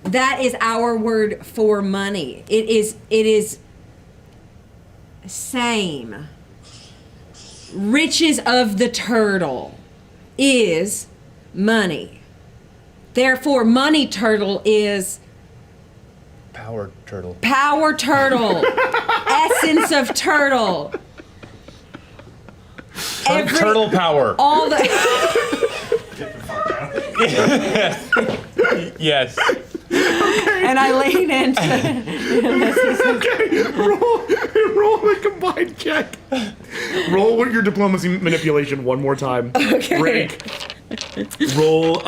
that is our word for money. It is same. Riches of the turtle is money. Therefore, money turtle is Power turtle. power turtle, essence of turtle. Turtle power. All the Yes. and I lean into. Okay, roll a combined check. Roll with your diplomacy manipulation one more time. Okay. Rake. Roll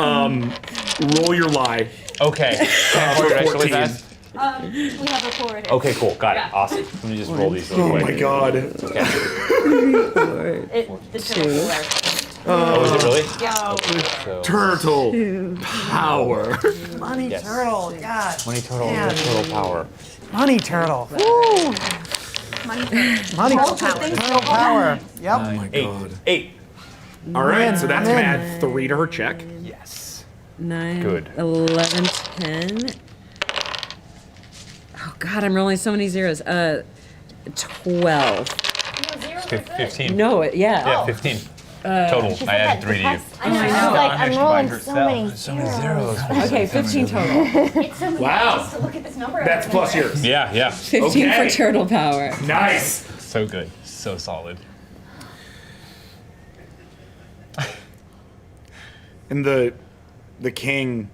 your lie. Okay. Can I do it really 14. fast? We have a 4 right here. Okay, cool. Got it. Awesome. Let me just roll these really Oh quick. my god. The turtle there. Oh, is it really? Yeah. So, Turtle power. Money Yes. turtle, yeah. 20 turtle, turtle power. Money turtle. Money. Money Turtle turtle power. Yep. Eight. All right, so that's I'm gonna in. add 3 to her check. Yes. 9, Good. 11, 10. Oh God, I'm rolling so many zeros. 12. 15. No, yeah. Yeah, 15. Total. She I said added that 3 to you. I know. I was like, I'm rolling so many. So many zeros. Okay, 15 total. It's so many Wow. ways to look at this number. That's plus yours. Yeah, yeah. 15 Okay. for turtle power. Nice. So good. So solid. And the king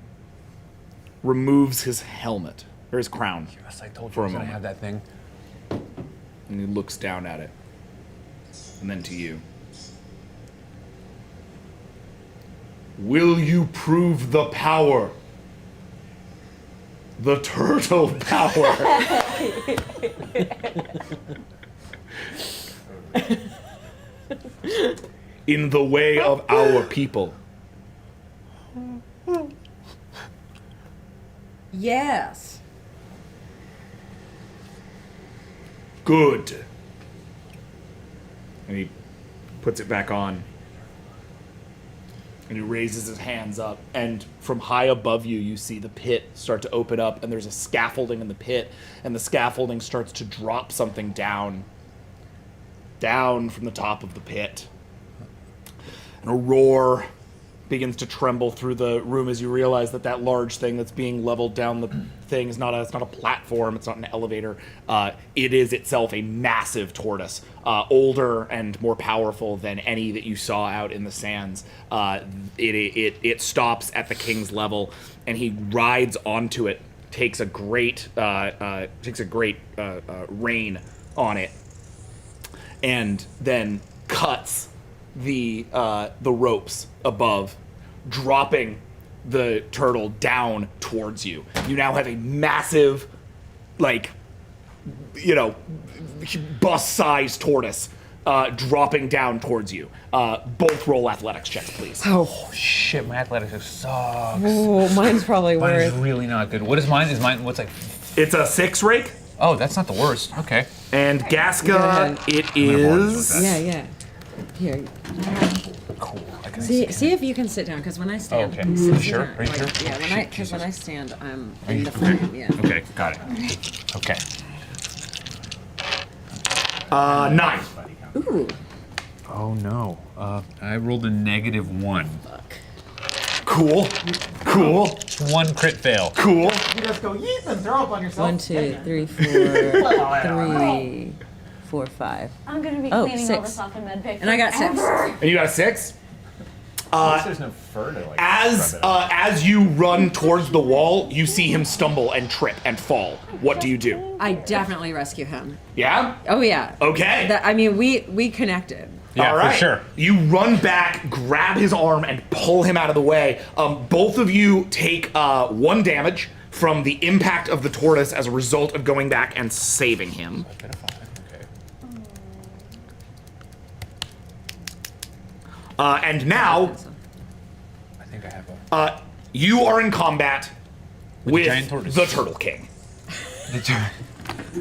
removes his helmet or his crown, Yes, I told you For I a was gonna moment. have that thing. and he looks down at it, and then to you. Will you prove the power? The turtle power. In the way of our people. Yes. Good. And he puts it back on. And he raises his hands up, and from high above you, you see the pit start to open up, and there's a scaffolding in the pit, and the scaffolding starts to drop something down from the top of the pit. And a roar begins to tremble through the room as you realize that that large thing that's being leveled down the thing is it's not a platform, it's not an elevator. It is itself a massive tortoise, older and more powerful than any that you saw out in the sands. It stops at the king's level, and he rides onto it, takes a great rein on it, and then cuts the ropes above, dropping the turtle down towards you. You now have a massive, bus-sized tortoise dropping down towards you. Both roll athletics checks, please. Oh shit, my athletics sucks. Oh, mine's probably Mine is worse. really not good. What is mine? What's like? It's a 6 rake, Oh, that's not the worst. Okay. and Gaska, ahead. it roll is. those. Yeah. Here. Cool. I can See if you can sit down, because when I stand, Okay. sit You sure? down. Are you sure? Yeah, Oh, shit, because when Jesus. I stand, I'm in the frame. Yeah. Okay, got it. Okay. 9. Ooh. Oh no. I rolled a -1. Cool. 1 crit fail. Cool. You just go yeet and throw up on yourself. 1, 2, 3, 4, 3, 4, 5. I'm gonna be Oh, cleaning all 6. this off in medbay. And I got 6. And you got a 6? There's no fur to like. As you run towards the wall, you see him stumble and trip and fall. What do you do? I definitely rescue him. Yeah? Oh yeah. Okay. We connected. Yeah, All right. for sure. You run back, grab his arm, and pull him out of the way. Both of you take 1 damage from the impact of the tortoise as a result of going back and saving him. Okay. And now, I think I have a. you are in combat with giant tortoise. the Turtle King.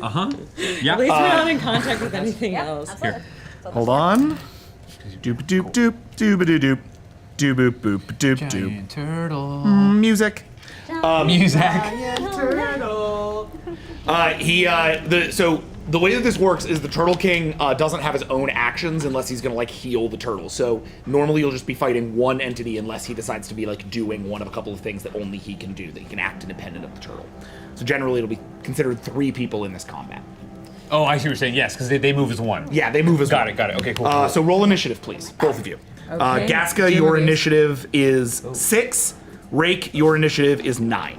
Uh-huh. At Yeah. least we're not in contact with anything else. Here. Hold on. Doop doop doop doop doop doop boop boop doop doop. Giant turtle. Music. Music. So the way that this works is the Turtle King doesn't have his own actions unless he's gonna heal the turtle. So normally you'll just be fighting one entity unless he decides to be doing one of a couple of things that only he can do, that he can act independent of the turtle. So generally it'll be considered 3 people in this combat. Oh, I see what you're saying. Yes, because they move as one. Yeah, they move as Got one. it. Okay, cool. So roll initiative, please, both of you. Okay. Gaska, your initiative is 6. Rake, your initiative is 9.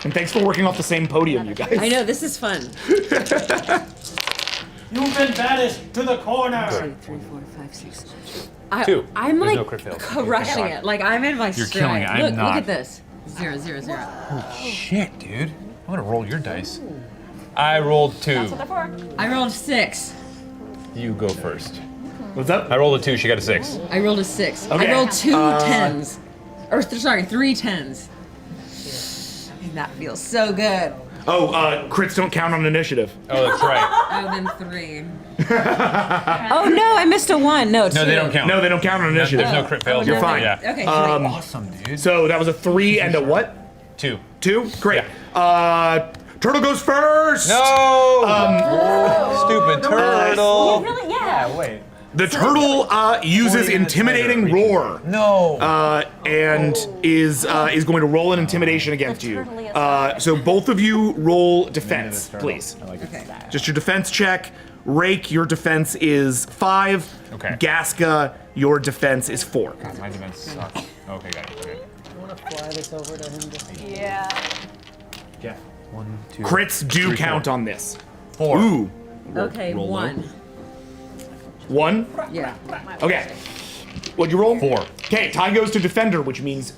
And thanks for working off the same podium, you guys. I know, this is fun. You've been banished to the corner. 2, 3, 4, 5, 6. 2. I'm There's no crit fail. crushing it. I'm in my You're stride. killing it. I'm Look not. at this. 0, 0, 0. Shit, dude. I'm gonna roll your dice. I rolled 2. That's what they're for. I rolled 6. You go first. What's up? I rolled a 2. She got a 6. I rolled a 6. Okay. I rolled 2 10s. Or, sorry, 3 10s. That feels so good. Oh, crits don't count on initiative. Oh, that's right. Oh, then 3. Oh, no, I missed a 1. No, 2. No, they don't count. No, they don't count on initiative. There's no crit fails. You're fine. Yeah. Okay, 3. Awesome, dude. So that was a 3 and a what? 2. 2? Great. Turtle goes first! No! Stupid turtle. Really? Yeah. Wait. The turtle uses 40 minutes intimidating later, reaching roar. No. And is going to roll an intimidation against you. So both of you roll defense, please. I like Okay. Just your defense check. Rake, your defense is 5. Okay. Gaska, your defense is 4. God, my defense sucks. Okay, got it. Okay. I want to fly this over to him just Yeah. Jeff. 1, 2. Crits do 3, count 4. on this. 4. Ooh. Okay, Roll low. 1. 1? Yeah. Okay. What'd you roll? 4. Okay, tie goes to defender, which means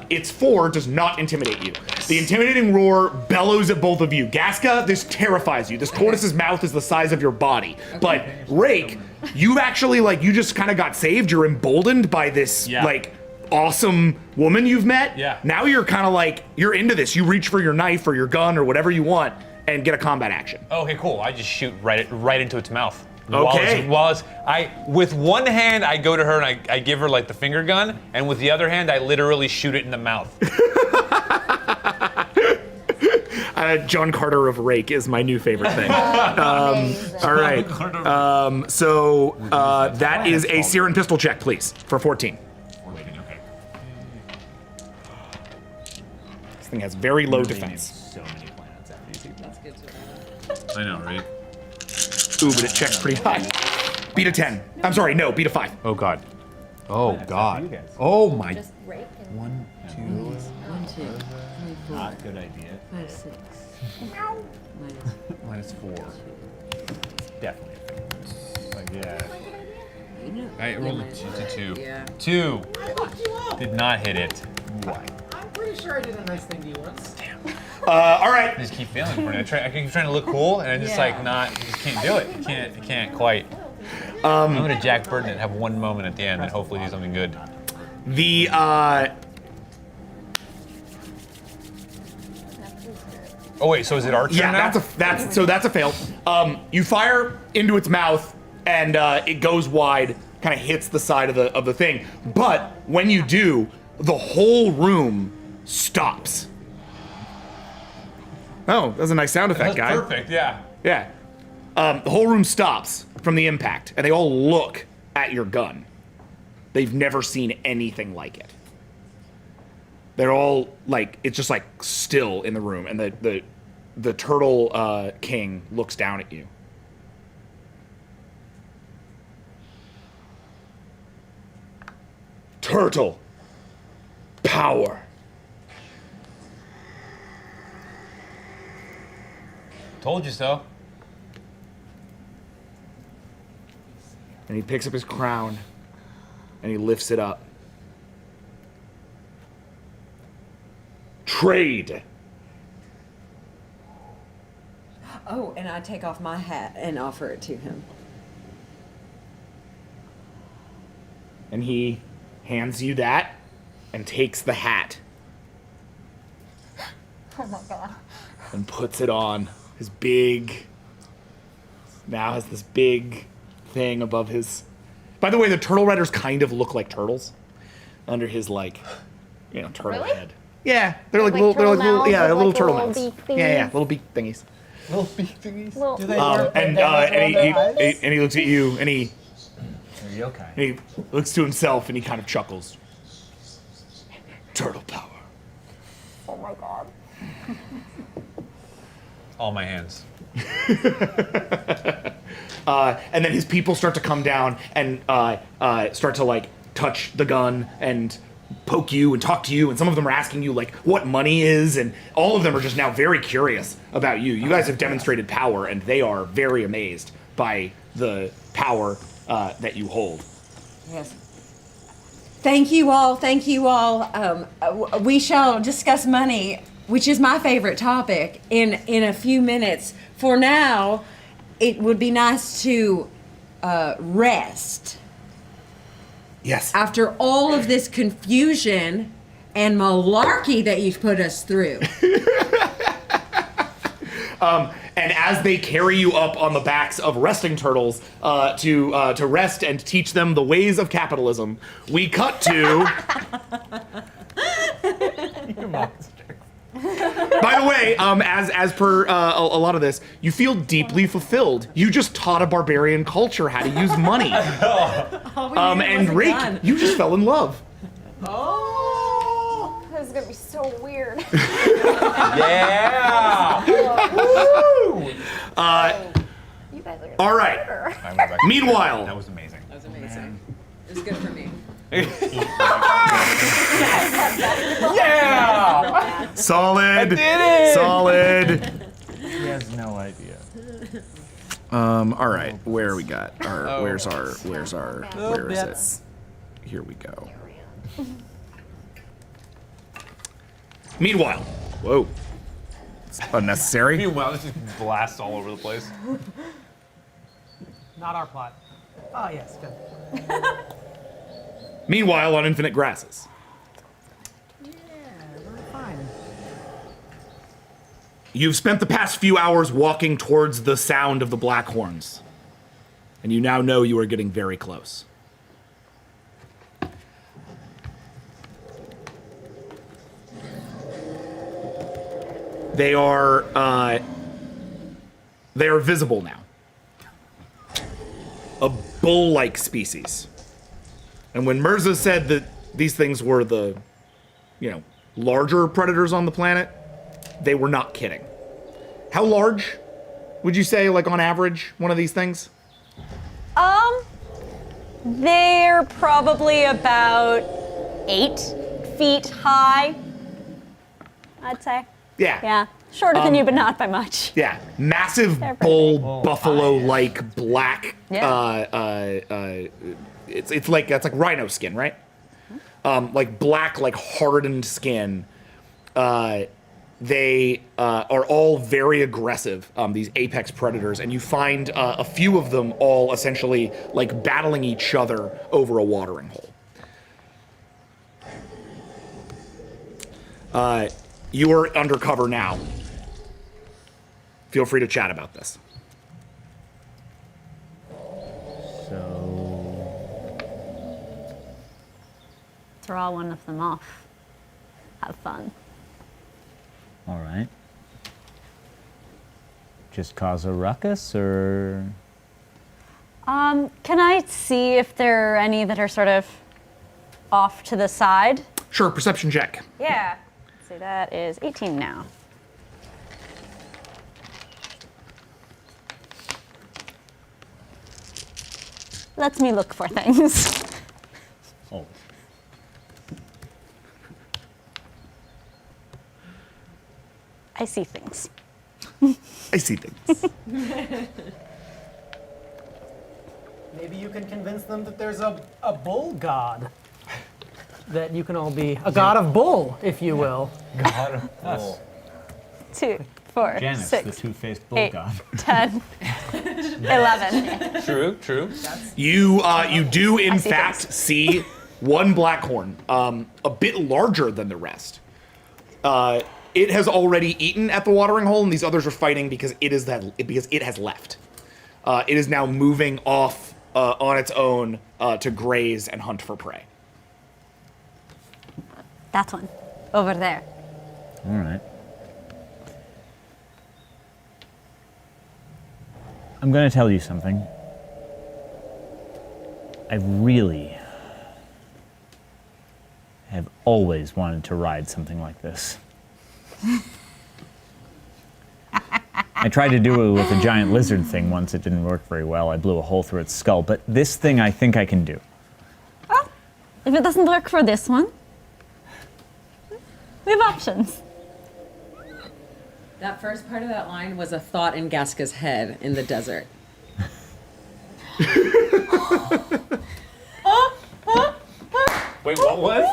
its 4 does not intimidate you. The intimidating roar bellows at both of you. Gaska, this terrifies you. This tortoise's mouth is the size of your body. But Rake, you actually you just kind of got saved. You're emboldened by this awesome woman you've met. Yeah. Now you're kind of you're into this. You reach for your knife or your gun or whatever you want and get a combat action. Okay, cool. I just shoot right into its mouth. Okay. With one hand I go to her and I give her the finger gun, and with the other hand I literally shoot it in the mouth. John Carter of Rake is my new favorite thing. All right. So that is a sear and pistol check, please, for 14. We're waiting, okay. This thing has very low defense. So many planets after you see That's good to know. I know, right? Ooh, but it checks pretty high. Beat a 10. I'm sorry, no, beat a 5. Oh god. Oh you god. guys. Oh my. Just rake and 1, 2. 1, 2, 3, 4, Not a good idea. 5, 6. Minus 4. Definitely. Yeah. Minus, I rolled a minus 2. Yeah. 2. Did not hit it. Why? I'm pretty sure I did a nice thing to you once. All right. I just keep failing for it. I keep trying to look cool, and I just just can't do it. You can't quite. I'm gonna Jack Burton and have one moment at the end, and hopefully do something good. The Oh wait, so is it our turn yeah, now? that's a fail. You fire into its mouth, and it goes wide, kind of hits the side of the thing. But when you do, the whole room stops. Oh, that's a nice sound effect, That's guy. perfect. Yeah. Yeah. The whole room stops from the impact, and they all look at your gun. They've never seen anything like it. They're all it's just still in the room, and the turtle king looks down at you. Turtle. Power. Told you so. And he picks up his crown, and he lifts it up. Trade. Oh, and I take off my hat and offer it to him. And he hands you that and takes the hat. oh my god. And puts it on his big. Now has this big thing above his. By the way, the turtle riders kind of look like turtles under his turtle Really? head. Yeah, they're Like little, turtle little, mouths yeah, with, little like, turtle little mouths. beak Yeah, thingies? little beak thingies. Little beak thingies. Well, And he looks at you, and he Are you okay? he looks to himself, and he kind of chuckles. Turtle power. oh my god. All my hands. And then his people start to come down and start to touch the gun and poke you and talk to you, and some of them are asking you what money is, and all of them are just now very curious about you. You guys have demonstrated power, and they are very amazed by the power that you hold. Yes. Thank you all. Thank you all. We shall discuss money, which is my favorite topic, in a few minutes. For now, it would be nice to rest. Yes. After all of this confusion and malarkey that you've put us through. And as they carry you up on the backs of resting turtles to rest and teach them the ways of capitalism, we cut to. You monster. By the way, as per a lot of this, you feel deeply fulfilled. You just taught a barbarian culture how to use money. And Rake, you just fell in love. This is gonna be so weird. Yeah. You guys are gonna All right. Meanwhile, That was amazing. That was amazing. It was good for me. Yeah. solid. did it! Solid. He has no idea. All right, where we got our? Where is it? Here we go. Meanwhile, whoa, it's unnecessary. Meanwhile, this just blasts all over the place. Not our plot. Oh, yes, good. Meanwhile, on Infinite Grasses, Fine. you've spent the past few hours walking towards the sound of the black horns, and you now know you are getting very close. They are visible now. A bull-like species. And when Mirza said that these things were the, larger predators on the planet, they were not kidding. How large would you say, like on average, one of these things? They're probably about 8 feet high, I'd say. Yeah. Yeah, shorter than you, but not by much. Yeah. Massive They're pretty bull, buffalo-like black. Yeah. It's like rhino skin, right? Like black, like hardened skin. They are all very aggressive, these apex predators, and you find a few of them all essentially like battling each other over a watering hole. You are undercover now. Feel free to chat about this. So, Throw one of them off. Have fun. all right. Just cause a ruckus, or Can I see if there are any that are sort of off to the side? Sure, perception check. Yeah. So that is 18 now. Lets me look for things. oh, I see things. I see things. Maybe you can convince them that there's a bull god. That you can all be a god of bull, if you will. God of us. 2, 4, Janus, 6, the two-faced bull 8, god. 10, 11. True. You do in see fact things. see one blackhorn, a bit larger than the rest. It has already eaten at the watering hole, and these others are fighting because it has left. It is now moving off on its own to graze and hunt for prey. That one. Over there. All right. I'm going to tell you something. I really have always wanted to ride something like this. I tried to do it with a giant lizard thing once. It didn't work very well. I blew a hole through its skull. But this thing I think I can do. Oh, if it doesn't work for this one, we have options. That first part of that line was a thought in Gaska's head in the desert. Wait, what was?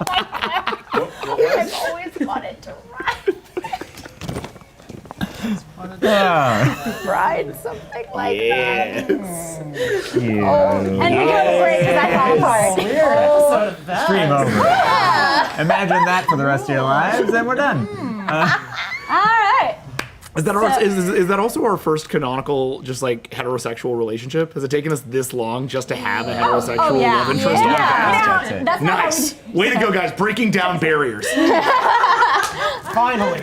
I've always wanted to ride something like that. You And we go to break because I fall apart. Episode of that. stream over. Imagine that for the rest of your lives, and we're done. All right. Is that our, is that also our first canonical, just like heterosexual relationship? Has it taken us this long just to have a heterosexual love interest on the cast? That's it. That's not how we Nice. Way to go, guys! Breaking down barriers. Finally.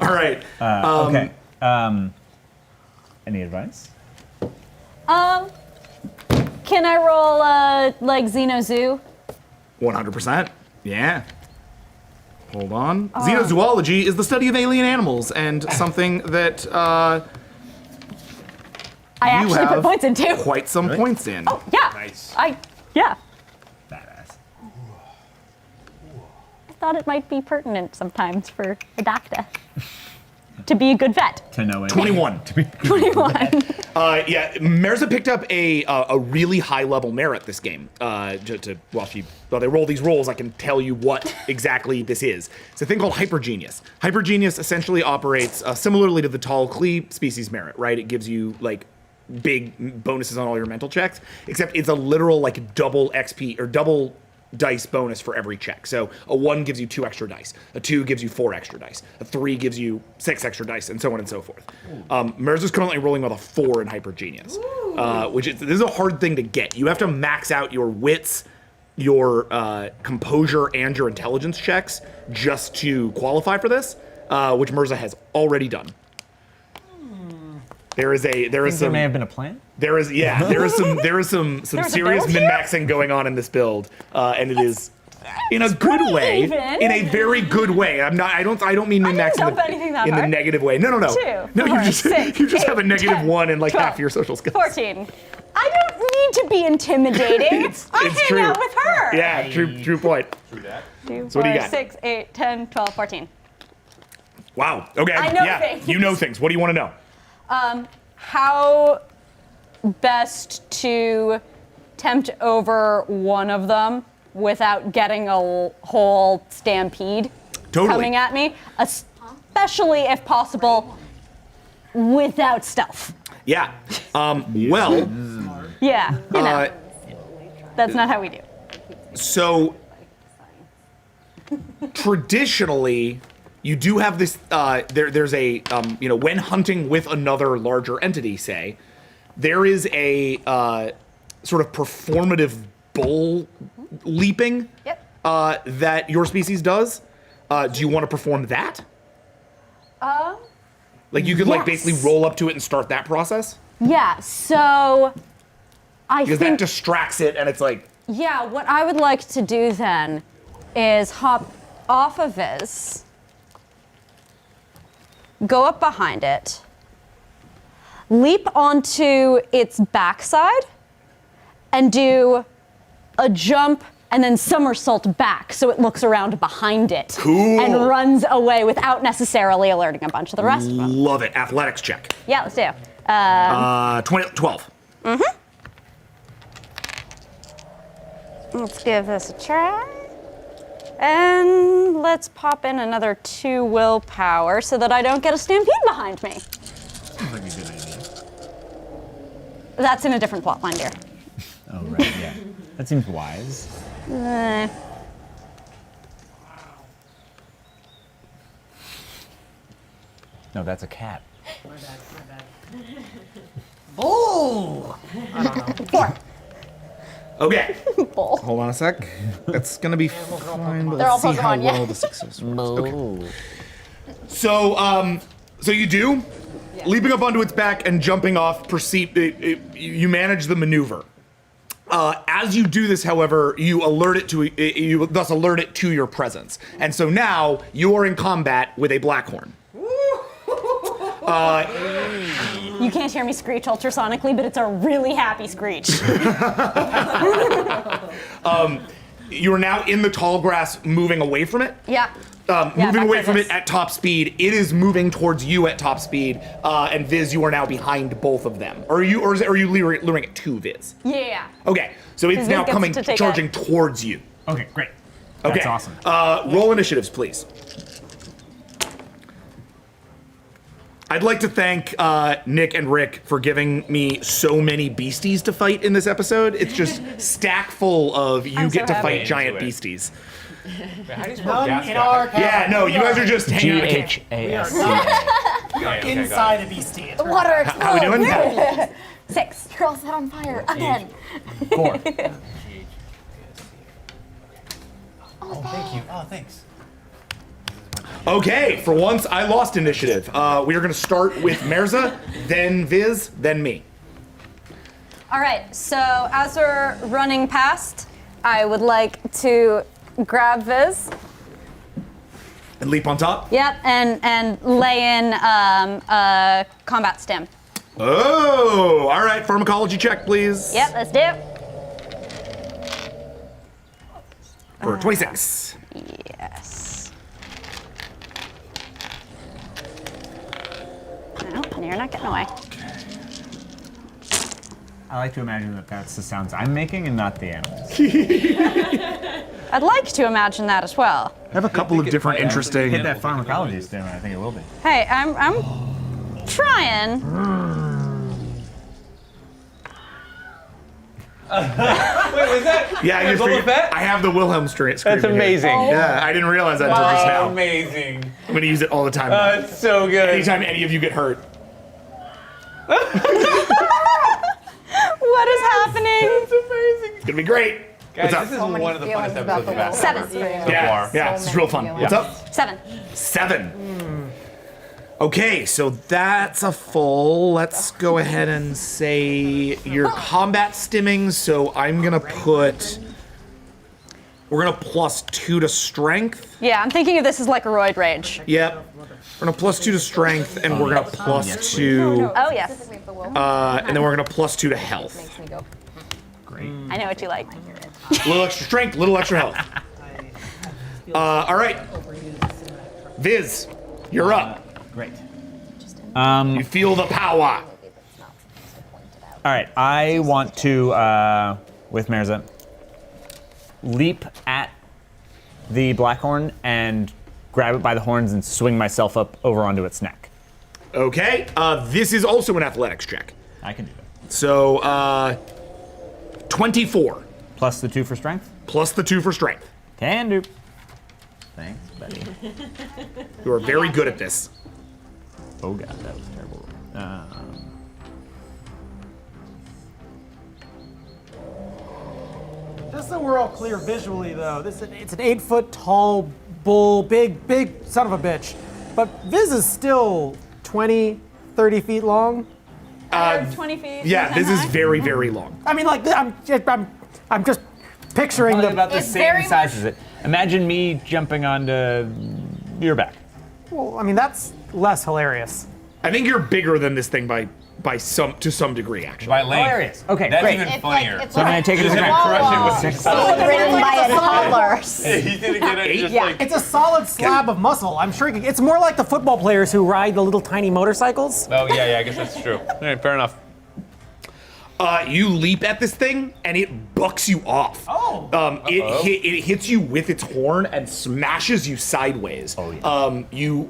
All right. Okay. Any advice? Can I roll like Xenozoo? 100%. Yeah. Hold on. Xenozoology is the study of alien animals and something that I you actually have put points into. quite some points in. Yeah. Nice. Yeah. Badass. I thought it might be pertinent sometimes for a doctor to be a good vet. To know it. 21. 21. Yeah, Mirza picked up a really high level merit this game. While they roll these rolls, I can tell you what exactly this is. It's a thing called Hypergenius. Hypergenius essentially operates similarly to the Tall Klee species merit, right? It gives you like big bonuses on all your mental checks, except it's a literal like double XP or double dice bonus for every check. So a 1 gives you 2 extra dice, a 2 gives you 4 extra dice, a 3 gives you 6 extra dice, and so on and so forth. Mirza's currently rolling with a 4 in Hypergenius, this is a hard thing to get. You have to max out your wits, your composure, and your intelligence checks just to qualify for this, which Mirza has already done. There is There some may have been a plan. there is some serious build min-maxing going on in this build, and it is in a good way, even. in a very good way. I don't mean min-maxing dump anything that in the hard. negative way. No. 2, No, 4, you just 6, you just 8, have a negative 10, 1 and like 12, half your social skills. 14. I don't need to be intimidating. I it's hang true. out with her. Yeah, true point. 2, So what do you 4, got? 6, 8, 10, 12, 14. Wow. Okay. I know yeah. things. You know things. What do you want to know? How best to tempt over one of them without getting a whole stampede Totally. coming at me, especially if possible without stealth. Yeah. Well. Yeah, you know, that's not how we do. So traditionally, you do have this. There's a when hunting with another larger entity, say, there is a sort of performative bull leaping that your species does. Do you want to perform that? Like you could like basically yes. roll up to it and start that process Yeah, so I because think that distracts it and it's like. yeah, what I would like to do then is hop off of this, go up behind it, leap onto its backside, and do a jump and then somersault back so it looks around behind it Cool. and runs away without necessarily alerting a bunch of the rest of them. Love it. Athletics check. Yeah, let's do. 12. Let's give this a try. And let's pop in another 2 willpower so that I don't get a stampede behind me. Sounds like a good idea. That's in a different plot line, dear. Oh, right, yeah. That seems wise. No, that's a cat. Okay. Bull. Hold on a sec. That's gonna be fine. But They're let's all see how Pokemon, yeah. well the success works. Okay. So you do leaping up onto its back and jumping off. You manage the maneuver. As you do this, however, you thus alert it to your presence, and so now you are in combat with a Blackhorn. You can't hear me screech ultrasonically, but it's a really happy screech. You are now in the tall grass, moving away from it. Yeah. Moving back away to from this. it at top speed. It is moving towards you at top speed, and Viz, you are now behind both of them. Are you luring it to Viz? Yeah. Okay, so it's Viz now gets coming, to take charging towards you. Okay, great. Okay, That's awesome. Roll initiatives, please. I'd like to thank Nick and Rick for giving me so many beasties to fight in this episode. It's just stack full of you I'm get so to happy. fight giant Into it. beasties. How do you spell None gas in guy? our cabin. Yeah, no, you guys are just hanging out. Okay, okay, Inside a beastie. The water explodes. How we doing? 6. You're all set on fire again. 4. Oh, Thank you. Oh, thanks. Okay, for once I lost initiative. We are going to start with Mirza, then Viz, then me. All right, so as we're running past, I would like to grab Viz. And leap on top. Yep, and lay in a combat stim. Oh, all right. Pharmacology check, please. Yep, let's do it. For 26. Yes. No, you're not getting away. I like to imagine that that's the sounds I'm making and not the animals. I'd like to imagine that as well. I have a couple of different interesting. Hit that pharmacology stem, I think it will be. Hey, I'm trying. Wait, was that? Yeah, I just Boba figured- Fett? I have the Wilhelm scream. That's amazing. Yeah, I didn't realize that until just now. Amazing. I'm going to use it all the time. now. It's so good. Anytime any of you get hurt. What is happening? It's amazing. It's going to be great. Guys, What's up? this is one of the funnest episodes of Bass. 7. Yeah, yeah, this is real fun. What's up? 7. 7. Okay, so that's a full. Let's go ahead and say your combat stimming. So I'm gonna put. We're gonna +2 to strength. Yeah, I'm thinking of this as like a roid rage. Yep. We're gonna +2 to strength, and we're gonna +2. Oh yes, And then we're gonna +2 to health. I know what you like. Little extra strength, little extra health. All right. Viz, you're up. Great. You feel the power. All right, I want to, with Mirza, leap at the blackhorn and grab it by the horns and swing myself up over onto its neck. Okay. This is also an athletics check. I can do that. So, 24 Plus the 2 for strength? plus the 2 for strength. Can do. Thanks, buddy. You are very good at this. Oh god, that was terrible. Just so we're all clear visually, though, it's an 8-foot tall bull, big son of a bitch. But Viz is still 20, 30 feet long. 20 feet. Yeah, this is very, very long. I mean, like, I'm just picturing Probably the. about the It's same very size as it. Imagine me jumping onto your back. Well, I mean, that's less hilarious. I think you're bigger than this thing to some degree, actually. By length. Hilarious. Okay, That's great. even It's funnier. like, it's So I'm gonna like, take it as a He's gonna grab. crush it with 6 ridden by a toddler. He's gonna get it just Yeah. like. It's a solid slab of muscle. I'm shrinking. It's more like the football players who ride the little tiny motorcycles. Oh yeah, I guess that's true. All right, fair enough. You leap at this thing, and it bucks you off. Oh. It hits you with its horn and smashes you sideways. Oh, yeah. You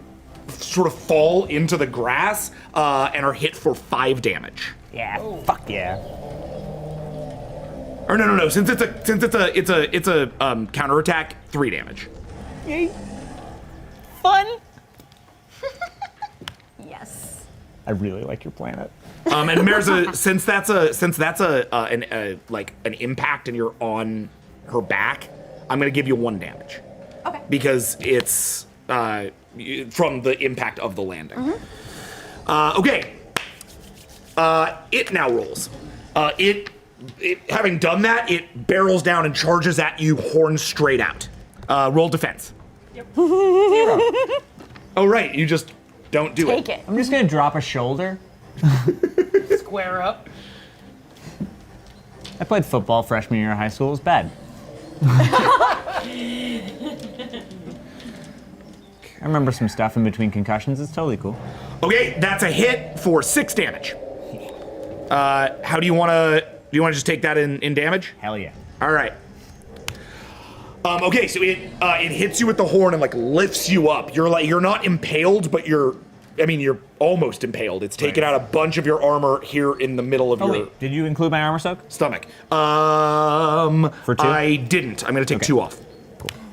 sort of fall into the grass and are hit for 5 damage. Yeah, fuck yeah. Or no. Since it's a counterattack, 3 damage. Fun. Yes. I really like your planet. And Mirza, since that's an impact and you're on her back, I'm gonna give you 1 damage. Okay. Because it's from the impact of the landing. Okay. It now rolls. It having done that, it barrels down and charges at you, horns straight out. Roll defense. Yep. 0. Oh right, you just don't do Take it. I'm just gonna drop a shoulder. Square up. I played football freshman year of high school. It was bad. I remember some stuff in between concussions. It's totally cool. Okay, that's a hit for 6 damage. How do you want to? Do you want to just take that in damage? Hell yeah. All right. Okay, so it hits you with the horn and like lifts you up. You're not impaled, but you're almost impaled. It's taken out a bunch of your armor here in the middle of Oh your wait, did you include my armor soak? stomach. For 2? I didn't. I'm gonna take 2 off.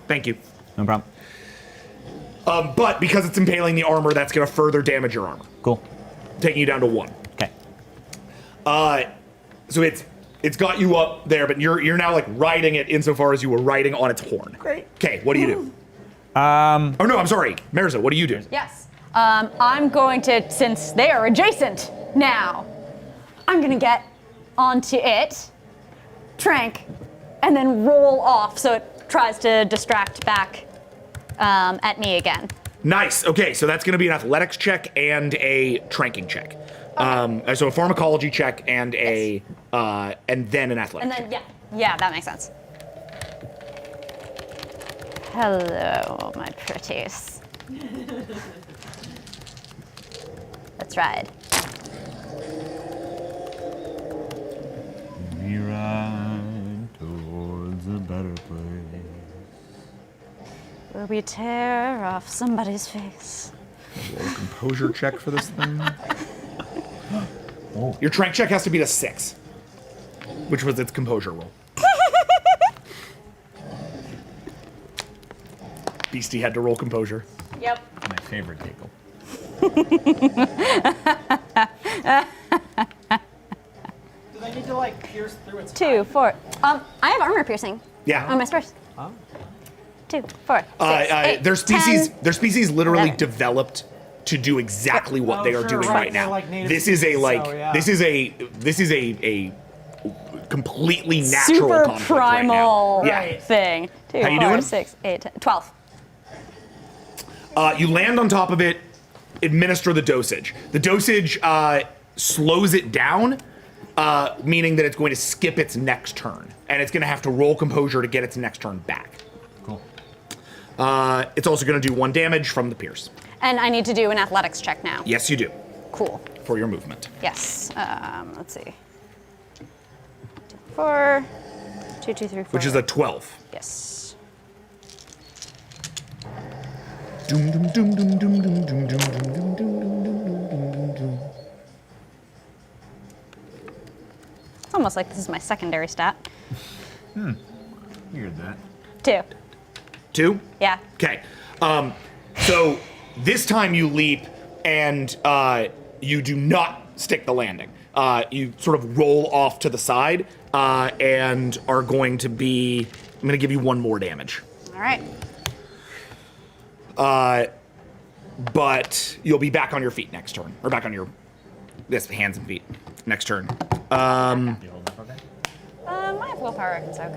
Thank you. No problem. But because it's impaling the armor, that's going to further damage your armor, Cool. taking you down to 1. Okay. So it's got you up there, but you're now like riding it insofar as you were riding on its horn. Great. Okay, what do you do? Oh no, I'm sorry, Mirza. What do you do? Yes. I'm going to, since they are adjacent now, I'm going to get onto it, trank, and then roll off so it tries to distract back at me again. Nice. Okay, so that's going to be an athletics check and a tranking check. So a pharmacology check and a and then an athletics. And then, yeah, that makes sense. Hello, my pretties. Let's ride. We ride towards a better place. Will we tear off somebody's face? Roll a composure check for this thing. Your trank check has to beat a 6, which was its composure roll. Beastie had to roll composure. Yep. My favorite tickle. Do they need to like pierce through its 2, 4. I have armor piercing Yeah. on my spurs. Oh. 2, 4, 6, 8, their species 10. their species literally 11. developed to do exactly what Oh, they are sure, doing right, right they're now. like native This is a species, like so, yeah. this is a completely natural Super conflict primal right now. Yeah. Right. thing. 2, How you 4, doing? 6, 8, 10, 12. You land on top of it, administer the dosage. The dosage slows it down, meaning that it's going to skip its next turn, and it's going to have to roll composure to get its next turn back. Cool. It's also going to do 1 damage from the pierce. And I need to do an athletics check now. Yes, you do, Cool. for your movement. Yes. Let's see. 4, 2, 2, 3, 4. Which is a 12. Yes. Doom, doom, doom, doom, doom, doom, doom, doom, doom, doom, doom, doom, doom. It's almost like this is my secondary stat. Weird that. 2. 2? Yeah. Okay. So this time you leap and you do not stick the landing. You sort of roll off to the side and are going to be. I'm going to give you 1 more damage. All right. But you'll be back on your feet next turn, or back on your hands and feet next turn. I have willpower I can soak.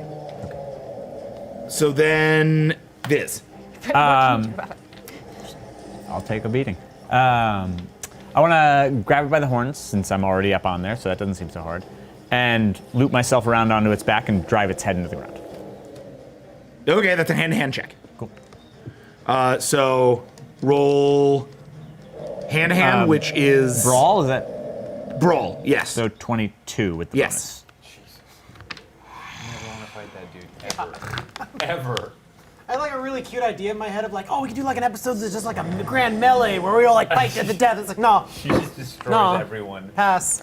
So then, Viz. I'll take a beating. I want to grab it by the horns since I'm already up on there, so that doesn't seem so hard, and loop myself around onto its back and drive its head into the ground. Okay, that's a hand-to-hand check. Cool. So roll hand-to-hand, which is Brawl, is that? brawl. Yes. So 22 with the yes. Never want to fight that dude ever. I had like a really cute idea in my head of like, oh, we could do like an episode that's just like a grand melee where we all like fight to the death. It's like, no, She just destroys No. everyone. pass.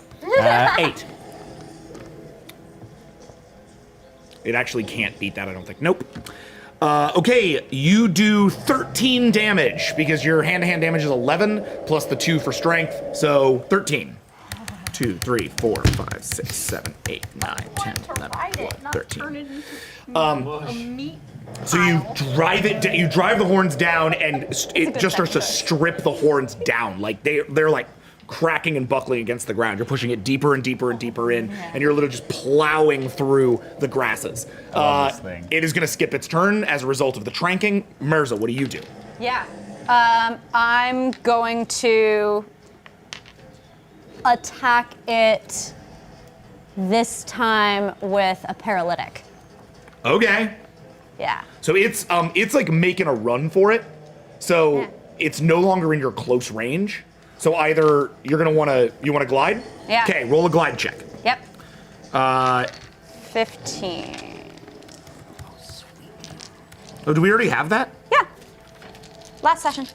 8. It actually can't beat that, I don't think. Nope. Okay, you do 13 damage because your hand-to-hand damage is 11 plus the 2 for strength, so 13. 2, 3, 4, 5, 6, 7, 8, 9, 10, 11, 12, 13. So you drive it. You drive the horns down, and it just starts to strip the horns down. Like they're like cracking and buckling against the ground. You're pushing it deeper and deeper and deeper in, and you're literally just plowing through the grasses. love this thing. It is going to skip its turn as a result of the tranking. Mirza, what do you do? Yeah. I'm going to attack it this time with a paralytic. Okay. Yeah. So it's like making a run for it. So Yeah. it's no longer in your close range. So either you're gonna wanna glide? Yeah. Okay, roll a glide check. Yep. 15. Oh, do we already have that? Yeah. Last session.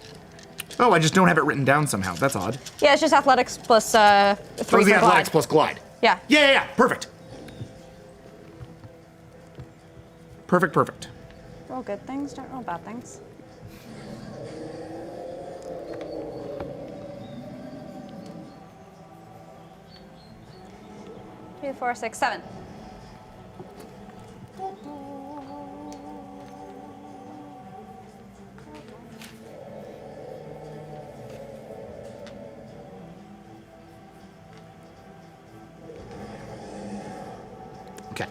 Oh, I just don't have it written down somehow. That's odd. Yeah, it's just athletics plus 3 Oh, for the glide. athletics plus glide. Yeah. Yeah. Perfect. Perfect. Roll good things, don't roll bad things. 2, 4, 6, 7. Okay.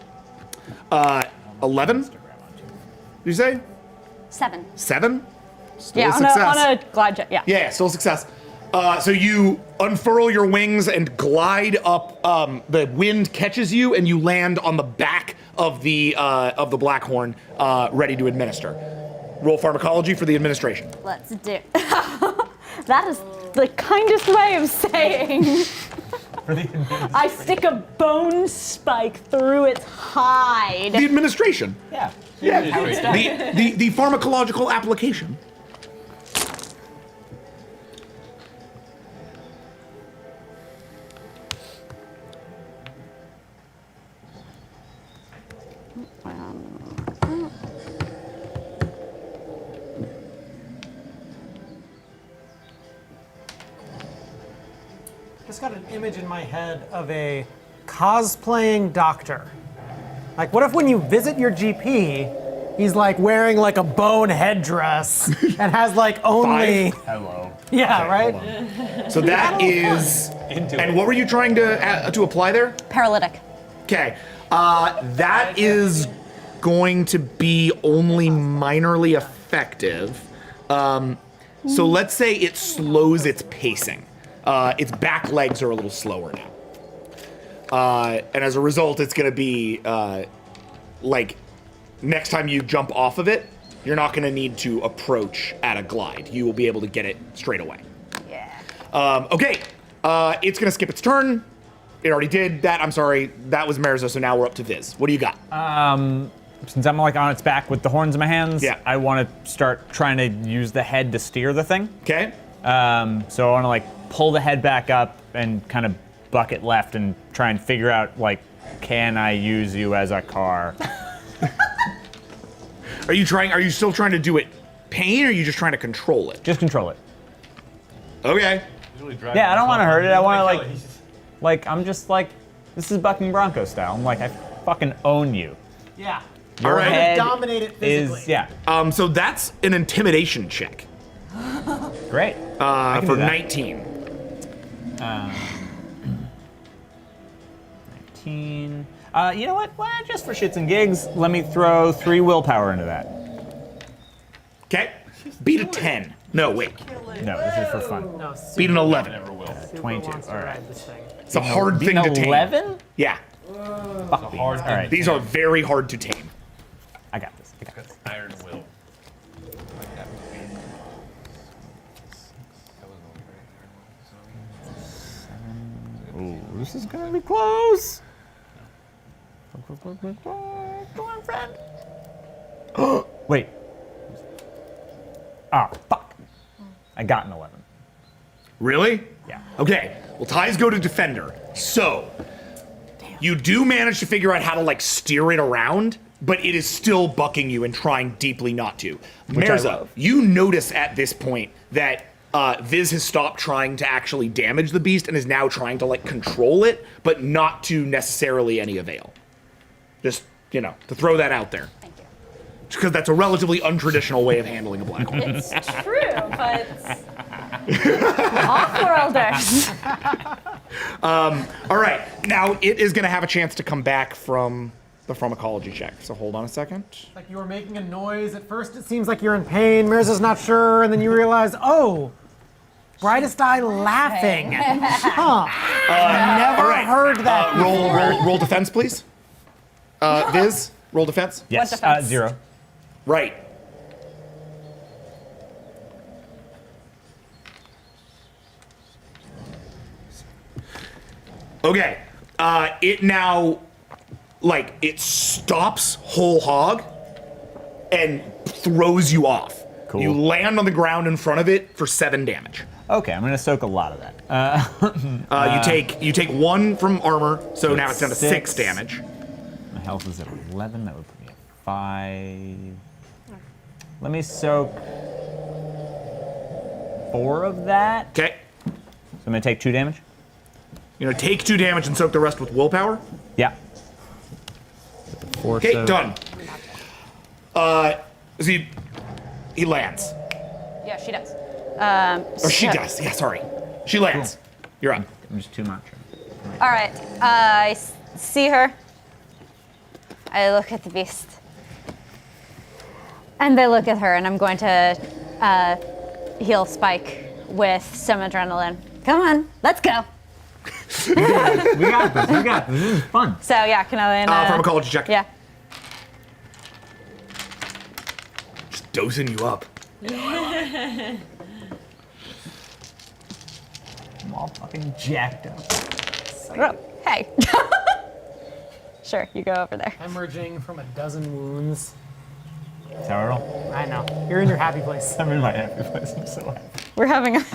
11? Did you say? 7. 7? Still Yeah, a on success. a glide jet. Yeah. Yeah, still a success. So you unfurl your wings and glide up. The wind catches you, and you land on the back of the Blackhorn, ready to administer. Roll pharmacology for the administration. Let's do. That is the kindest way of saying. I stick a bone spike through its hide. The administration. Yeah. Yeah. The pharmacological application. Just got an image in my head of a cosplaying doctor. Like, what if when you visit your GP, he's like wearing like a bone headdress and has like only. Hello. Yeah, Okay, right? hold on. So that is. And what were you trying to apply there? Paralytic. Okay. That is going to be only minorly effective. So let's say it slows its pacing. Its back legs are a little slower now. And as a result, it's going to be like next time you jump off of it, you're not going to need to approach at a glide. You will be able to get it straight away. Yeah. Okay. It's going to skip its turn. It already did that. I'm sorry. That was Mirza, so now we're up to Viz. What do you got? Since I'm like on its back with the horns in my hands, Yeah. I want to start trying to use the head to steer the thing. Okay. So I want to like pull the head back up and kind of buck it left and try and figure out like, can I use you as a car? Are you still trying to do it pain, or are you just trying to control it? Just control it. Okay. Yeah, I don't want to hurt it. I want to like I'm just like, this is bucking Bronco style. I'm like, I fucking own you. Yeah. Your Alright. head Dominate it physically. is yeah. So that's an intimidation check Great. for do that. 19. 19. You know what? Well, just for shits and gigs, let me throw 3 willpower into that. Okay. Beat a 10. No, wait. No, this is for fun. No, Beat an 11. 22. wants to All right. ride this thing. It's a hard thing to tame. 11? Yeah. Fuck hard. All right. These are very hard to tame. I got this. I got this. Iron will. Ooh, this is gonna be close. Come on, friend. Wait. Ah, fuck. I got an 11. Really? Yeah. Okay. Well, ties go to defender. So, you do manage to figure out how to like steer it around, but it is still bucking you and trying deeply not to. I Mirza, love. you notice at this point that Viz has stopped trying to actually damage the beast and is now trying to like control it, but not to necessarily any avail. Just, you know, to throw that out there. Thank you. Because that's a relatively untraditional way of handling a black hole. It's true, but off-worlders. All right, now it is going to have a chance to come back from the pharmacology check. So hold on a second. Like you were making a noise. At first it seems like you're in pain. Mirza's not sure, and then you realize, oh, brightest eye laughing. Huh. Never all right. heard that. Roll defense, please. Viz, roll defense. Yes. defense? 0. Right. Okay. It now, like, it stops whole hog and throws you off. Cool. You land on the ground in front of it for 7 damage. Okay, I'm gonna soak a lot of that. You take 1 from armor, so now it's down to 6 6. damage. My health is at 11. That would put me at 5. Let me soak 4 of that. Okay. So I'm gonna take 2 damage. You're gonna take 2 damage and soak the rest with willpower. Yeah. Okay, done. So he lands. Yeah, she does. Or she does. Yeah, sorry. She lands. You're up. I'm just too much. All right. I see her. I look at the beast. And they look at her, and I'm going to heal Spike with some adrenaline. Come on, let's go. We got this. We got this. This is fun. So yeah, can I? Pharmacology check. Yeah. Just dosing you up. I'm all fucking jacked up. Oh, hey. Sure, you go over there. Hemorrhaging from a dozen wounds. That's how I roll. I know. You're in your happy place. I'm in my happy place. I'm so happy. We're having a.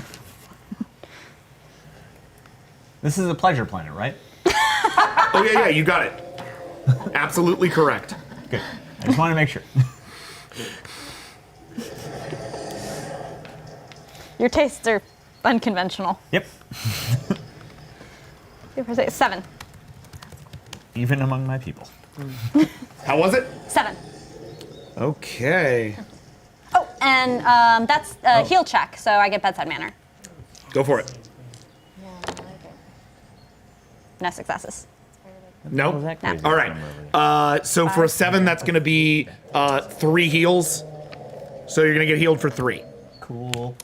This is a pleasure planet, right? Oh yeah, you got it. Absolutely correct. Good. I just want to make sure. Your tastes are unconventional. Yep. 7. Even among my people. How was it? 7. Okay. Oh, and that's a heal check, so I get bedside manner. Go for it. No successes. No. No. All right. So for a 7, that's going to be 3 heals. So you're going to get healed for 3. Cool.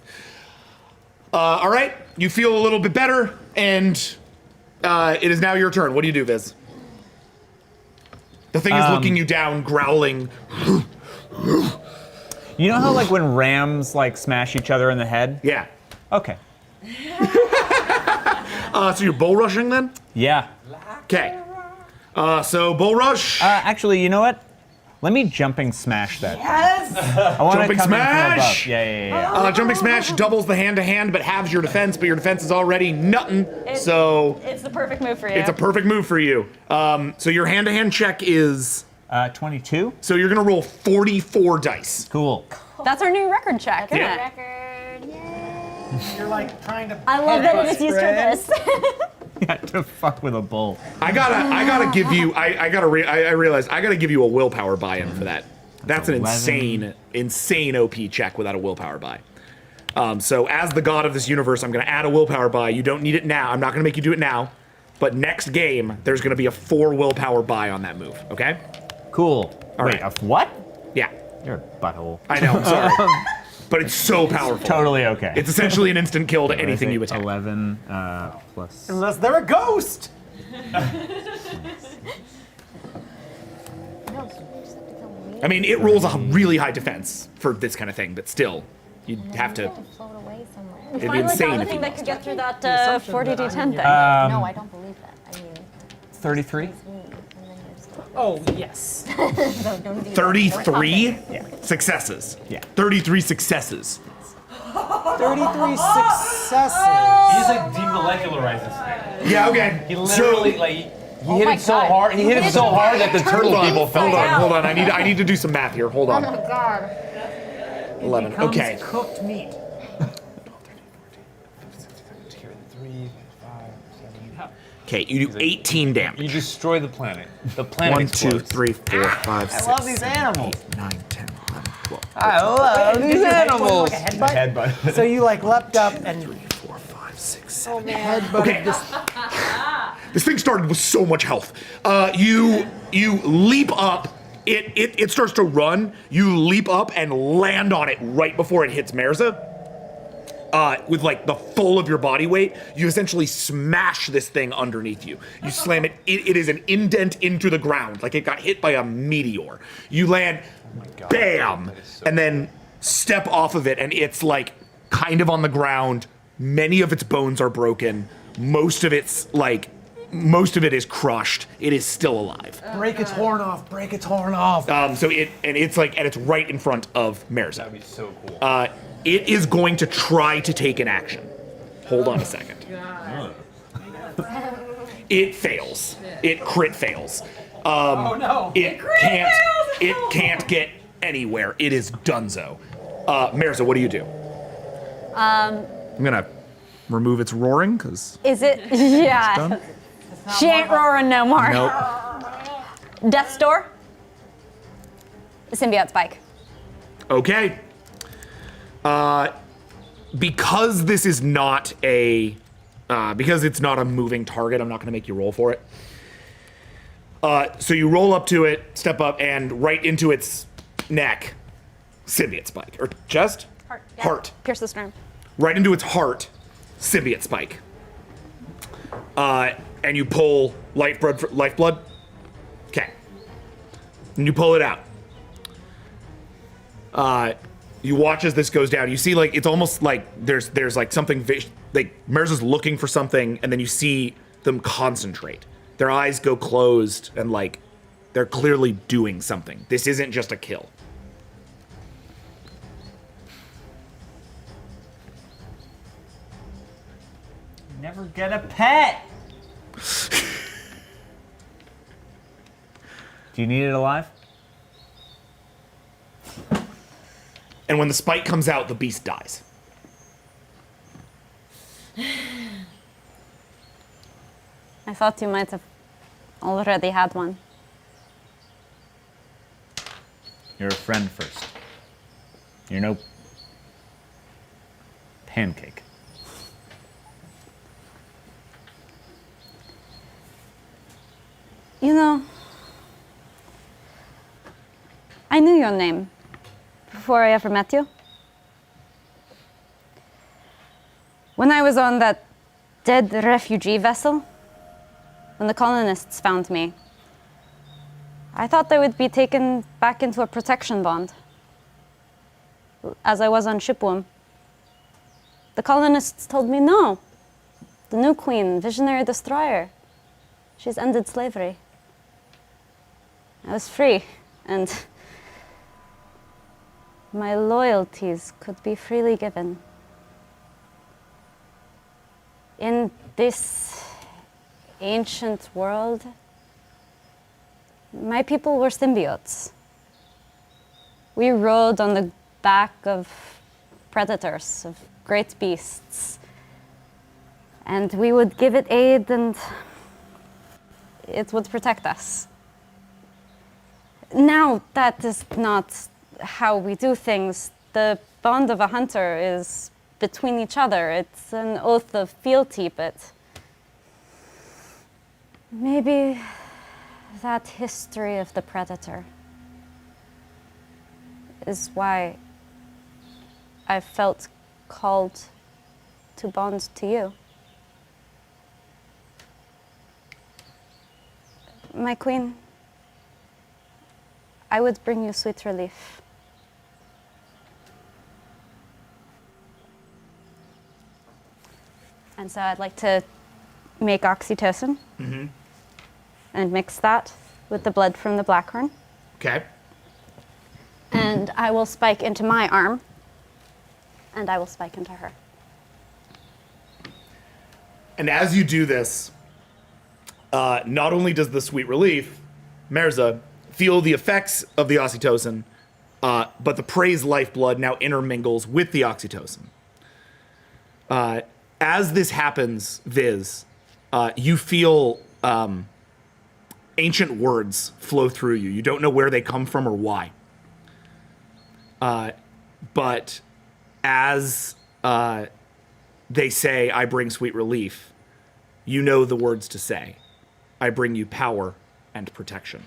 All right. You feel a little bit better, and it is now your turn. What do you do, Viz? The thing is looking you down, growling. You know how like when rams like smash each other in the head? Yeah. Okay. So you're bull rushing then? Yeah. Okay. So bull rush. Actually, you know what? Let me jumping smash that. Yes! I want to Jumping come smash! in from above. Yeah. Jumping smash doubles the hand-to-hand, but halves your defense. But your defense is already nothing. So It's the perfect move for you. it's a perfect move for you. So your hand-to-hand check is. 22. So you're gonna roll 44 dice. Cool. That's our new record check, isn't Yeah. it? Record. Yay. You're like trying to. I love that it is used for this. Yeah, to fuck with a bull. I gotta give you. I realized I gotta give you a willpower buy-in for that. That's an 11. insane OP check without a willpower buy. So as the god of this universe, I'm gonna add a willpower buy. You don't need it now. I'm not gonna make you do it now. But next game, there's gonna be a 4 willpower buy on that move. Okay? Cool. All Wait, right. what? Yeah. You're a butthole. I know. I'm sorry. But it's so powerful. Totally okay. It's essentially an instant kill to anything you attack. 11 plus. Unless they're a ghost. I mean, it rolls a really high defense for this kind of thing, but still, you'd have to. Float away somewhere. It'd be Finally insane found a if you thing that lost. could get through that 40 to 10 thing. No, I don't believe that. I mean, 33? it's me, and then there's Oh yes. 33 Yeah. successes. Yeah. 33 successes. 33 successes. He's like demolecularizes. Yeah, okay. He literally like he hit my it so God. hard. He hit it so hard that the turtle people fell Hold on, down. hold on. I need to do some math here. Hold on. Oh God. 11. Becomes Okay. cooked meat. 3, 5, 7. Okay, you do 18 You damage. destroy the planet. The planet 1, 2, explodes. 3, 4, 5, 6. I love these animals. 9, 10, 11, 12. I love these animals. Like a headbutt. Headbutt. So you like leapt up and 4, 5, 6, 7. headbutted Okay. this. This thing started with so much health. You leap up. It starts to run. You leap up and land on it right before it hits Merza. With like the full of your body weight, you essentially smash this thing underneath you. You slam it. It is an indent into the ground, like it got hit by a meteor. You land, bam, and then step off of it, and it's like kind of on the ground. Many of its bones are broken. Most of it is crushed. It is still alive. Break its horn off. Break its horn off. It's right in front of Merza. That'd be so cool. It is going to try to take an action. Hold on a second. It fails. It crit fails. Oh no. It can't get anywhere. It is donezo. Mirza, what do you do? I'm gonna remove its roaring, because Is it? Yeah. done. She ain't roaring no more. Nope. Death's door. Symbiote spike. Okay. Because this is not because it's not a moving target, I'm not gonna make you roll for it. So you roll up to it, step up, and right into its neck, symbiote spike. Or chest? Heart. Yeah. Heart. Pierce the sternum. Right into its heart, symbiote spike. And you pull lifeblood. Okay. And you pull it out. You watch as this goes down. You see, like, it's almost like there's like something, like Mirza's looking for something, and then you see them concentrate. Their eyes go closed, and like they're clearly doing something. This isn't just a kill. Never get a pet. Do you need it alive? And when the spike comes out, the beast dies. I thought you might have already had one. You're a friend first. You're no pancake. You know, I knew your name before I ever met you. When I was on that dead refugee vessel, when the colonists found me, I thought I would be taken back into a protection bond, as I was on Shipwom. The colonists told me no. The new queen, visionary destroyer, she's ended slavery. I was free, and my loyalties could be freely given. In this ancient world, my people were symbiotes. We rode on the back of predators, of great beasts. And we would give it aid, and it would protect us. Now, that is not how we do things. The bond of a hunter is between each other. It's an oath of fealty, but maybe that history of the predator is why I felt called to bond to you. My queen, I would bring you sweet relief. And so I'd like to make oxytocin and mix that with the blood from the blackhorn. Okay. And I will spike into my arm, and I will spike into her. And as you do this, not only does the sweet relief, Mirza, feel the effects of the oxytocin, but the prey's lifeblood now intermingles with the oxytocin. As this happens, Viz, you feel ancient words flow through you. You don't know where they come from or why. But as they say, I bring sweet relief, you know the words to say. I bring you power and protection.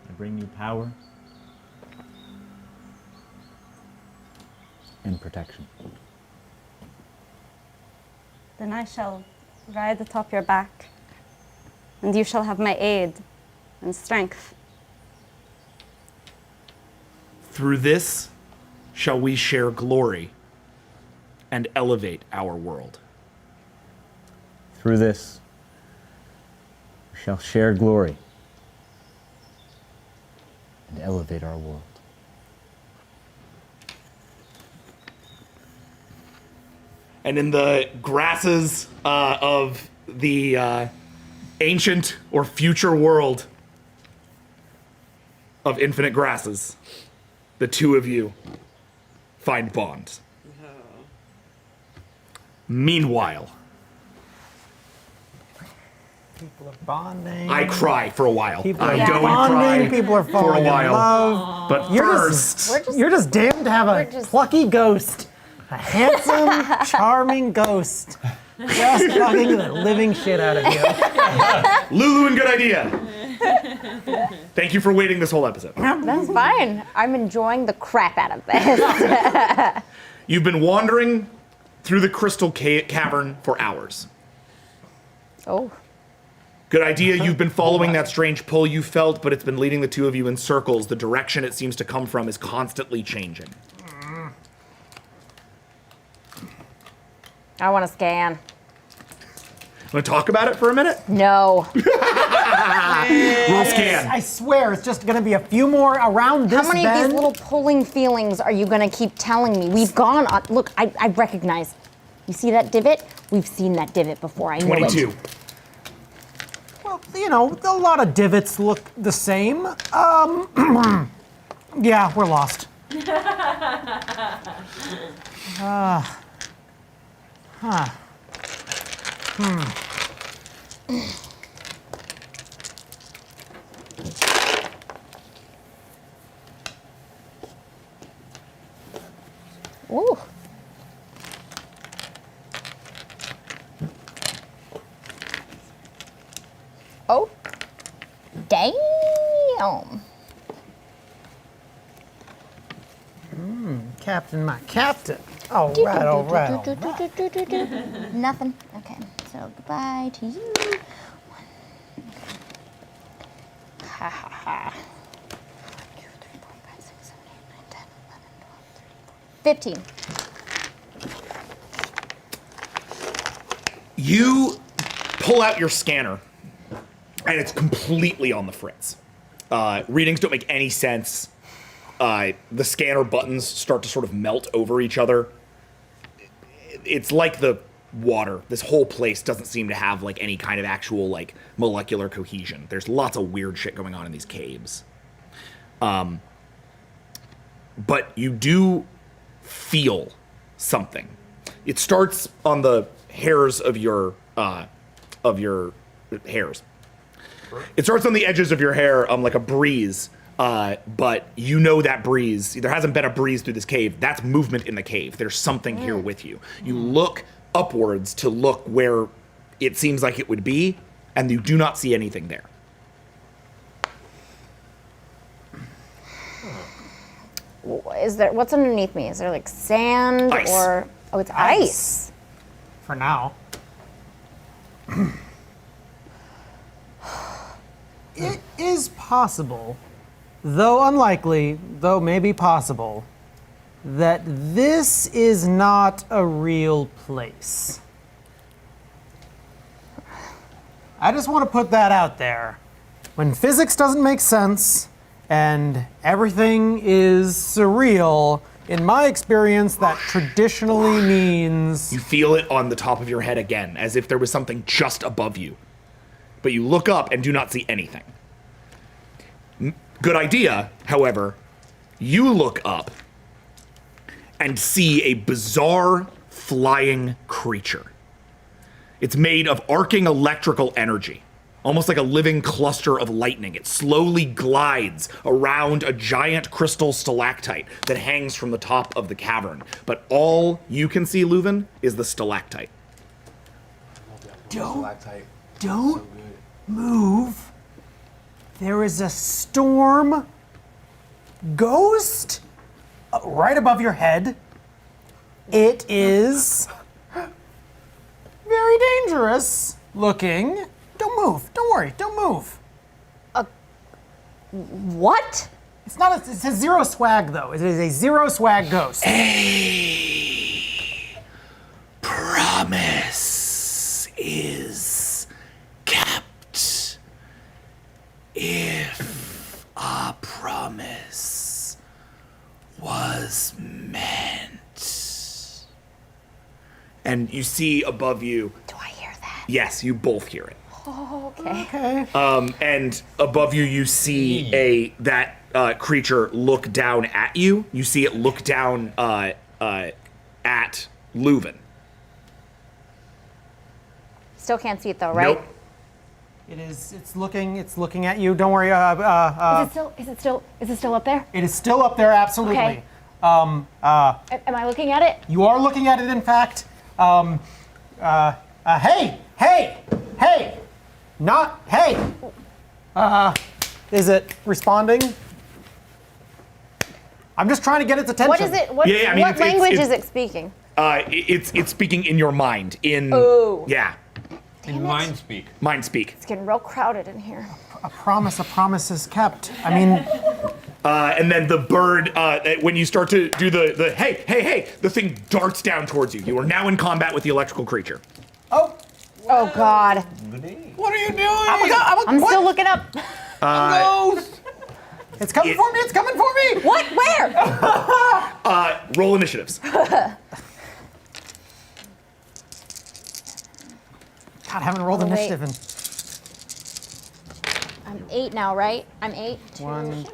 I bring you power and protection. Then I shall ride atop your back, and you shall have my aid and strength. Through this shall we share glory and elevate our world. Through this, we shall share glory and elevate our world. And in the grasses of the ancient or future world of infinite grasses, the two of you find bond. Meanwhile, People are bonding. I cry for a while. People I are don't bonding. cry People are for a falling in while. love. But You're first, you're just damned to have a just- plucky ghost. A handsome, charming ghost. Just fucking the living shit out of you. Lulu and Good Idea. Thank you for waiting this whole episode. That's fine. I'm enjoying the crap out of this. You've been wandering through the crystal cavern for hours. Oh. Good idea. You've been following that strange pull you felt, but it's been leading the two of you in circles. The direction it seems to come from is constantly changing. I want to scan. Want to talk about it for a minute? No. Roll scan. I swear, it's just gonna be a few more around this How many of bend. these little pulling feelings are you going to keep telling me? We've gone on. Look, I recognize. You see that divot? We've seen that divot before. I know it. 22. Well, you know, a lot of divots look the same. Yeah, we're lost. Ooh. Oh. Damn. Captain, my captain. All right, all right, all right. Nothing. Okay. So goodbye to you. Ha ha ha. 1, 2, 3, 4, 5, 6, 7, 8, 9, 10, 11, 12, 13, 15. You pull out your scanner, and it's completely on the fritz. Readings don't make any sense. The scanner buttons start to sort of melt over each other. It's like the water. This whole place doesn't seem to have like any kind of actual like molecular cohesion. There's lots of weird shit going on in these caves. But you do feel something. It starts on the hairs of your hairs. It starts on the edges of your hair, like a breeze. But you know that breeze. There hasn't been a breeze through this cave. That's movement in the cave. There's something here with you. You look upwards to look where it seems like it would be, and you do not see anything there. Is there, what's underneath me? Is there like sand Ice. or, oh, it's ice. For now. It is possible, though unlikely, though maybe possible, that this is not a real place. I just want to put that out there. When physics doesn't make sense and everything is surreal, in my experience, that traditionally means You feel it on the top of your head again, as if there was something just above you. But you look up and do not see anything. Good idea, however, you look up and see a bizarre flying creature. It's made of arcing electrical energy, almost like a living cluster of lightning. It slowly glides around a giant crystal stalactite that hangs from the top of the cavern. But all you can see, Leuven, is the stalactite. don't move. There is a storm ghost right above your head. It is very dangerous looking. Don't move. Don't worry. Don't move. What? It's not. It's a zero swag though. It is a zero swag ghost. Promise is kept. If a promise was meant. And you see above you. Do I hear that? Yes, you both hear it. Okay. And above you, you see that creature look down at you. You see it look down at Leuven. Still can't see it though, right? Nope. It's looking at you. Don't worry. Is it still up there? It is still up there, absolutely. Okay. Am I looking at it? You are looking at it, in fact. Hey! Not, hey! Is it responding? I'm just trying to get its attention. What is it? What language is it speaking? It's speaking in your mind. Oh. Yeah. In mind speak. Mind speak. It's getting real crowded in here. A promise is kept. I mean, and then the bird, when you start to do the hey, the thing darts down towards you. You are now in combat with the electrical creature. oh, God. What are you doing? I'm still looking up. it's coming for me. It's coming for me. What? Where? Roll initiatives. God, I haven't rolled Oh, wait. initiative in. I'm 8 now, right? I'm 8. 1,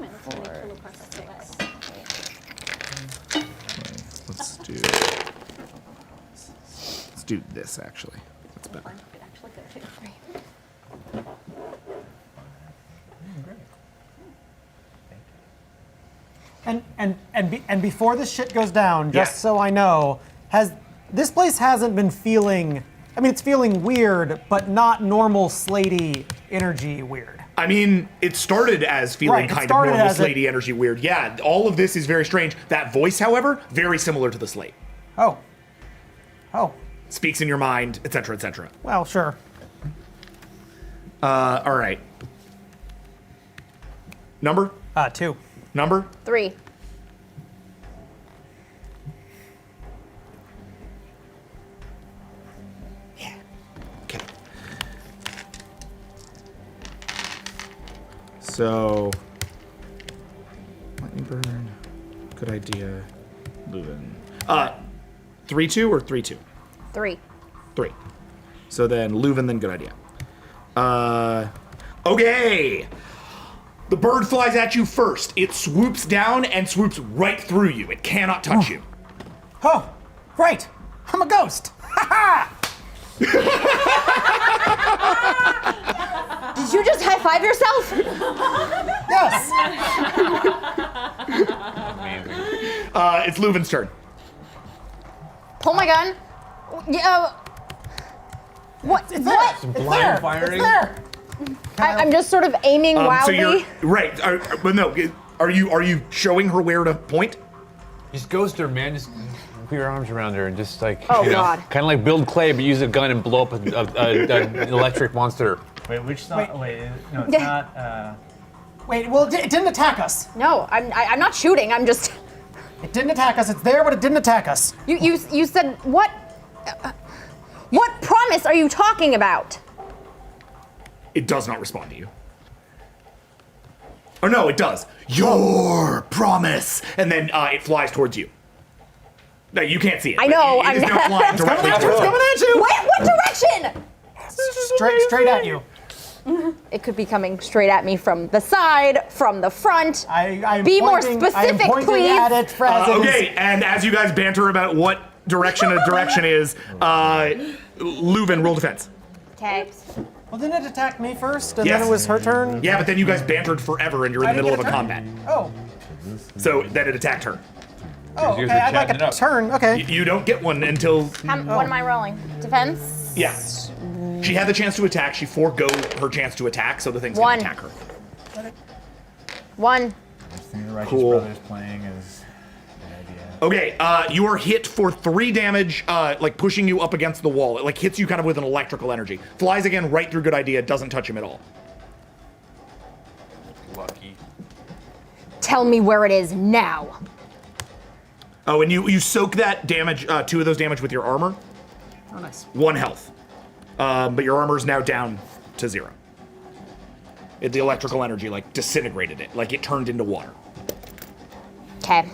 Let's do this actually. That's better. And before this shit goes down, just Yeah. so I know, this place hasn't been feeling. I mean, it's feeling weird, but not normal Slatey energy weird. I mean, it started as feeling Right, it kind of started normal as a- Slatey energy weird. Yeah, all of this is very strange. That voice, however, very similar to the Slate. Oh. Speaks in your mind, etc., etc. Well, sure. All right. Number? 2. Number? 3. Okay. So, lightning burn. Good idea. Leuven. 3-2 or 3-2? 3. 3. So then Leuven, then good idea. Okay. The bird flies at you first. It swoops down and swoops right through you. It cannot touch you. Oh, great! I'm a ghost. Ha ha! Did you just high five yourself? Yes. It's Leuven's turn. Pull my gun. Yeah. What? It's there. What? It's Blind there. firing? It's there. I'm just sort of aiming So wildly. you're right. But no, are you showing her where to point? Just ghost her, man. Just put your arms around her and just like, Oh, God. kind of like build clay, but use a gun and blow up an electric monster. Wait, which song? Wait, no, it's Yeah. not. Wait, well, it didn't attack us. No, I'm not shooting. I'm just. It didn't attack us. It's there, but it didn't attack us. You said what? What promise are you talking about? It does not respond to you. Or no, it does. Your promise, and then it flies towards you. No, you can't see it. I but know, It is I'm- now flying directly It's towards you. coming at you. Wait, what direction? Straight at you. It could be coming straight at me from the side, from the front. I'm Be more pointing- I am specific, pointing please. at it as it is- Okay, and as you guys banter about what direction a direction is, Leuven, roll defense. Okay. Well, didn't it attack me first, and Yes. then it was her turn? Yeah, but then you guys bantered forever, and you're in the didn't middle of get a a turn? combat. Oh. So then it attacked her. Oh, You okay. guys are I'd like chatting a it up. turn. Okay. You don't get one until What am I rolling? Defense? yeah. She had the chance to attack. She forego her chance to attack, so the thing's One. gonna attack her. 1. The Righteous Cool. Brothers playing is a good idea. Okay, you are hit for 3 damage, like pushing you up against the wall. It like hits you kind of with an electrical energy. Flies again right through good idea, doesn't touch him at all. Lucky. Tell me where it is now. Oh, and you soak that damage, 2 of those damage with your armor. Oh, nice. 1 health. But your armor is now down to 0. The electrical energy like disintegrated it, like it turned into water. Okay.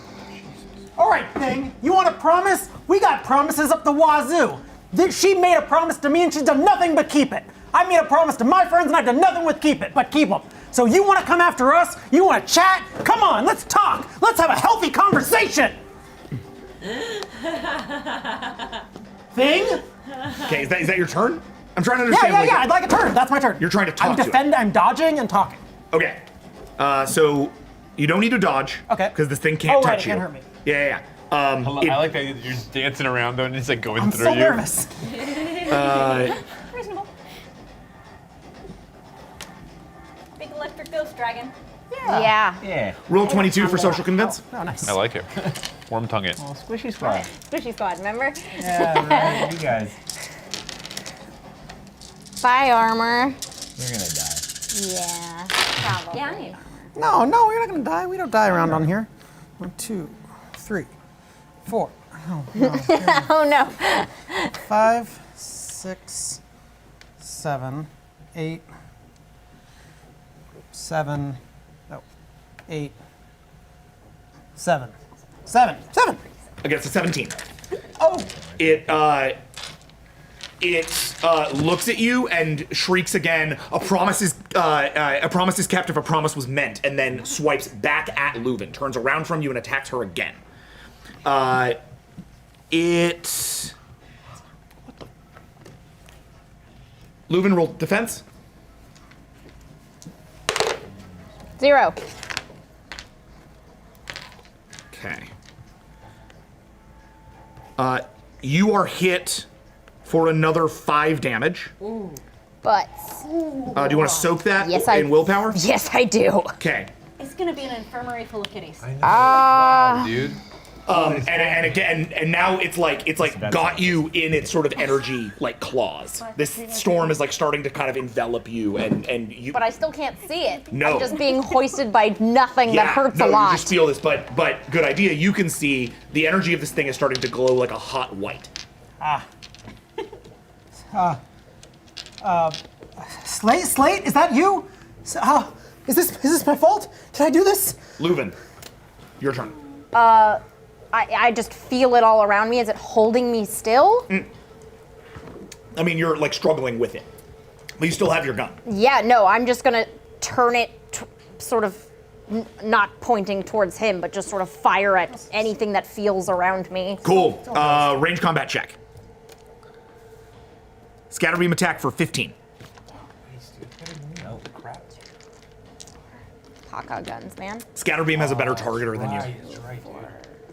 All right, thing. You want a promise? We got promises up the wazoo. She made a promise to me, and she's done nothing but keep it. I made a promise to my friends and I've done nothing with keep them. So you want to come after us? You want to chat? Come on, let's talk. Let's have a healthy conversation. Thing? Okay, is that your turn? I'm trying to understand. Yeah, I'd like a turn. That's my turn. You're trying to talk to it. I'm dodging and talking. Okay. So you don't need to dodge. Okay. Because this thing can't touch it you. can't hurt me. Yeah. I like that you're just dancing around though, and it's like going I'm through so you. nervous. Reasonable. Big electric ghost dragon. Yeah. Yeah. Roll 22 for social convince. Oh, nice. I like it. Warm tongue it. Oh, squishy squad. Squishy squad, remember? Yeah, right. You guys. Bye, armor. You're gonna die. Yeah. Probably. Yeah. No, you're not gonna die. We don't die around on here. 1, 2, 3, 4. Oh no. 5, 6, 7, 8, 7, 8, 7. 7. Against a 17. Oh! It looks at you and shrieks again. A promise is kept if a promise was meant, and then swipes back at Leuven, turns around from you and attacks her again. Leuven, roll defense. 0. Okay. You are hit for another 5 damage. But Do you want to soak that Yes, in willpower? yes, I do. Okay. It's gonna be an infirmary full of kitties. Wow, dude. And again, and now it's like got you in its sort of energy like claws. This storm is like starting to kind of envelop you, and you. But I still can't see it. No. I'm just being hoisted by nothing that hurts no, a lot. You just feel this, but good idea. You can see the energy of this thing is starting to glow like a hot white. Slate, is that you? Is this my fault? Did I do this? Leuven, your turn. I just feel it all around me. Is it holding me still? I mean, you're like struggling with it, but you still have your gun. Yeah, no, I'm just gonna turn it sort of not pointing towards him, but just sort of fire at anything that feels around me. Cool. Range combat check. Scatter beam attack for 15. Paka guns, man. Scatter beam has a better targeter than you.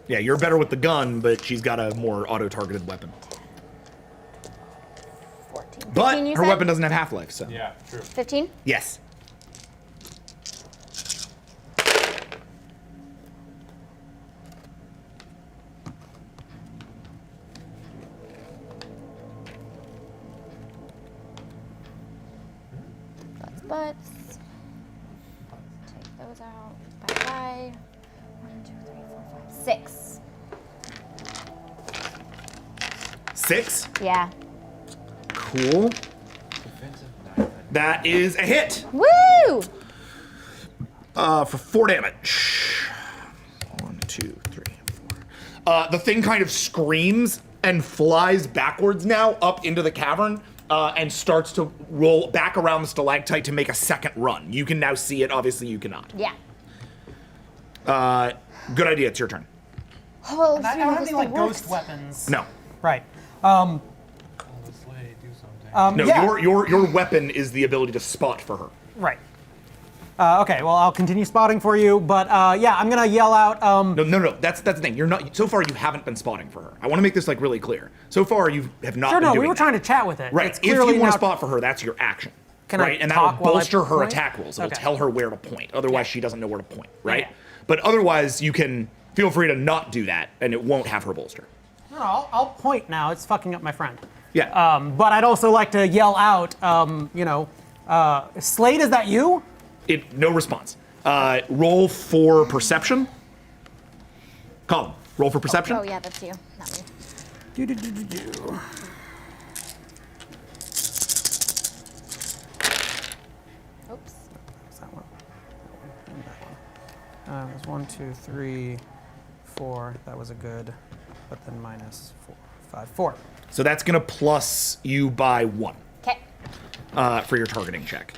Yeah, you're better with the gun, but she's got a more auto-targeted weapon. 14. But 15, you her said? weapon doesn't have half-life, so. Yeah, true. 15? Yes. That's butts. Take those out. Bye-bye. 1, 2, 3, 4, 5, 6. 6. Yeah. Cool. That is a hit. Woo! For 4 damage. 1, 2, 3, 4. The thing kind of screams and flies backwards now up into the cavern and starts to roll back around the stalactite to make a second run. You can now see it. Obviously, you cannot. Yeah. Good idea. It's your turn. Oh, I don't have any like ghost weapons. No. Right. No, yeah. your weapon is the ability to spot for her. Right. Okay, well, I'll continue spotting for you, but yeah, I'm gonna yell out. No. That's the thing. You're not. So far, you haven't been spotting for her. I want to make this like really clear. So far, you have not. Sure, been no, doing we were that. trying to chat with it. Right. It's If you clearly want now- to spot for her, that's your action. Can I right, and that talk will while I bolster her point? attack rolls. It'll Okay. tell her where to point. Otherwise, she doesn't know where to point. Right. Okay. But otherwise, you can feel free to not do that, and it won't have her bolster. No, I'll point now. It's fucking up my friend. Yeah. But I'd also like to yell out. Slade, is that you? No response. Roll for perception. Colin, roll for perception. Oh, yeah, that's you. Not me. Do. Oops. What's that one? And that one. It was 1, 2, 3, 4. That was a good, but then minus 4, 5, 4. So that's gonna plus you by 1. Okay. for your targeting check.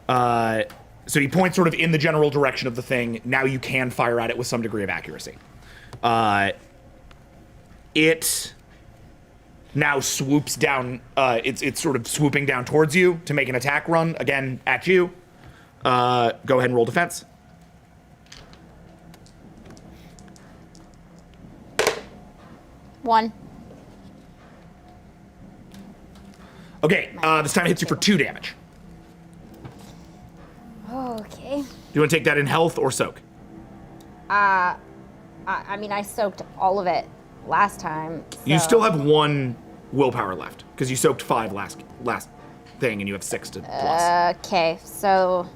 So he points sort of in the general direction of the thing. Now you can fire at it with some degree of accuracy. It now swoops down. It's sort of swooping down towards you to make an attack run again at you. Go ahead and roll defense. One. Okay, this time it hits you for 2 damage. Okay. Do you want to take that in health or soak? I mean, I soaked all of it last time. You so- still have 1 willpower left because you soaked 5 last thing, and you have 6 to plus. Okay, so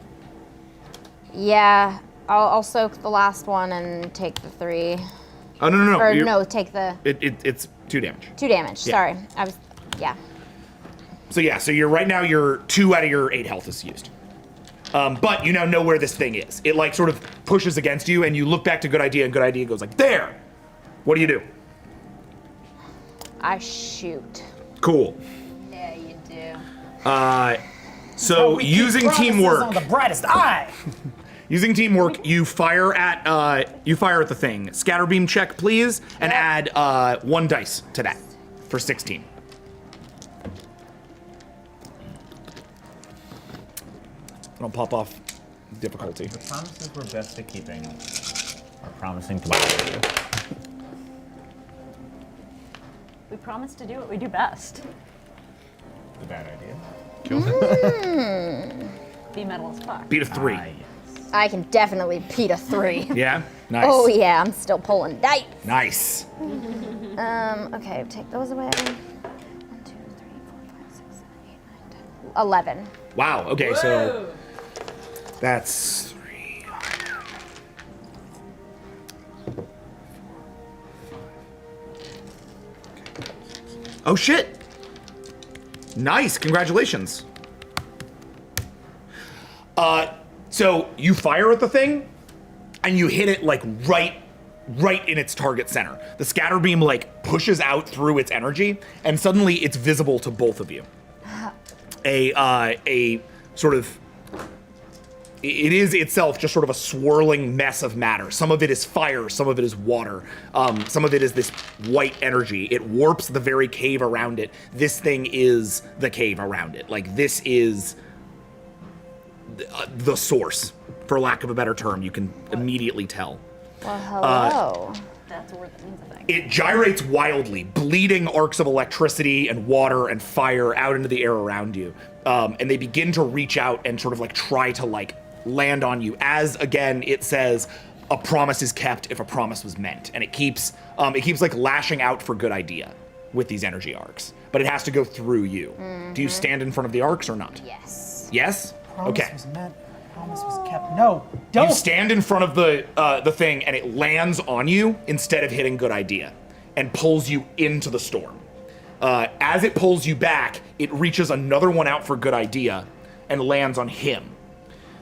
yeah, I'll soak the last one and take the 3. Oh no! Or You're- no, take the It's 2 damage. 2 damage. Yeah. Sorry, I was yeah. So yeah, so you're right now. You're 2 out of your 8 health is used. But you now know where this thing is. It like sort of pushes against you, and you look back to Good Idea, and Good Idea goes like, "There." What do you do? I shoot. Cool. Yeah, you do. So using teamwork, on the brightest eye. using teamwork, you fire at the thing. Scatterbeam check, please, and add 1 dice to that for 16. I'll pop off difficulty. The promises we're best at keeping are promising to bother you. We promise to do what we do best. The bad idea. Be metal as fuck. Beat a 3. Yes. I can definitely beat a 3. Yeah, nice. Oh yeah, I'm still pulling dice. Nice. Okay, take those away. 1, 2, 3, 4, 5, 6, 7, 8, 9, 10. 11. Wow. Okay, so that's 3. Oh shit! Nice, congratulations. So you fire at the thing, and you hit it like right in its target center. The scatter beam like pushes out through its energy, and suddenly it's visible to both of you. A sort of, it is itself just sort of a swirling mess of matter. Some of it is fire, some of it is water, some of it is this white energy. It warps the very cave around it. This thing is the cave around it. Like, this is the source, for lack of a better term. You can immediately tell. Well, hello. That's a word that means a thing. It gyrates wildly, bleeding arcs of electricity and water and fire out into the air around you. And they begin to reach out and sort of like try to like land on you, as again it says, a promise is kept if a promise was meant. And it keeps like lashing out for Good Idea with these energy arcs. But it has to go through you. Do you stand in front of the arcs or not? Yes. Yes? Promise Okay. was meant. Promise was kept. No, don't. You stand in front of the thing, and it lands on you instead of hitting Good Idea, and pulls you into the storm. As it pulls you back, it reaches another one out for Good Idea, and lands on him.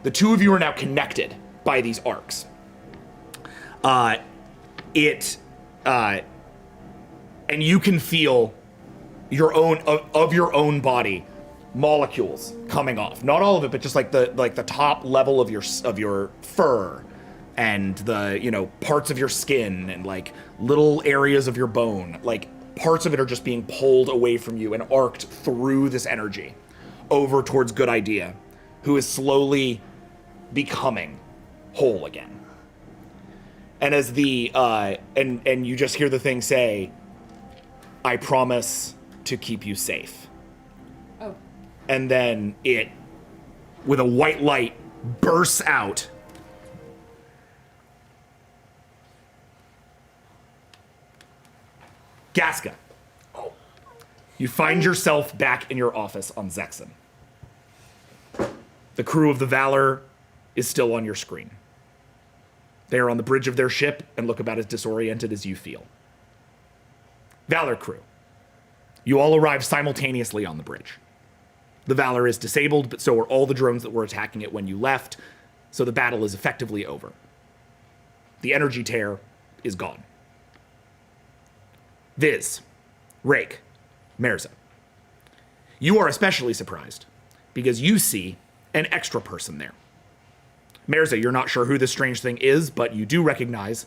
The two of you are now connected by these arcs. And you can feel your own of your own body molecules coming off. Not all of it, but just like the top level of your fur, and the parts of your skin, and like little areas of your bone. Like, parts of it are just being pulled away from you and arced through this energy over towards Good Idea, who is slowly becoming whole again. And as and you just hear the thing say, "I promise to keep you safe." And then it, with a white light, bursts out. Gaska, you find yourself back in your office on Zexen. The crew of the Valor is still on your screen. They are on the bridge of their ship and look about as disoriented as you feel. Valor crew, you all arrive simultaneously on the bridge. The Valor is disabled, but so are all the drones that were attacking it when you left, so the battle is effectively over. The energy tear is gone. Viz, Rake, Merza, you are especially surprised because you see an extra person there. Mirza, you're not sure who this strange thing is, but you do recognize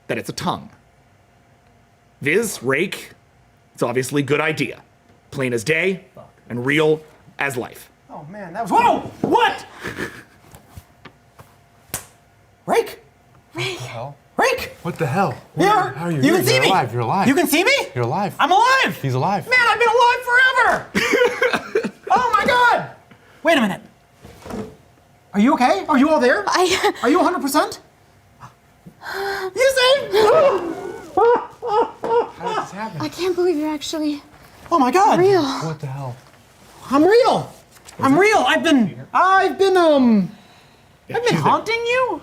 that it's a tongue. Viz, Rake, it's obviously a good idea. Plain as day and real as life. Oh man, that was. Whoa! What? Rake? Hell? Rake! What the hell? Here! How are you? You can see You're me! alive. You're alive. You can see me? You're alive. I'm alive! He's alive. Man, I've been alive forever! Oh my god! Wait a minute. Are you okay? Are you all there? Are you 100%? You see? How did this happen? I can't believe you're actually Oh my god! real. What the hell? I'm real! I'm real! I've been haunting you?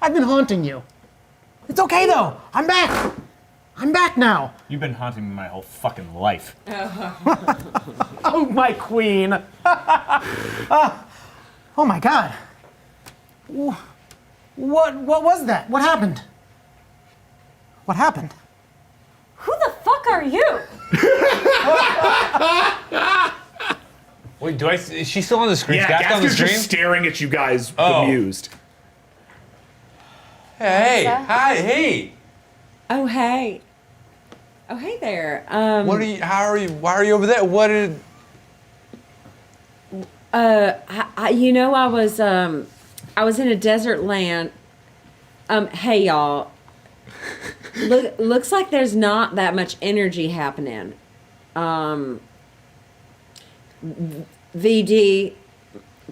I've been haunting you. It's okay though. I'm back. I'm back now. You've been haunting me my whole fucking life. Oh, my queen. Oh my god. What was that? What happened? What happened? Who the fuck are you? Wait, is she still on the screen? Yeah, Is Gask on the Gasker's screen? just staring at you guys, Oh. bemused. Hey, hi, hey. Oh hey. Oh hey there. What are you? How are you? Why are you over there? What did? I was in a desert land. Hey y'all. Looks like there's not that much energy happening. VD,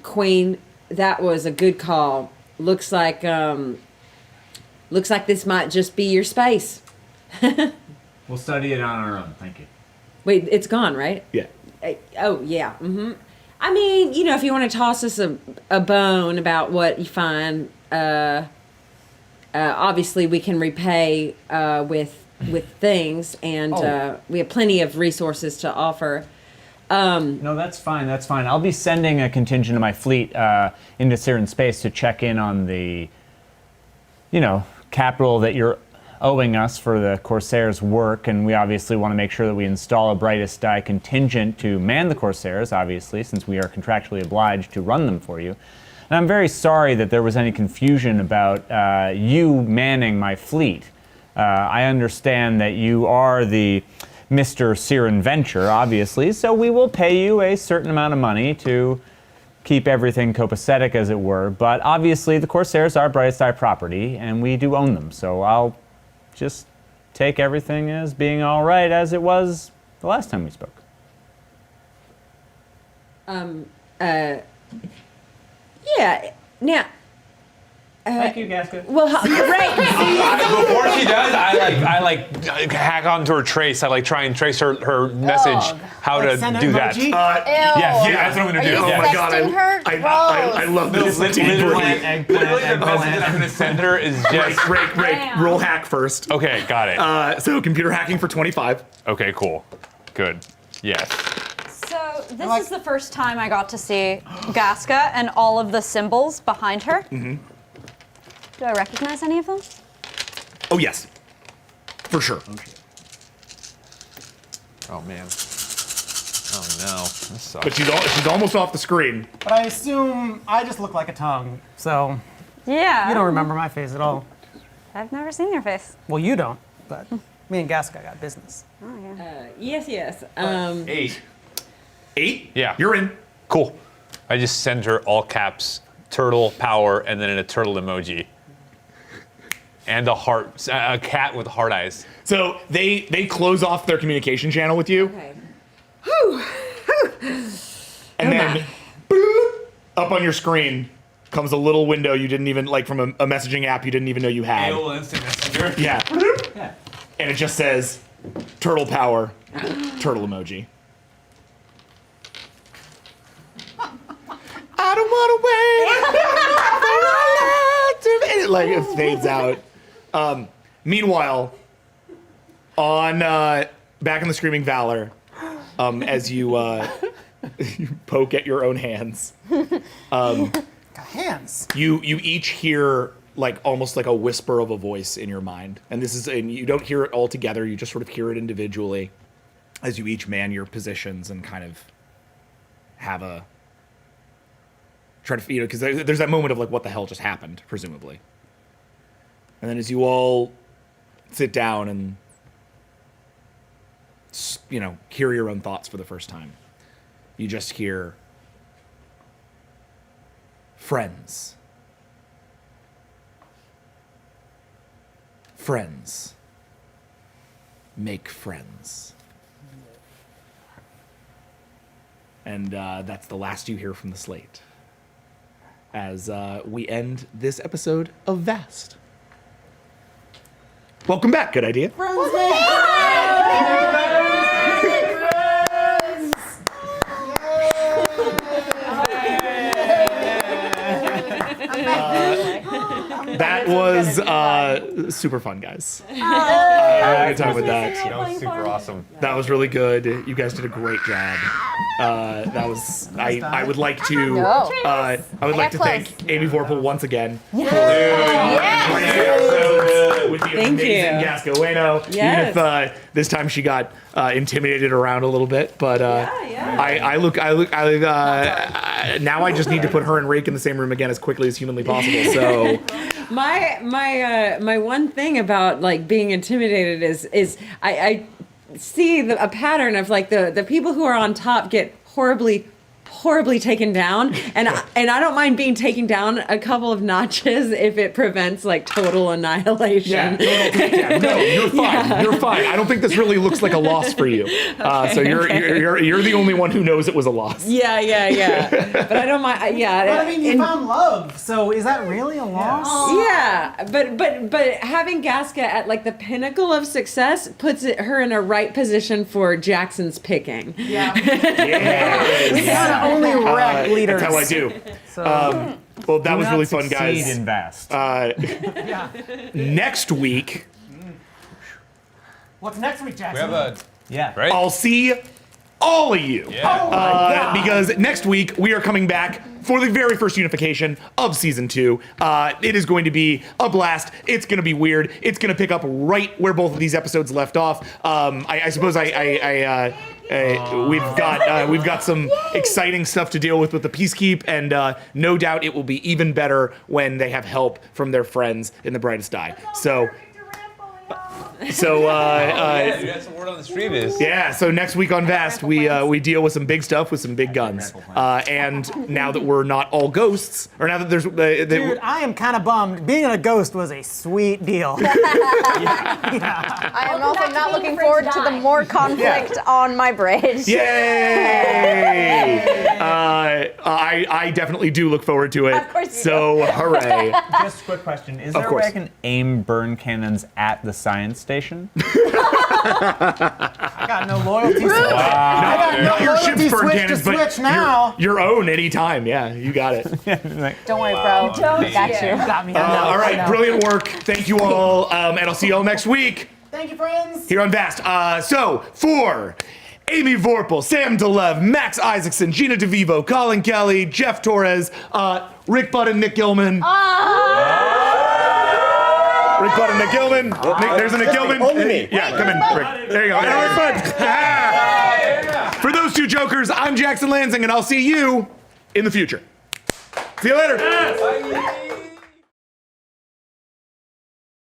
Queen, that was a good call. Looks like this might just be your space. We'll study it on our own. Thank you. Wait, it's gone, right? Yeah. Oh yeah. Mm-hmm. I mean, if you want to toss us a bone about what you find, obviously we can repay with things, and we have plenty of resources to offer. No, that's fine. That's fine. I'll be sending a contingent of my fleet into Siren space to check in on the, capital that you're owing us for the Corsairs' work, and we obviously want to make sure that we install a Brightest Die contingent to man the Corsairs, obviously, since we are contractually obliged to run them for you. And I'm very sorry that there was any confusion about you manning my fleet. I understand that you are the Mr. Siren Venture, obviously, so we will pay you a certain amount of money to keep everything copacetic, as it were, but obviously the Corsairs are Brightest Eye property, and we do own them, so I'll just take everything as being all right as it was the last time we spoke. Yeah. Now. Thank you, Gaska. Well, right. Before she does, I hack onto her trace. I try and trace her message. How to send an do that? emoji? Yes, that's what I'm gonna do. Are you Oh my god, sexting her? I love this Literally, deeply. literally the message that I'm gonna send her is just. Rake, Damn. roll hack first. Okay, got it. So computer hacking for 25. Okay, cool. Good. Yes. So this is the first time I got to see Gaska and all of the symbols behind her. Mm-hmm. Do I recognize any of them? Oh yes, for sure. Oh man. Oh no. This sucks. But she's almost off the screen. But I assume I just look like a tongue, so Yeah. you don't remember my face at all. I've never seen your face. Well, you don't, but me and Gaska got business. Oh, yeah. Yes. 8. 8? Yeah. You're in. Cool. I just send her all caps, turtle power, and then a turtle emoji. And a heart, a cat with heart eyes. So they close off their communication channel with you, Okay. and then boop, up on your screen comes a little window you didn't even from a messaging app you didn't even know you had. AOL Instant Messenger. Yeah. And it just says turtle power, turtle emoji. I don't want to wait. And it fades out. Meanwhile, on back in the Screaming Valor, as you you poke at your own hands, Got hands. you each hear almost like a whisper of a voice in your mind, and you don't hear it all together. You just sort of hear it individually as you each man your positions and kind of have a try to, because there's that moment of like, what the hell just happened, presumably. And then as you all sit down and, hear your own thoughts for the first time, you just hear, friends. Friends. Make friends. And that's the last you hear from the slate. As we end this episode of Vast. Welcome back. Good idea. That was super fun, guys. I had a good time with that. That was super awesome. That was really good. You guys did a great job. That was. I would like to. I would like to thank Amy Vorpal once again for with the amazing Gasca Ueno. Yes. Even if this time she got intimidated around a little bit, but now I just need to put her and Rake in the same room again as quickly as humanly possible. So. My one thing about like being intimidated is I see a pattern of like the people who are on top get horribly taken down, and I don't mind being taken down a couple of notches if it prevents like total annihilation. No, you're fine. Yeah. You're fine. I don't think this really looks like a loss for you. So you're the only one who knows it was a loss. Yeah. But I don't mind. Yeah. But I mean, you found love, so is that really a loss? Yeah, but having Gasca at like the pinnacle of success puts her in a right position for Jackson's picking. Yeah. We kind of only wreck leaders. That's how I do. Well, that was really fun, guys. In Vast. Next week, What's next week, We Jackson? have Yeah. right? I'll see all of you. Yeah. Because next week we are coming back for the very first unification of season 2. It is going to be a blast. It's going to be weird. It's going to pick up right where both of these episodes left off. I suppose we've got some exciting stuff to deal with the Peacekeep, and no doubt it will be even better when they have help from their friends in the Brightest Eye. So Yeah, you got some word on the street is. yeah, so next week on Vast, we deal with some big stuff with some big guns. And now that we're not all ghosts, or now that there's Dude, I am kind of bummed. Being a ghost was a sweet deal. I am also not looking forward to the more conflict on my bridge. yay! I definitely do look forward to it. Of course you so hooray! Just a quick question. Is there a course. way I can aim burn cannons at the science station? I got no loyalty. Not your ship's loyalty burn switch cannons, to but switch now. your own anytime. Yeah, you got it. Don't worry, bro. I got you. Got me. All right, brilliant work. Thank you all, and I'll see you all next week. Thank you, friends. Here on Vast. So, for Amy Vorpal, Sam DeLev, Max Isaacson, Gina DeVivo, Colin Kelly, Jeff Torres, Rick Budd and Nick Gilman. Rick Budd and Nick Gilman. There's a Nick Gilman. Only me. Yeah, come in, Rick. There you go. And Rick Budd. For those two jokers, I'm Jackson Lansing, and I'll see you in the future. See you later. Bye.